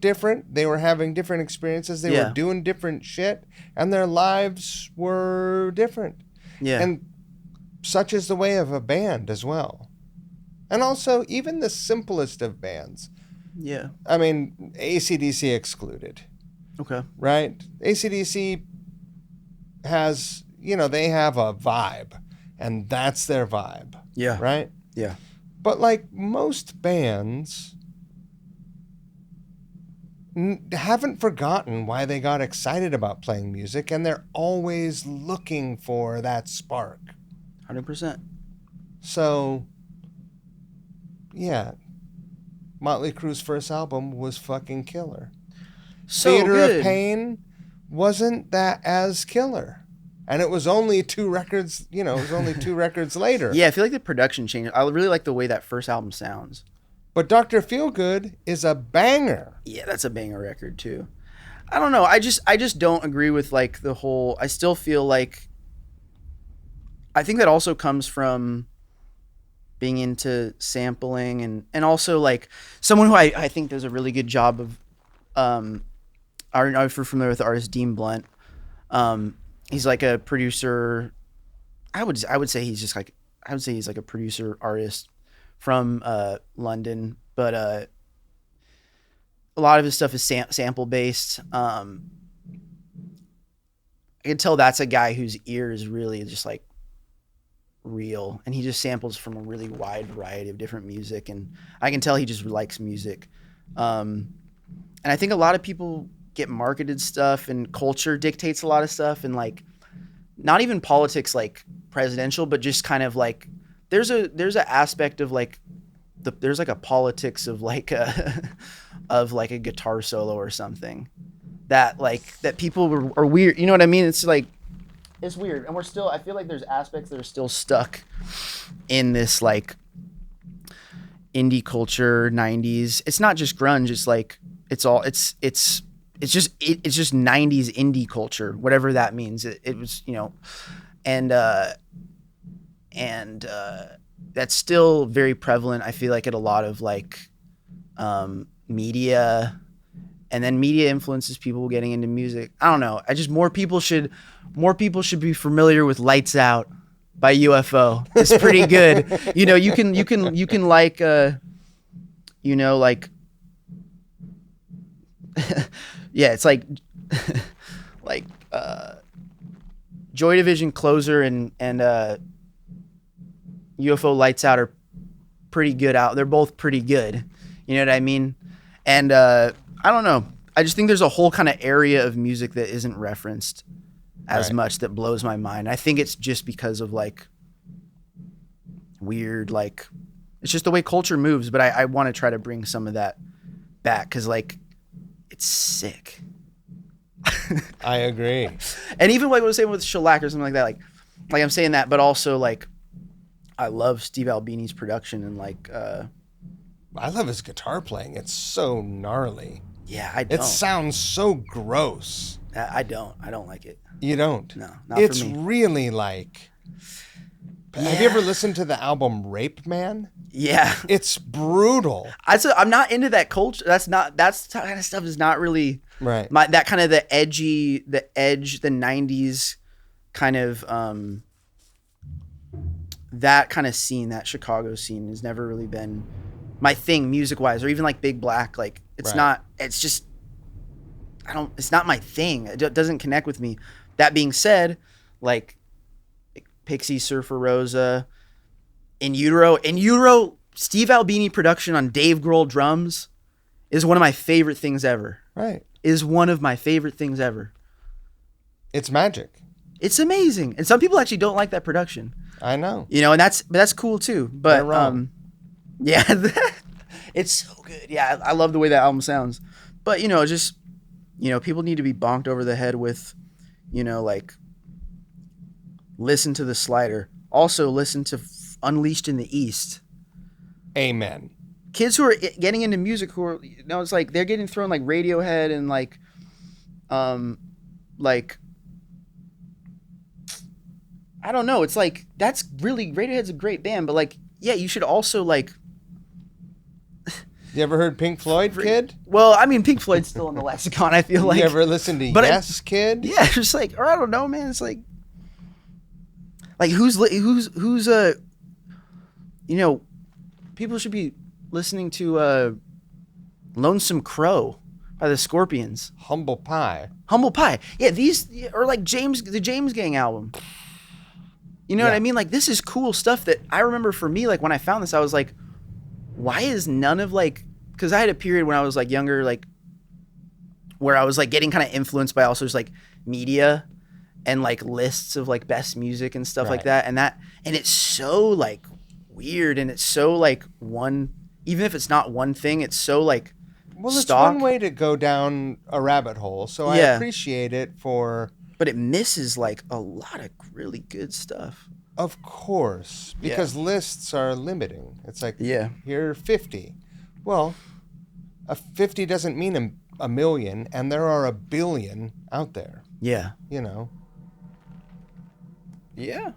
[SPEAKER 2] different. They were having different experiences. They were doing different shit, and their lives were different.
[SPEAKER 1] Yeah,
[SPEAKER 2] and such is the way of a band as well. And also, even the simplest of bands.
[SPEAKER 1] Yeah.
[SPEAKER 2] I mean, AC/DC excluded.
[SPEAKER 1] Okay.
[SPEAKER 2] Right? AC/DC has, they have a vibe, and that's their vibe.
[SPEAKER 1] Yeah.
[SPEAKER 2] Right?
[SPEAKER 1] Yeah.
[SPEAKER 2] But like most bands haven't forgotten why they got excited about playing music, and they're always looking for that spark.
[SPEAKER 1] 100%.
[SPEAKER 2] So, yeah, Motley Crue's first album was fucking killer.
[SPEAKER 1] So
[SPEAKER 2] Theater
[SPEAKER 1] good.
[SPEAKER 2] of Pain wasn't that as killer. And it was only 2 records, it was only 2 records later.
[SPEAKER 1] Yeah, I feel like the production changed. I really like the way that first album sounds.
[SPEAKER 2] But Dr. Feelgood is a banger.
[SPEAKER 1] Yeah, that's a banger record too. I don't know. I just don't agree with like the whole. I still feel like. I think that also comes from being into sampling and also like someone who I think does a really good job of. I don't know if you're familiar with the artist Dean Blunt. He's like a producer. I would say he's like a producer artist from London, but a lot of his stuff is sample based. I can tell that's a guy whose ear is really just like real, and he just samples from a really wide variety of different music, and I can tell he just likes music. And And I think a lot of people get marketed stuff, and culture dictates a lot of stuff, and like not even politics like presidential, but just kind of like there's a aspect of like there's like a politics of like a of like a guitar solo or something that like that people are weird. You know what I mean? It's like it's weird, and I feel like there's aspects that are still stuck in this like indie culture 90s. It's not just grunge. It's like it's just 90s indie culture, whatever that means. It was, you know, and that's still very prevalent. I feel like at a lot of like media, and then media influences people getting into music. I don't know. More people should be familiar with Lights Out by UFO. It's pretty good. You know, you can like you know, like yeah, it's like like Joy Division, Closer, and UFO Lights Out are pretty good out. They're both pretty good. You know what I mean? And I don't know. I just think there's a whole kind of area of music that isn't referenced as much that blows my mind. I think it's just because of like weird, like it's just the way culture moves. But I want to try to bring some of that back because like it's sick.
[SPEAKER 2] I agree.
[SPEAKER 1] And even like what I was saying with Shellac or something like that, like I'm saying that, but also like I love Steve Albini's production and like
[SPEAKER 2] I love his guitar playing. It's so gnarly.
[SPEAKER 1] Yeah, I don't.
[SPEAKER 2] It sounds so gross.
[SPEAKER 1] I don't like it.
[SPEAKER 2] You don't?
[SPEAKER 1] No, not
[SPEAKER 2] it's
[SPEAKER 1] for me.
[SPEAKER 2] Really like. Yeah. Have you ever listened to the album Rape Man?
[SPEAKER 1] Yeah,
[SPEAKER 2] it's brutal.
[SPEAKER 1] I'm not into that culture. That kind of stuff is not really
[SPEAKER 2] right.
[SPEAKER 1] That kind of the edge, the 90s kind of that kind of scene, that Chicago scene has never really been my thing music wise, or even like Big Black. Like it's not. It's just it's not my thing. It doesn't connect with me. That being said, like Pixie, Surfer Rosa, In Utero, Steve Albini production on Dave Grohl drums is one of my favorite things ever.
[SPEAKER 2] Right.
[SPEAKER 1] Is one of my favorite things ever.
[SPEAKER 2] It's magic.
[SPEAKER 1] It's amazing. And some people actually don't like that production.
[SPEAKER 2] I know.
[SPEAKER 1] You know, and that's cool too. But yeah, it's so good. Yeah, I love the way that album sounds. But you know, just people need to be bonked over the head with, like listen to the Slider. Also listen to Unleashed in the East.
[SPEAKER 2] Amen.
[SPEAKER 1] Kids who are getting into music who are, it's like they're getting thrown like Radiohead and like I don't know. It's like that's really Radiohead's a great band, but like yeah, you should also like.
[SPEAKER 2] You ever heard Pink Floyd, kid?
[SPEAKER 1] Well, I mean, Pink Floyd's still in the lexicon. I feel like.
[SPEAKER 2] You ever listen to Yes, kid?
[SPEAKER 1] Yeah, it's just like, or I don't know, man. It's like who's people should be listening to Lonesome Crow by the Scorpions.
[SPEAKER 2] Humble Pie.
[SPEAKER 1] Yeah, these or like the James Gang album. You know what I mean? Like this is cool stuff that I remember for me, like when I found this, I was like, why is none of like, because I had a period when I was like younger, like where I was like getting kind of influenced by also just like media and like lists of like best music and stuff like that. And it's so like weird, and it's so like even if it's not one thing, it's so like
[SPEAKER 2] it's one way to go down a rabbit hole. So I appreciate it for.
[SPEAKER 1] But it misses like a lot of really good stuff.
[SPEAKER 2] Of course, because lists are limiting. It's like, here are 50. Well, a 50 doesn't mean a million, and there are a billion out there.
[SPEAKER 1] Yeah.
[SPEAKER 2] Yeah.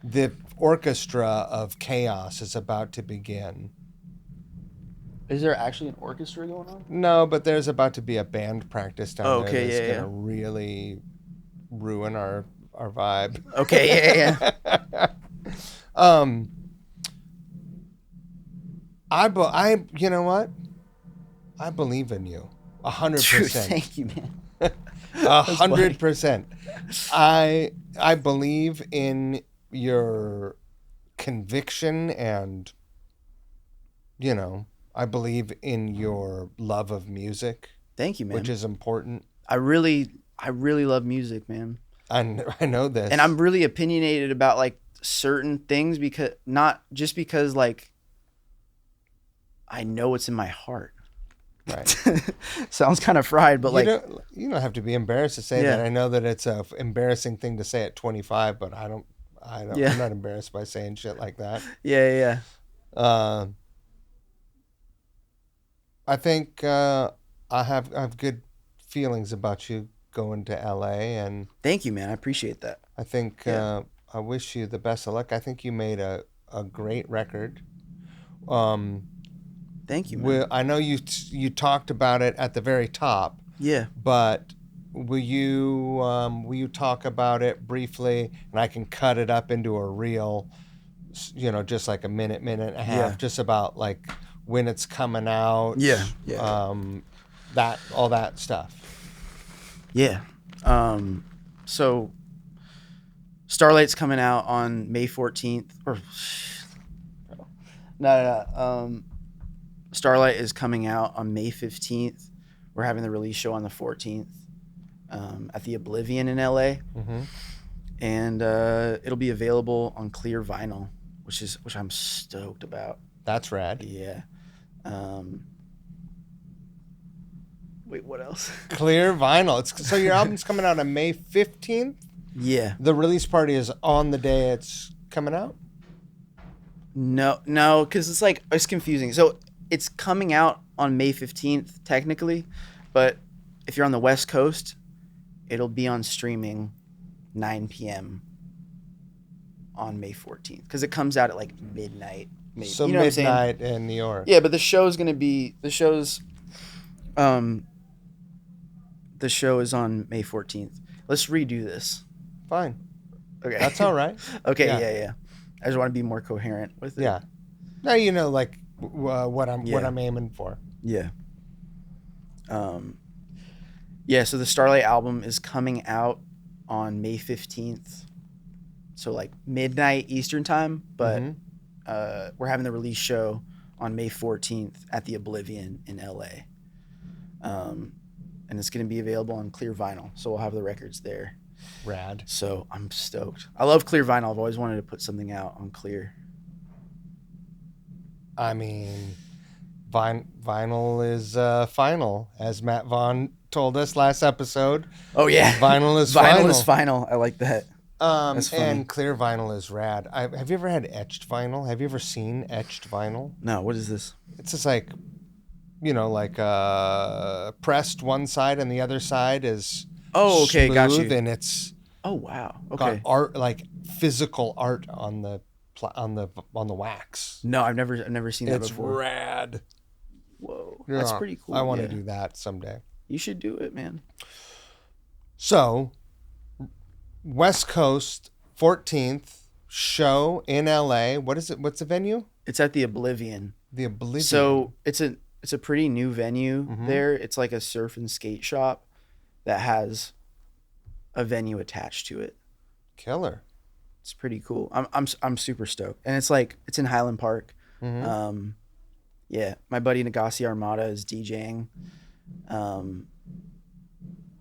[SPEAKER 2] The orchestra of chaos is about to begin.
[SPEAKER 1] Is there actually an orchestra going on?
[SPEAKER 2] No, but there's about to be a band practice down there that's going to really ruin our vibe.
[SPEAKER 1] Okay, yeah.
[SPEAKER 2] I you know what? I believe in you. 100%.
[SPEAKER 1] Thank you, man.
[SPEAKER 2] 100%. I believe in your conviction, and I believe in your love of music.
[SPEAKER 1] Thank you, man.
[SPEAKER 2] which is important.
[SPEAKER 1] I really love music, man.
[SPEAKER 2] I know this.
[SPEAKER 1] And I'm really opinionated about like certain things because not just because like I know what's in my heart.
[SPEAKER 2] Right.
[SPEAKER 1] Sounds kind of fried, but
[SPEAKER 2] you don't have to be embarrassed to say that. I know that it's a embarrassing thing to say at 25, but I'm not embarrassed by saying shit like that.
[SPEAKER 1] Yeah.
[SPEAKER 2] I think I have good feelings about you going to LA, and
[SPEAKER 1] thank you, man. I appreciate that.
[SPEAKER 2] I think I wish you the best of luck. I think you made a great record.
[SPEAKER 1] Thank you, man.
[SPEAKER 2] I know you talked about it at the very top.
[SPEAKER 1] Yeah.
[SPEAKER 2] But will you talk about it briefly, and I can cut it up into a reel, just like a minute and a half, just about like when it's coming out.
[SPEAKER 1] Yeah.
[SPEAKER 2] That all that stuff.
[SPEAKER 1] Yeah. So Starlight's coming out on May 14th. No. Starlight is coming out on May 15th. We're having the release show on the 14th at the Oblivion in LA.
[SPEAKER 2] Mm-hmm.
[SPEAKER 1] And it'll be available on clear vinyl, which I'm stoked about.
[SPEAKER 2] That's rad.
[SPEAKER 1] Yeah. Wait, what else?
[SPEAKER 2] Clear vinyl. So your album's coming out on May 15th?
[SPEAKER 1] Yeah.
[SPEAKER 2] The release party is on the day it's coming out?
[SPEAKER 1] No, because it's confusing. So it's coming out on May 15th, technically, but if you're on the West Coast, it'll be on streaming 9 p.m. on May 14th, because it comes out at like midnight. Maybe.
[SPEAKER 2] So
[SPEAKER 1] you know
[SPEAKER 2] midnight in New York.
[SPEAKER 1] Yeah, but the show is on May 14th. Let's redo this.
[SPEAKER 2] Fine.
[SPEAKER 1] Okay.
[SPEAKER 2] That's all right.
[SPEAKER 1] Okay, yeah. I just want to be more coherent with it.
[SPEAKER 2] Yeah. Now you know like what I'm aiming for.
[SPEAKER 1] Yeah. So the Starlight album is coming out on May 15th. So like midnight Eastern time, but we're having the release show on May 14th at the Oblivion in LA. And it's going to be available on clear vinyl. So we'll have the records there.
[SPEAKER 2] Rad.
[SPEAKER 1] So I'm stoked. I love clear vinyl. I've always wanted to put something out on clear.
[SPEAKER 2] I mean, vinyl is final, as Matt Vaughn told us last episode.
[SPEAKER 1] Oh yeah,
[SPEAKER 2] vinyl is final.
[SPEAKER 1] Vinyl is final. I like that.
[SPEAKER 2] That's funny. And clear vinyl is rad. Have you ever had etched vinyl? Have you ever seen etched vinyl?
[SPEAKER 1] No. What is this?
[SPEAKER 2] It's just like, pressed one side and the other side is
[SPEAKER 1] okay, got you.
[SPEAKER 2] And it's
[SPEAKER 1] wow, okay.
[SPEAKER 2] Got art, like physical art on the wax.
[SPEAKER 1] No, I've never seen that before.
[SPEAKER 2] It's rad.
[SPEAKER 1] Whoa, that's pretty cool.
[SPEAKER 2] I want to do that someday.
[SPEAKER 1] You should do it, man.
[SPEAKER 2] So, West Coast 14th show in LA. What is it? What's the venue?
[SPEAKER 1] It's at the Oblivion.
[SPEAKER 2] The Oblivion.
[SPEAKER 1] So it's a pretty new venue there. It's like a surf and skate shop that has a venue attached to it.
[SPEAKER 2] Killer.
[SPEAKER 1] It's pretty cool. I'm super stoked, and it's in Highland Park. Mm-hmm. My buddy Nagasi Armada is DJing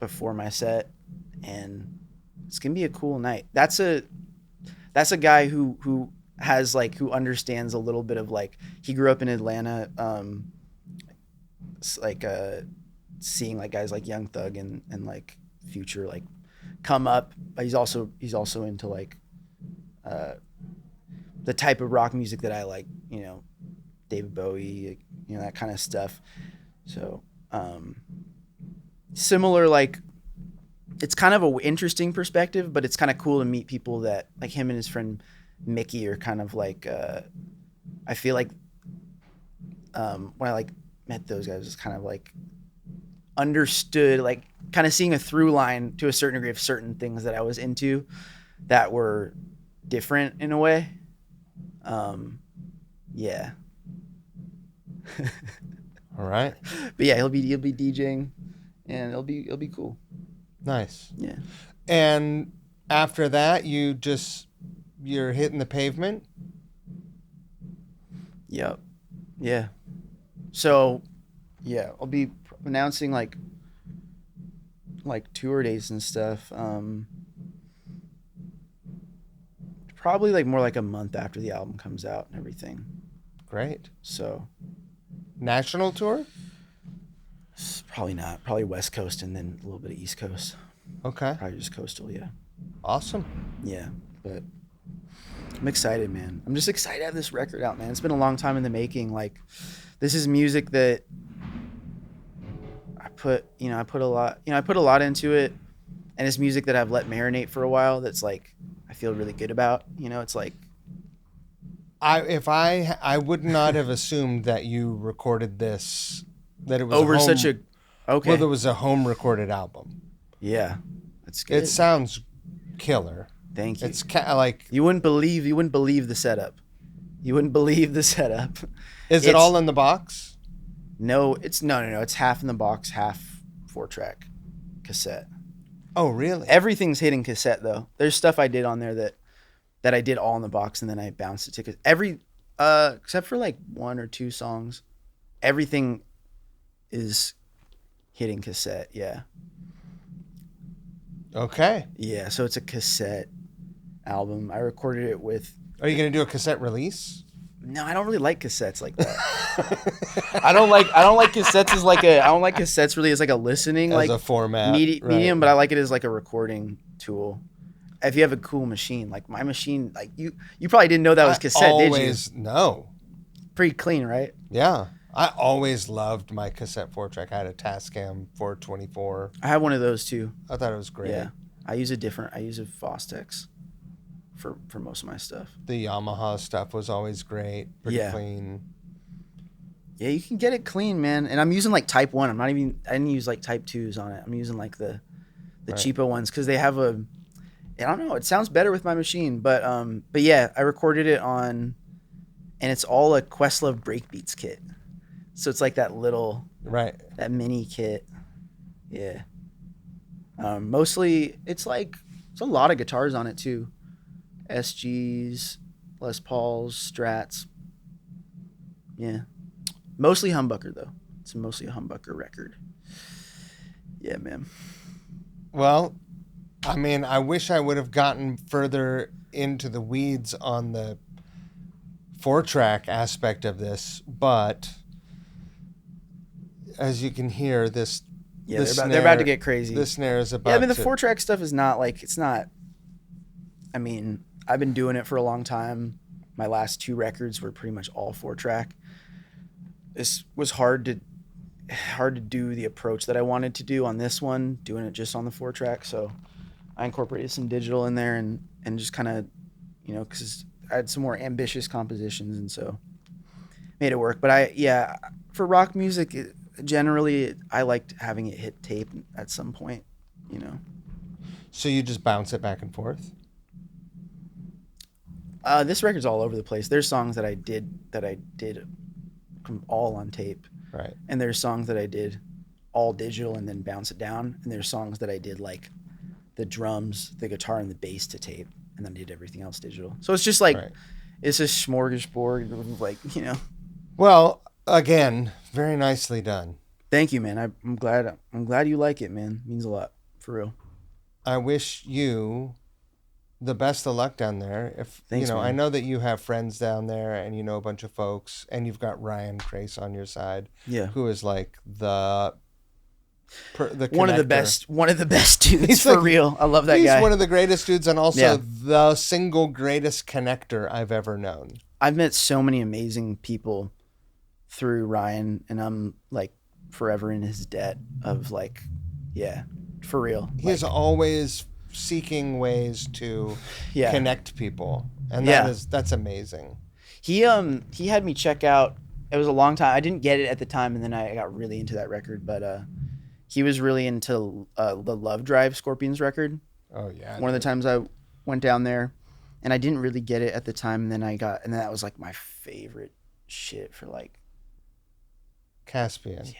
[SPEAKER 1] before my set, and it's gonna be a cool night. That's a guy who has who understands a little bit of he grew up in Atlanta, seeing guys like Young Thug and Future come up. But he's also into the type of rock music that I like, David Bowie, that kind of stuff. So similar, it's kind of an interesting perspective, but it's kind of cool to meet people that him and his friend Mickey are kind of I feel like when I met those guys, it's kind of understood, kind of seeing a through line to a certain degree of certain things that I was into that were different in a way. Yeah.
[SPEAKER 2] All right.
[SPEAKER 1] But yeah, he'll be DJing, and it'll be cool.
[SPEAKER 2] Nice.
[SPEAKER 1] Yeah.
[SPEAKER 2] And after that, you're hitting the pavement?
[SPEAKER 1] Yep. Yeah. So, yeah, announcing like tour dates and stuff. Probably like more like a month after the album comes out and everything.
[SPEAKER 2] Great.
[SPEAKER 1] So
[SPEAKER 2] National tour?
[SPEAKER 1] probably not. Probably West Coast and then a little bit of East Coast.
[SPEAKER 2] Okay.
[SPEAKER 1] Probably just coastal, yeah.
[SPEAKER 2] Awesome.
[SPEAKER 1] Yeah, but I'm excited, man. I'm just excited to have this record out, man. It's been a long time in the making. Like, this is music that I put a lot into it, and it's music that I've let marinate for a while. That's like I feel really good about. It's like
[SPEAKER 2] I would not have assumed that you recorded this, that it was
[SPEAKER 1] over
[SPEAKER 2] okay.
[SPEAKER 1] Well,
[SPEAKER 2] there was a home recorded album.
[SPEAKER 1] Yeah, that's good.
[SPEAKER 2] It sounds killer.
[SPEAKER 1] Thank you.
[SPEAKER 2] It's like
[SPEAKER 1] you wouldn't believe the setup. You wouldn't believe the setup.
[SPEAKER 2] Is it all in the box?
[SPEAKER 1] No, it's no. It's half in the box, half 4-track cassette.
[SPEAKER 2] Oh, really?
[SPEAKER 1] Everything's hitting cassette though. There's stuff I did on there that I did all in the box and then I bounced it to except for like 1 or 2 songs, everything is hitting cassette. Yeah.
[SPEAKER 2] Okay.
[SPEAKER 1] Yeah, so it's a cassette album. I recorded it with.
[SPEAKER 2] Are you gonna do a cassette release?
[SPEAKER 1] No, I don't really like cassettes like that. I don't like cassettes as like I don't like cassettes really as like a listening
[SPEAKER 2] as
[SPEAKER 1] like
[SPEAKER 2] a format
[SPEAKER 1] medium, but I like it as like a recording tool. If you have a cool machine, like my machine, like you probably didn't know that was cassette, did you?
[SPEAKER 2] No.
[SPEAKER 1] Pretty clean, right?
[SPEAKER 2] Yeah. I always loved my cassette 4-track. I had a Tascam 424.
[SPEAKER 1] I have one of those too.
[SPEAKER 2] I thought it was great.
[SPEAKER 1] Yeah. I use a Fostex for most of my stuff.
[SPEAKER 2] The Yamaha stuff was always great. Pretty clean.
[SPEAKER 1] Yeah, you can get it clean, man. And I'm using like Type 1. I didn't use like Type 2s on it. I'm using like the cheapo ones because they have I don't know, it sounds better with my machine. But yeah, I recorded it on, and it's all a Questlove Breakbeats kit. So it's like that little, that mini kit. Yeah. Mostly it's a lot of guitars on it too. SGs, Les Pauls, Strats. Yeah. Mostly humbucker though. It's mostly a humbucker record. Yeah, man.
[SPEAKER 2] Well, I mean, I wish I would have gotten further into the weeds on the 4-track aspect of this, but as you can hear, they're
[SPEAKER 1] about to get crazy.
[SPEAKER 2] The snare is about.
[SPEAKER 1] Yeah, I mean the 4-track stuff is not like it's not. I mean, I've been doing it for a long time. My last 2 records were pretty much all 4-track. This was hard to do the approach that I wanted to do on this one, doing it just on the 4-track. So I incorporated some digital in there and just kind of, because I had some more ambitious compositions and so made it work. But for rock music. Generally, I liked having it hit tape at some point,
[SPEAKER 2] So you just bounce it back and forth?
[SPEAKER 1] This record's all over the place. There's songs that I did all on tape.
[SPEAKER 2] Right.
[SPEAKER 1] And there's songs that I did all digital and then bounce it down. And there's songs that I did like the drums, the guitar, and the bass to tape, and then did everything else digital. So it's just like, it's a smorgasbord of like,
[SPEAKER 2] Well, again, very nicely done.
[SPEAKER 1] Thank you, man. I'm glad you like it, man. It means a lot, for real.
[SPEAKER 2] I wish you the best of luck down there.
[SPEAKER 1] Thanks, man.
[SPEAKER 2] I know that you have friends down there and you know a bunch of folks, and you've got Ryan Crace on your side.
[SPEAKER 1] Yeah.
[SPEAKER 2] Who is like the
[SPEAKER 1] one of the best dudes for real. I love that guy.
[SPEAKER 2] He's one of the greatest dudes and also the single greatest connector I've ever known.
[SPEAKER 1] I've met so many amazing people through Ryan, and I'm like forever in his debt of like, for real.
[SPEAKER 2] He's always seeking ways to connect people, and that's amazing.
[SPEAKER 1] He had me check out. It was a long time. I didn't get it at the time, and then I got really into that record. But he was really into the Love Drive Scorpions record.
[SPEAKER 2] Oh yeah.
[SPEAKER 1] One of the times I went down there, and I didn't really get it at the time. And then and then that was like my favorite shit for like
[SPEAKER 2] Caspian.
[SPEAKER 1] Yeah.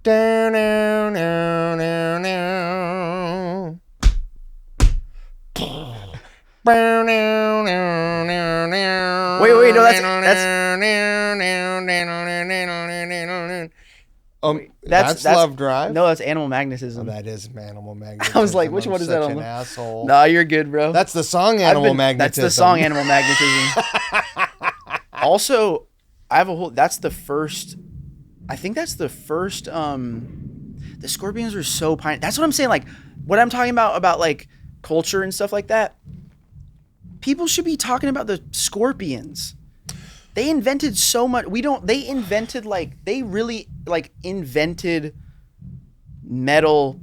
[SPEAKER 2] Down, down, down, down, down.
[SPEAKER 1] Wait, no, that's
[SPEAKER 2] That's Love Drive?
[SPEAKER 1] No, that's Animal Magnetism.
[SPEAKER 2] Oh, that is Animal Magnetism.
[SPEAKER 1] I was like, which
[SPEAKER 2] I'm
[SPEAKER 1] one is that
[SPEAKER 2] such
[SPEAKER 1] on?
[SPEAKER 2] an asshole.
[SPEAKER 1] Nah, you're good, bro.
[SPEAKER 2] That's the song Animal Magnetism.
[SPEAKER 1] That's the song Animal Magnetism. Also, I have a whole. That's the first. I think that's the first. The Scorpions were so pioneer. That's what I'm saying. Like, what I'm talking about like culture and stuff like that. People should be talking about the Scorpions. They invented so much. They invented they really invented metal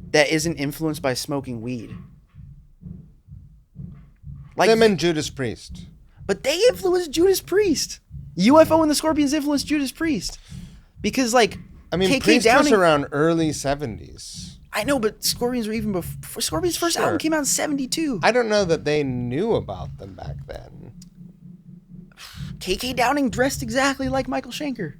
[SPEAKER 1] that isn't influenced by smoking weed. Like
[SPEAKER 2] them and Judas Priest.
[SPEAKER 1] But they influenced Judas Priest. UFO and the Scorpions influenced Judas Priest. Because KK
[SPEAKER 2] Priest
[SPEAKER 1] Downing
[SPEAKER 2] was around early 70s.
[SPEAKER 1] I know, but Scorpions were even before. Scorpions' first album came out in 72.
[SPEAKER 2] I don't know that they knew about them back then.
[SPEAKER 1] KK Downing dressed exactly like Michael Schenker.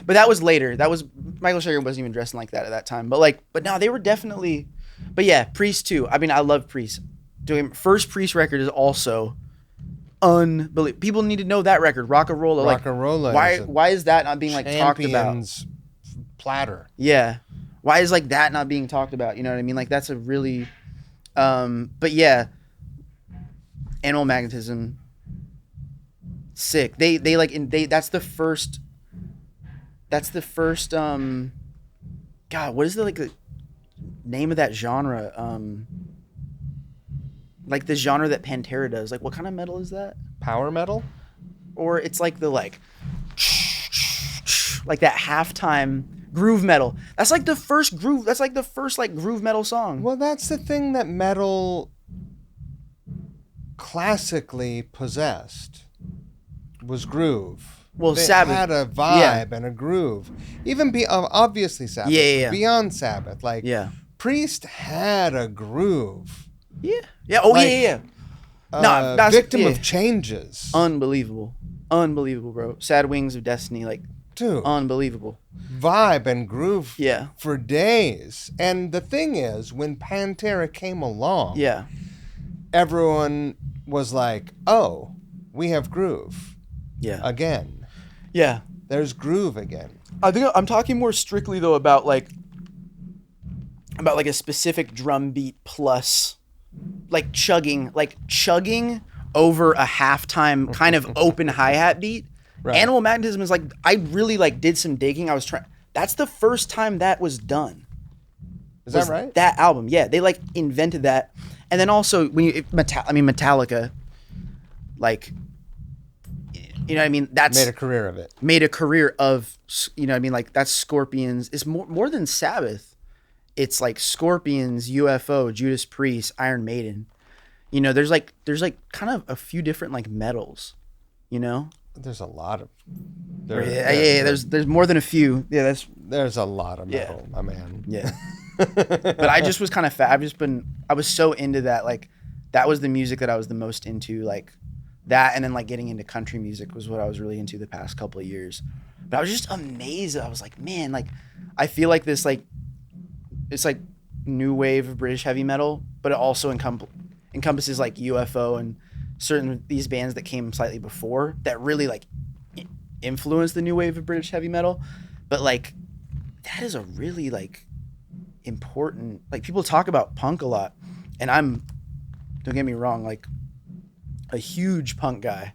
[SPEAKER 1] But that was later. Michael Schenker wasn't even dressing like that at that time. But no, they were definitely. But yeah, Priest too. I mean, I love Priest. Doing first Priest record is also unbelievable. People need to know that record, Rock-a-Rolla.
[SPEAKER 2] Rock-a-Rolla.
[SPEAKER 1] Why is that not being talked about?
[SPEAKER 2] Champions platter.
[SPEAKER 1] Yeah. Why is that not being talked about? You know what I mean? That's a really but yeah, Animal Magnetism, sick. They that's the first God, what is the name of that genre? The genre that Pantera does. What kind of metal is that?
[SPEAKER 2] Power metal?
[SPEAKER 1] Or it's that halftime groove metal. That's the first groove. That's the first groove metal song.
[SPEAKER 2] Well, that's the thing that metal classically possessed was groove.
[SPEAKER 1] Well,
[SPEAKER 2] they
[SPEAKER 1] Sabbath
[SPEAKER 2] had a vibe and a groove. Even obviously Sabbath.
[SPEAKER 1] Yeah.
[SPEAKER 2] Beyond Sabbath, Priest had a groove.
[SPEAKER 1] Yeah. Yeah. Oh yeah. No,
[SPEAKER 2] Victim of Changes.
[SPEAKER 1] Unbelievable, bro. Sad Wings of Destiny,
[SPEAKER 2] dude,
[SPEAKER 1] unbelievable.
[SPEAKER 2] Vibe and groove.
[SPEAKER 1] Yeah.
[SPEAKER 2] For days. And the thing is, when Pantera came along, everyone was like, "Oh, we have groove."
[SPEAKER 1] Yeah.
[SPEAKER 2] Again.
[SPEAKER 1] Yeah.
[SPEAKER 2] There's groove again.
[SPEAKER 1] I think I'm talking more strictly though about a specific drum beat plus chugging over a halftime kind of open hi-hat beat. Right. Animal Magnetism is I really did some digging. That's the first time that was done.
[SPEAKER 2] Is that right?
[SPEAKER 1] That album. Yeah, they invented that. And then also Metallica, you know what I mean? That's
[SPEAKER 2] made a career of it.
[SPEAKER 1] Made a career of, you know what I mean? That's Scorpions. It's more than Sabbath. It's Scorpions, UFO, Judas Priest, Iron Maiden. You know, there's kind of a few different metals, you know?
[SPEAKER 2] There's a lot of
[SPEAKER 1] there's more than a few. Yeah,
[SPEAKER 2] there's a lot of metal, my man.
[SPEAKER 1] Yeah. But I just was kind of I was so into that, that was the music that I was the most into, that, and then getting into country music was what I was really into the past couple of years. But I was just amazed. I was man, I feel this it's new wave of British heavy metal, but it also encompasses UFO and certain these bands that came slightly before that really influenced the new wave of British heavy metal. But that is a really important, people talk about punk a lot, and don't get me wrong, a huge punk guy,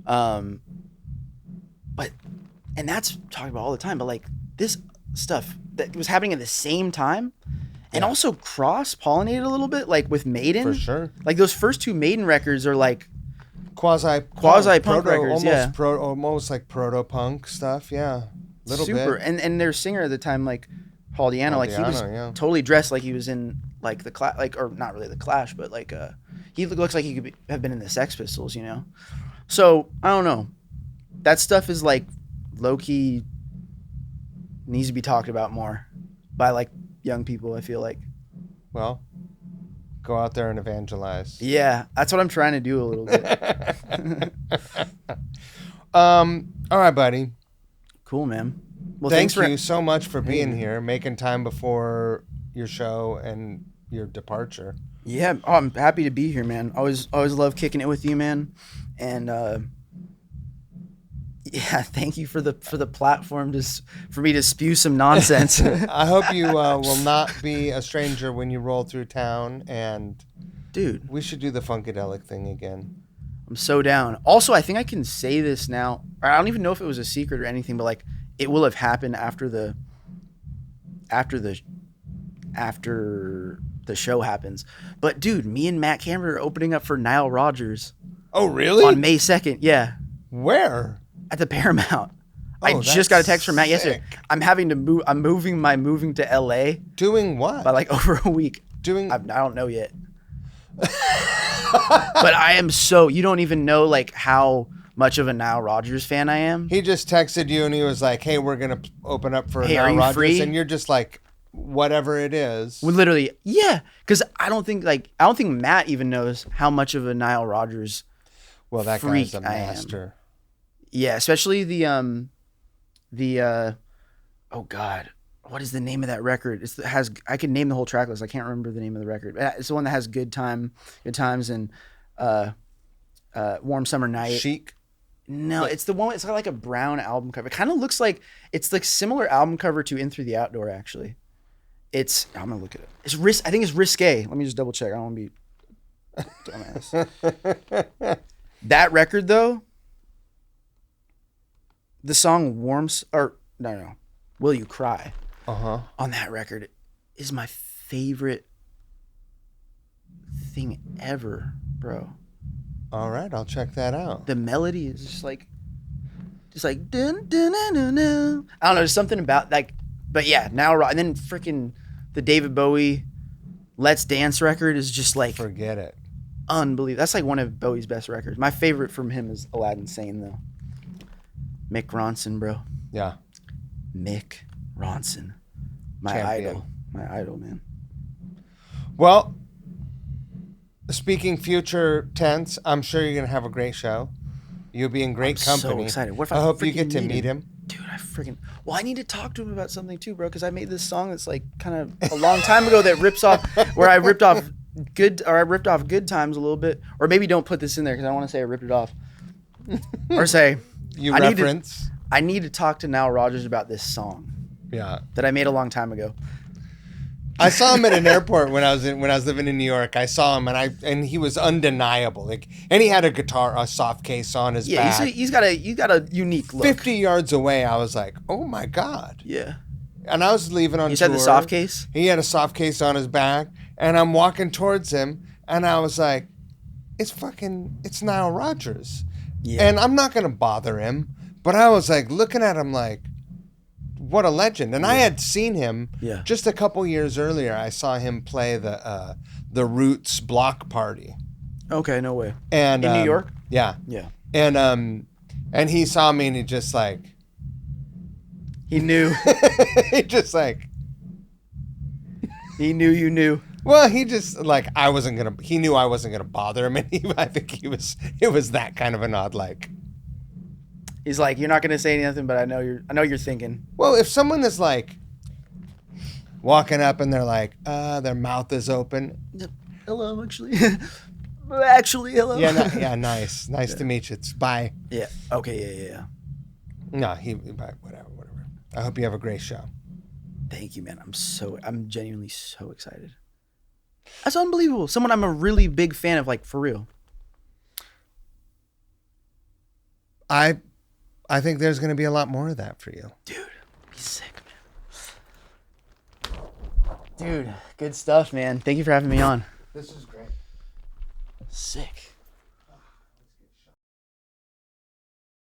[SPEAKER 1] but and that's talked about all the time, but this stuff that was happening at the same time, and also cross-pollinated a little bit, with Maiden.
[SPEAKER 2] For sure.
[SPEAKER 1] Those first two Maiden records are
[SPEAKER 2] quasi-punk
[SPEAKER 1] records,
[SPEAKER 2] almost like proto-punk stuff, yeah. Little
[SPEAKER 1] super.
[SPEAKER 2] bit.
[SPEAKER 1] And their singer at the time, Paul Di'Anno, he was totally dressed like he was in the Clash, or not really the Clash, but he looks like he could have been in the Sex Pistols, you know. So I don't know. That stuff is low-key needs to be talked about more by young people. I feel
[SPEAKER 2] well, go out there and evangelize.
[SPEAKER 1] Yeah, that's what I'm trying to do a little bit.
[SPEAKER 2] All right, buddy.
[SPEAKER 1] Cool, man. Well,
[SPEAKER 2] thank you so much for being here, making time before your show and your departure.
[SPEAKER 1] Yeah, I'm happy to be here, man. Always love kicking it with you, man. And Yeah, thank you for the platform for me to spew some nonsense.
[SPEAKER 2] I hope you will not be a stranger when you roll through town, and
[SPEAKER 1] Dude,
[SPEAKER 2] we should do the Funkadelic thing again.
[SPEAKER 1] I'm so down. Also, I think I can say this now. I don't even know if it was a secret or anything, but like it will have happened after the show happens. But dude, me and Matt Cameron are opening up for Nile Rodgers
[SPEAKER 2] Oh, really?
[SPEAKER 1] on May 2nd. Yeah,
[SPEAKER 2] Where?
[SPEAKER 1] at the Paramount. I
[SPEAKER 2] Oh,
[SPEAKER 1] just got a
[SPEAKER 2] that's
[SPEAKER 1] text from Matt yesterday.
[SPEAKER 2] sick.
[SPEAKER 1] I'm having to move. I'm moving to LA
[SPEAKER 2] Doing what?
[SPEAKER 1] by like over a week. I don't know yet. But I am so, you don't even know like how much of a Nile Rodgers fan I am.
[SPEAKER 2] He just texted you and he was like, "Hey, we're gonna open up for
[SPEAKER 1] Hey, are
[SPEAKER 2] Nile
[SPEAKER 1] you
[SPEAKER 2] Rodgers,"
[SPEAKER 1] free?
[SPEAKER 2] and you're just like, "Whatever it is."
[SPEAKER 1] We literally, yeah, because I don't think Matt even knows how much of a Nile Rodgers
[SPEAKER 2] Well, that
[SPEAKER 1] freak
[SPEAKER 2] guy's a
[SPEAKER 1] I am.
[SPEAKER 2] master.
[SPEAKER 1] Yeah, especially the oh god, what is the name of that record? I can name the whole track list. I can't remember the name of the record. It's the one that has Good Times and Warm Summer Night.
[SPEAKER 2] Chic.
[SPEAKER 1] No, it's the one. It's got like a brown album cover. It kind of looks like it's like similar album cover to In Through the Outdoor. Actually, I'm gonna look at it. I think it's Risque. Let me just double check. I don't want to be dumbass. That record though, the song Will You Cry? On that record is my favorite thing ever, bro.
[SPEAKER 2] All right, I'll check that out.
[SPEAKER 1] The melody is just like dun, dun, dun, dun, dun. I don't know, there's something about like, but yeah, and then freaking the David Bowie Let's Dance record is just like
[SPEAKER 2] Forget it.
[SPEAKER 1] unbelievable. That's like one of Bowie's best records. My favorite from him is Aladdin Sane though. Mick Ronson, bro.
[SPEAKER 2] Yeah.
[SPEAKER 1] Mick Ronson, my
[SPEAKER 2] Champion.
[SPEAKER 1] idol, man.
[SPEAKER 2] Well, speaking future tense, I'm sure you're gonna have a great show. You'll be in great
[SPEAKER 1] I'm
[SPEAKER 2] company.
[SPEAKER 1] so excited. What if
[SPEAKER 2] I hope you
[SPEAKER 1] freaking
[SPEAKER 2] get to meet him.
[SPEAKER 1] Dude, I need to talk to him about something too, bro, because I made this song that's like kind of a long time ago that rips off where I ripped off Good Times a little bit, or maybe don't put this in there because I don't want to say I ripped it off, or say
[SPEAKER 2] You
[SPEAKER 1] I
[SPEAKER 2] reference.
[SPEAKER 1] I need to talk to Nile Rodgers about this song
[SPEAKER 2] Yeah.
[SPEAKER 1] that I made a long time ago.
[SPEAKER 2] I saw him at an airport when I was living in New York. I saw him and he was undeniable. Like, and he had a soft case on his back.
[SPEAKER 1] Yeah, he's got a unique look.
[SPEAKER 2] 50 yards away, I was like, "Oh my god!"
[SPEAKER 1] Yeah.
[SPEAKER 2] And I was leaving on
[SPEAKER 1] You
[SPEAKER 2] tour.
[SPEAKER 1] said the soft case?
[SPEAKER 2] He had a soft case on his back, and I'm walking towards him, and I was like, "It's Nile Rodgers,"
[SPEAKER 1] Yeah.
[SPEAKER 2] and I'm not gonna bother him, but I was like looking at him like, what a legend. And I had seen him just a couple years earlier. I saw him play the Roots block party.
[SPEAKER 1] Okay, no way.
[SPEAKER 2] And
[SPEAKER 1] in New York?
[SPEAKER 2] Yeah.
[SPEAKER 1] Yeah.
[SPEAKER 2] And he saw me and he just like
[SPEAKER 1] He knew.
[SPEAKER 2] he just like
[SPEAKER 1] He knew you knew.
[SPEAKER 2] well, he just like he knew I wasn't gonna bother him, and I think it was that kind of an odd like.
[SPEAKER 1] He's like, you're not gonna say anything, but I know you're thinking.
[SPEAKER 2] Well, if someone is like walking up and they're like, their mouth is open.
[SPEAKER 1] Hello, actually. Actually, hello.
[SPEAKER 2] Yeah, nice to meet you. It's bye.
[SPEAKER 1] Yeah. Okay. Yeah.
[SPEAKER 2] No, whatever. I hope you have a great show.
[SPEAKER 1] Thank you, man. I'm genuinely so excited. That's unbelievable. Someone I'm a really big fan of, like, for real.
[SPEAKER 2] I think there's going to be a lot more of that for you.
[SPEAKER 1] Dude, be sick, man. Dude, good stuff, man. Thank you for having me on.
[SPEAKER 2] This is great.
[SPEAKER 1] Sick.